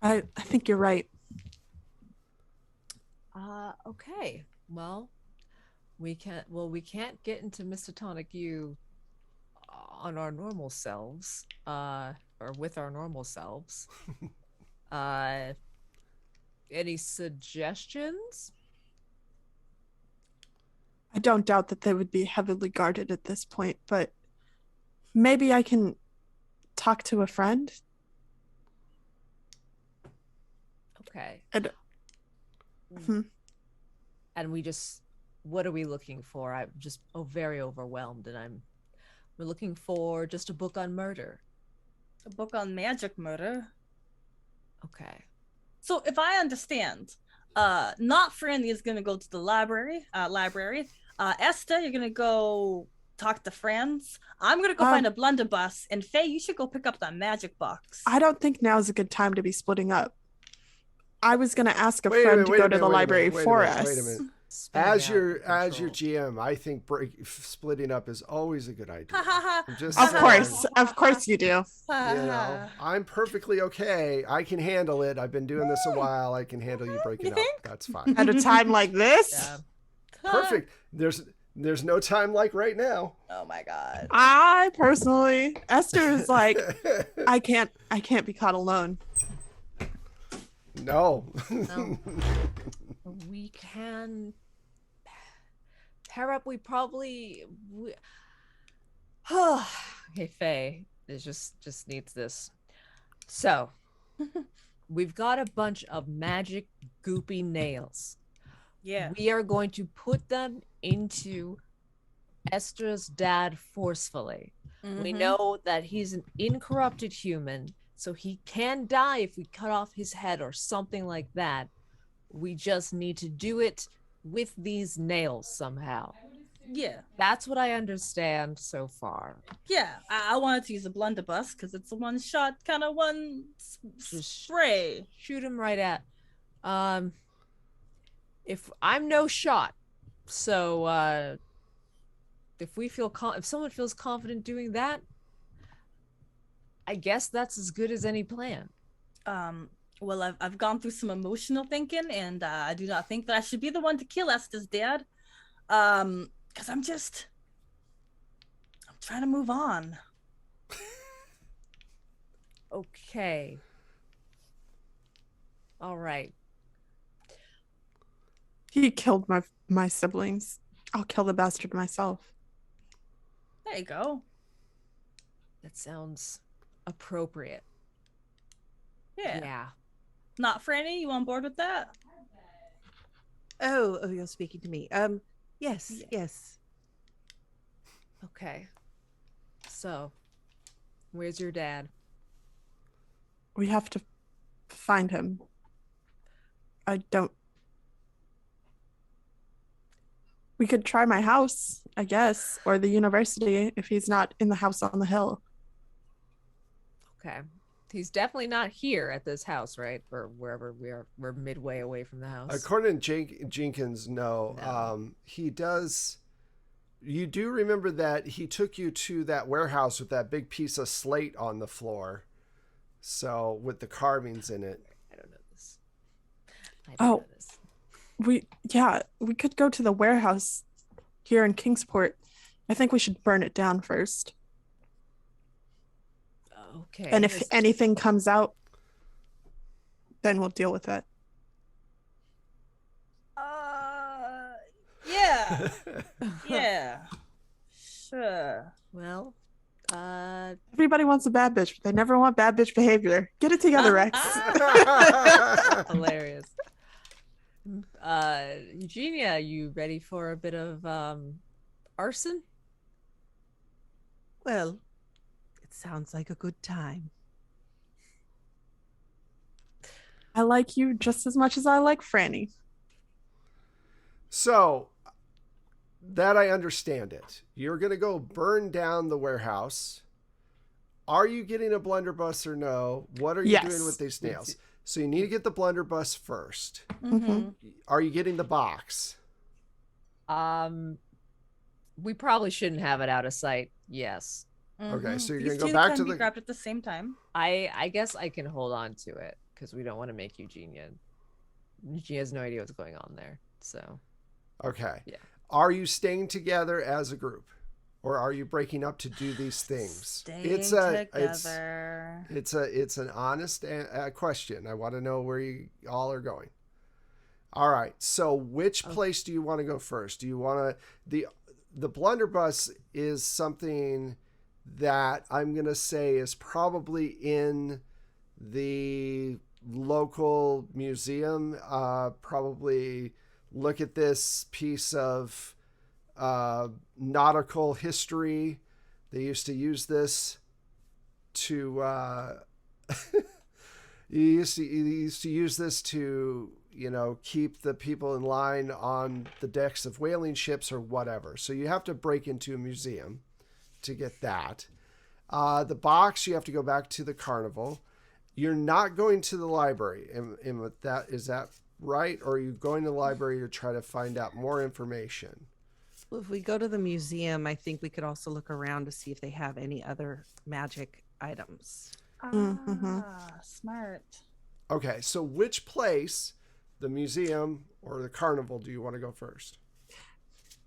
I think you're right. Okay. Well, we can't get into Mr. Tonic U on our normal selves, or with our normal selves. Any suggestions? I don't doubt that they would be heavily guarded at this point, but maybe I can talk to a friend. Okay. And And we just, what are we looking for? I'm just very overwhelmed, and we're looking for just a book on murder. A book on magic murder. Okay. So if I understand, not Franny is gonna go to the library. Esther, you're gonna go talk to friends. I'm gonna go find a blunderbuss, and Faye, you should go pick up that magic box. I don't think now's a good time to be splitting up. I was gonna ask a friend to go to the library for us. Wait a minute. As your GM, I think splitting up is always a good idea. Of course you do. You know, I'm perfectly okay. I can handle it. I've been doing this a while. I can handle you breaking up. That's fine. At a time like this? Yeah. Perfect. There's no time like right now. Oh my god. I personally, Esther is like, I can't be caught alone. No. No. We can pair up. Okay, Faye, it just needs this. So we've got a bunch of magic goopy nails. Yeah. We are going to put them into Esther's dad forcefully. Mm-hmm. We know that he's an incorrupted human, so he can die if we cut off his head or something like that. We just need to do it with these nails somehow. Yeah. That's what I understand so far. Yeah. I wanted to use a blunderbuss because it's a one-shot kind of one spray. Shoot him right at. If I'm no shot, so if someone feels confident doing that, I guess that's as good as any plan. Well, I've gone through some emotional thinking, and I do not think that I should be the one to kill Esther's dad. Because I'm trying to move on. Okay. All right. He killed my siblings. I'll kill the bastard myself. There you go. That sounds appropriate. Yeah. Not Franny, you on board with that? Oh, you're speaking to me. Yes, yes. Okay. So, where's your dad? We have to find him. I don't. We could try my house, I guess, or the university if he's not in the house on the hill. Okay. He's definitely not here at this house, right? Or wherever we are. We're midway away from the house. According to Jenkins, no. He does. You do remember that he took you to that warehouse with that big piece of slate on the floor. So, with the carvings in it. I don't know this. I don't know this. We could go to the warehouse here in Kingsport. I think we should burn it down first. Okay. And if anything comes out, then we'll deal with it. Yeah. Yeah. Sure. Well, everybody wants a bad bitch, but they never want bad bitch behavior. Get it together, Rex. Hilarious. Eugenia, you ready for a bit of arson? Well, it sounds like a good time. I like you just as much as I like Franny. So, that I understand it. You're going to go burn down the warehouse. Are you getting a blunderbuss or no? What are you doing with these nails? So you need to get the blunderbuss first. Mm-hmm. Are you getting the box? We probably shouldn't have it out of sight. Yes. Okay, so you're These going to go two back can to be the... grabbed at the same time. I guess I can hold on to it because we don't want to make Eugenia. Eugenia has no idea what's going on there. So. Okay. Yeah. Are you staying together as a group? Or are you breaking up to do these things? It's an honest question. I want to know where you all are going. All right. So which place do you want to go first? Do you want to... The blunderbuss is something that I'm going to say is probably in the local museum. Probably look at this piece of nautical history. They used to use this to you used to use this to keep the people in line on the decks of whaling ships or whatever. So you have to break into a museum to get that. The box, you have to go back to the carnival. You're not going to the library. Is that right? Or are you going to the library to try to find out more information? Well, if we go to the museum, I think we could also look around to see if they have any other magic items. Smart. Okay, so which place, the museum or the carnival, do you want to go first?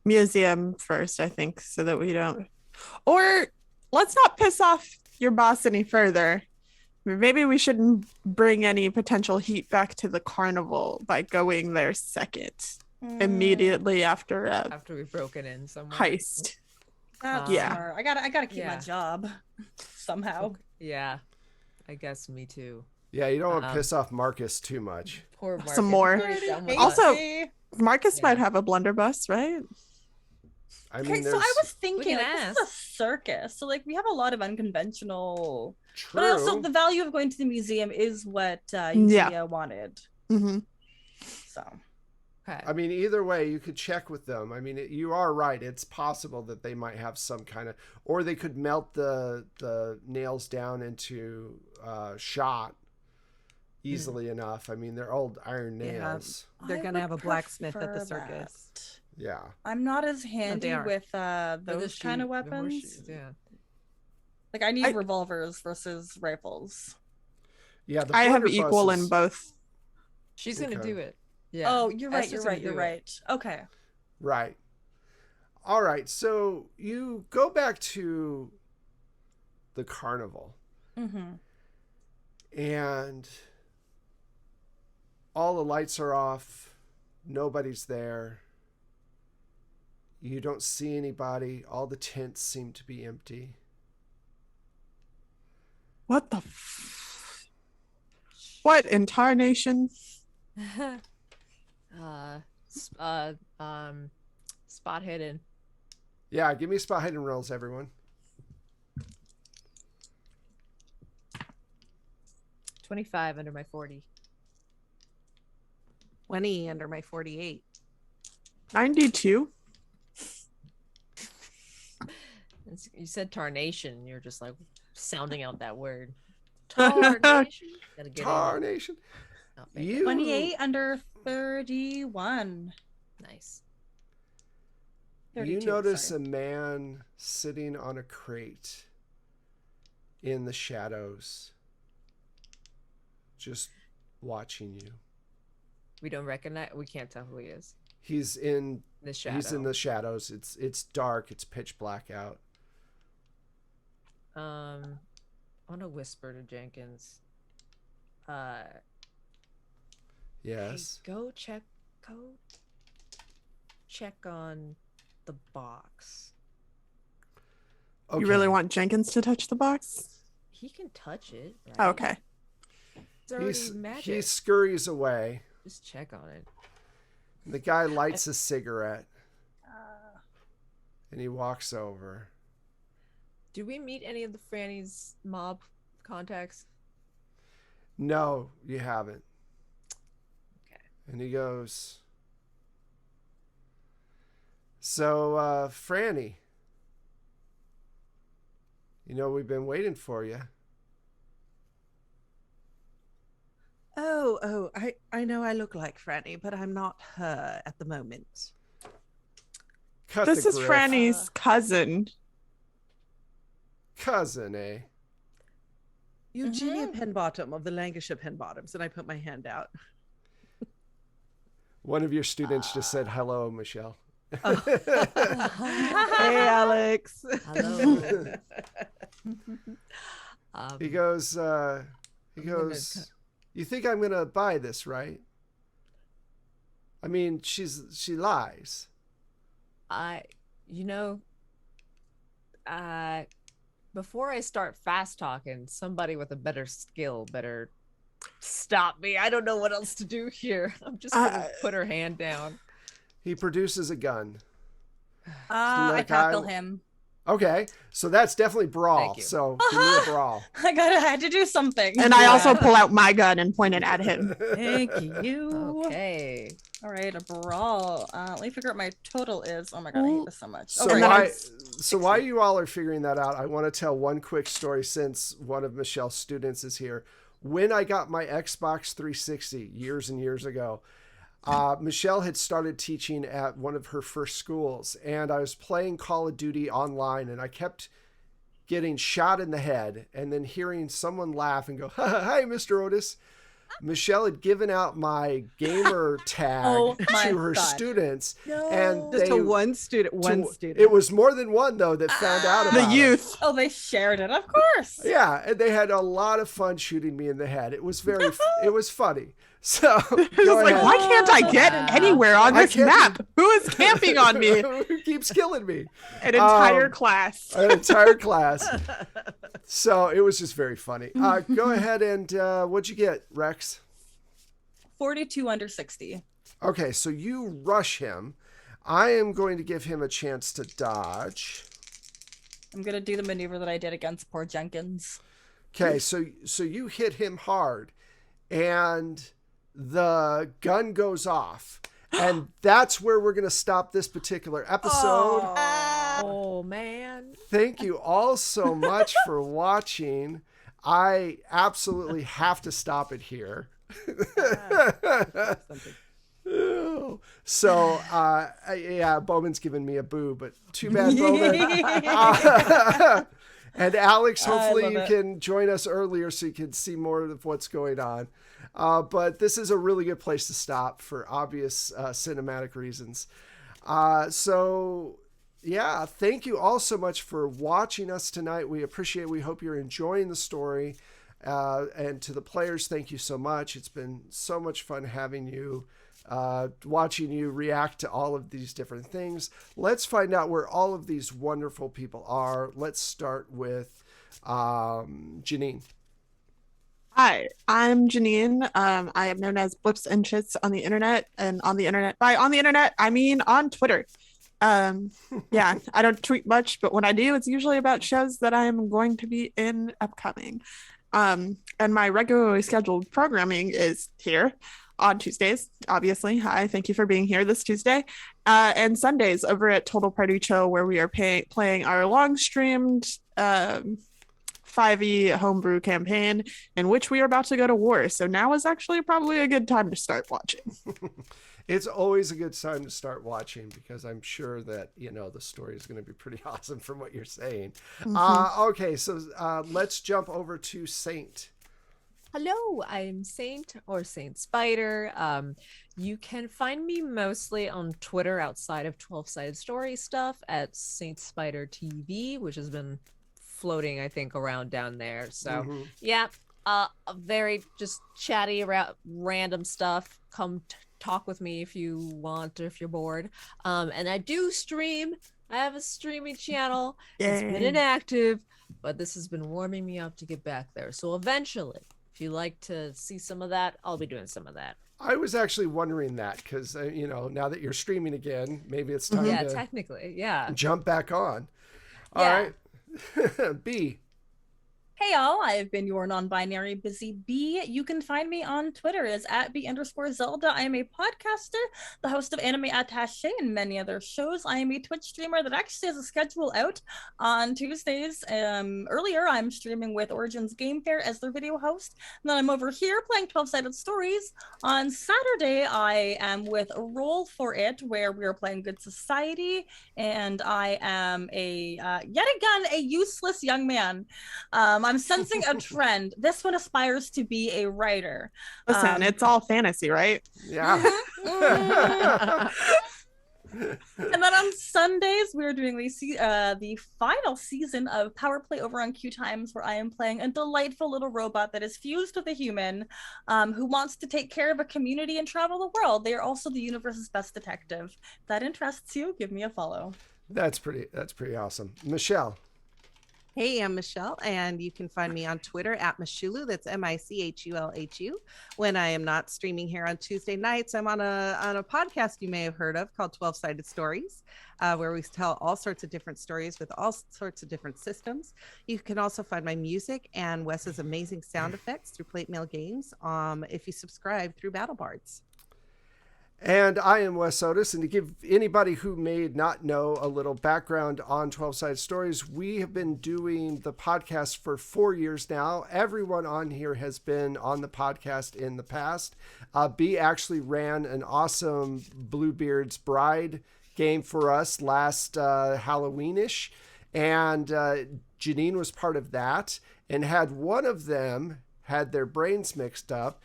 Museum first, I think, so that we don't... Or let's not piss off your boss any further. Maybe we shouldn't bring any potential heat back to the carnival by going there second. Immediately after we've broken in somewhere. Heist. That's smart. I gotta keep my job somehow. Okay. Yeah, I guess me too. Yeah, you don't want to piss off Marcus too much. Poor Marcus. Some more. Also, Marcus might have a blunderbuss, right? I mean, so I was thinking, this is a circus, so we have a lot of unconventional. True. But also, the value of going to the museum is what Eugenia wanted. Mm-hmm. So. Okay. I mean, either way, you could check with them. I mean, you are right. It's possible that they might have some kind of, or they could melt the nails down into shot easily enough. I mean, they're old iron nails. They're going to have a blacksmith at the circus. That. Yeah. I'm not as handy with those kind of weapons. I need revolvers versus rifles. Yeah, I have equal in both. She's going to do it. Yeah. Oh, you're right. You're right. Okay. Right. All right. So you go back to the carnival. Mm-hmm. And all the lights are off. Nobody's there. You don't see anybody. All the tents seem to be empty. What the What in tarnation? Spot hidden. Yeah, give me spot hidden rolls, everyone. 25 under my 40. 20 under my 48. 92. You said tarnation. You're just like sounding out that word. Tarnation. Gotta get Tarnation. You 28 under 31. nice. 32, You notice sorry. a man sitting on a crate in the shadows, just watching you. We don't recognize. We can't tell who he is. He's in The shadow. He's in the shadows. It's dark. It's pitch black out. I want to whisper to Jenkins. Yes. Hey, go check on the box. Okay. You really want Jenkins to touch the box? He can touch it. Right? Oh, okay. It's already magic. He scurries away. Just check on it. The guy lights a cigarette. And he walks over. Do we meet any of the Franny's mob contacts? No, you haven't. Okay. And he goes, so, Franny, you know, we've been waiting for you. Oh, I know I look like Franny, but I'm not her at the moment. Cut This the is griff. Franny's cousin. Cousin, eh? Eugenia Penbottom of the Lancashire Penbottoms, and I put my hand out. One of your students just said hello, Michelle. Hey, Alex. Hello. He goes, you think I'm going to buy this, right? I mean, she lies. Before I start fast talking, somebody with a better skill better stop me. I don't know what else to do here. I'm just gonna put her hand down. He produces a gun. I Like, tackle him. Okay, so that's definitely brawl. Thank you. So give me a brawl. I had to do something. And I also pull out my gun and point it at him. Thank you. Okay. All right, a brawl. Let me figure out what my total is. Oh my god, I hate this so much. So Okay. while you all are figuring that out, I want to tell one quick story since one of Michelle's students is here. When I got my Xbox 360 years and years ago, Michelle had started teaching at one of her first schools, and I was playing Call of Duty online, and I kept getting shot in the head and then hearing someone laugh and go, "Hi, Mr. Otis." Michelle had given out my gamer tag to her students, and Just to one student. It was more than one though that found out about The youth. Oh, they shared it, of course. Yeah, and they had a lot of fun shooting me in the head. It was it was funny. So He was like, why can't I get anywhere on I this can't- map? Who is camping on me? Who keeps killing me? An entire class. An entire class. So it was just very funny. Go ahead and what'd you get, Rex? 42 under 60. Okay, so you rush him. I am going to give him a chance to dodge. I'm gonna do the maneuver that I did against poor Jenkins. Okay, so you hit him hard, and the gun goes off. And that's where we're going to stop this particular episode. Oh man. Thank you all so much for watching. I absolutely have to stop it here. So, yeah, Bowman's giving me a boo, but too bad, Bowman. And Alex, hopefully you can join us earlier so you can see more of what's going on. But this is a really good place to stop for obvious cinematic reasons. So, yeah, thank you all so much for watching us tonight. We appreciate it. We hope you're enjoying the story. And to the players, thank you so much. It's been so much fun having you, watching you react to all of these different things. Let's find out where all of these wonderful people are. Let's start with Janine. Hi, I'm Janine. I am known as Blips and Chits on the internet, and on the internet, I mean on Twitter. Yeah, I don't tweet much, but when I do, it's usually about shows that I am going to be in upcoming. And my regularly scheduled programming is here on Tuesdays, obviously. Hi, thank you for being here this Tuesday. And Sundays over at Total Party Chill, where we are playing our long streamed 5e homebrew campaign in which we are about to go to war. So now is actually probably a good time to start watching. It's always a good time to start watching because I'm sure that, the story is going to be pretty awesome from what you're saying. Okay, so let's jump over to Saint. Hello, I'm Saint or Saint Spider. You can find me mostly on Twitter outside of 12-Sided Story stuff at Saint Spider TV, which has been floating, I think, around down there. So yeah, very just chatty around random stuff. Come talk with me if you want or if you're bored. And I do stream. I have a streaming channel. It's been inactive, but this has been warming me up to get back there. So eventually, if you like to see some of that, I'll be doing some of that. I was actually wondering that because, now that you're streaming again, maybe it's time to technically, jump back on. All right. B. Hey all, I've been your non-binary busy bee. You can find me on Twitter as @B_Zelda. I am a podcaster, the host of Anime Attaché and many other shows. I am a Twitch streamer that actually has a schedule out on Tuesdays. Earlier, I'm streaming with Origins Game Fair as their video host. And then I'm over here playing 12-Sided Stories. On Saturday, I am with Roll for It, where we are playing Good Society. And I am yet again, a useless young man. I'm sensing a trend. This one aspires to be a writer. Listen, it's all fantasy, right? Yeah. And then on Sundays, we're doing the final season of Power Play over on Q Times, where I am playing a delightful little robot that is fused with a human who wants to take care of a community and travel the world. They are also the universe's best detective. If that interests you, give me a follow. That's pretty awesome. Michelle. Hey, I'm Michelle, and you can find me on Twitter at Michulu. That's MICHULHU. When I am not streaming here on Tuesday nights, I'm on a podcast you may have heard of called 12-Sided Stories, where we tell all sorts of different stories with all sorts of different systems. You can also find my music and Wes's amazing sound effects through Plate Mail Games if you subscribe through BattleBards. And I am Wes Otis, and to give anybody who may not know a little background on 12-Sided Stories, we have been doing the podcast for 4 years now. Everyone on here has been on the podcast in the past. B actually ran an awesome Bluebeard's Bride game for us last Halloween-ish, and Janine was part of that, and had one of them had their brains mixed up.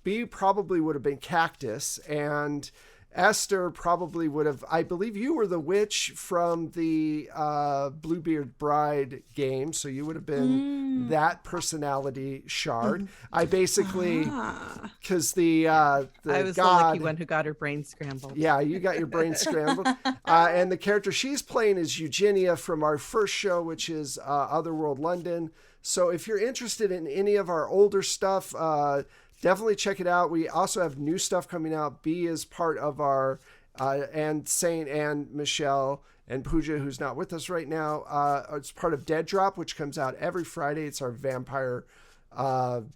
B probably would have been Cactus, and Esther probably would have, I believe you were the witch from the Bluebeard Bride game, so you would have been that personality shard. I basically, because I was god, the lucky one who got her brain scrambled. Yeah, you got your brain scrambled. And the character she's playing is Eugenia from our first show, which is Otherworld London. So if you're interested in any of our older stuff, definitely check it out. We also have new stuff coming out. B is part of our, and Saint and Michelle and Pooja, who's not with us right now. It's part of Dead Drop, which comes out every Friday. It's our vampire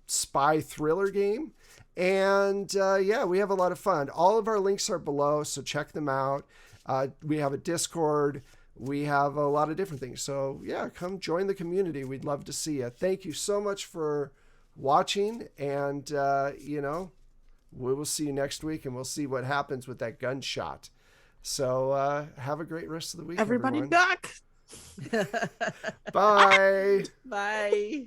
spy thriller game. And we have a lot of fun. All of our links are below, so check them out. We have a Discord. We have a lot of different things. So, yeah, come join the community. We'd love to see you. Thank you so much for watching. And, we will see you next week, and we'll see what happens with that gunshot. So, have a great rest of the week, Everybody everyone. duck. Bye. Bye.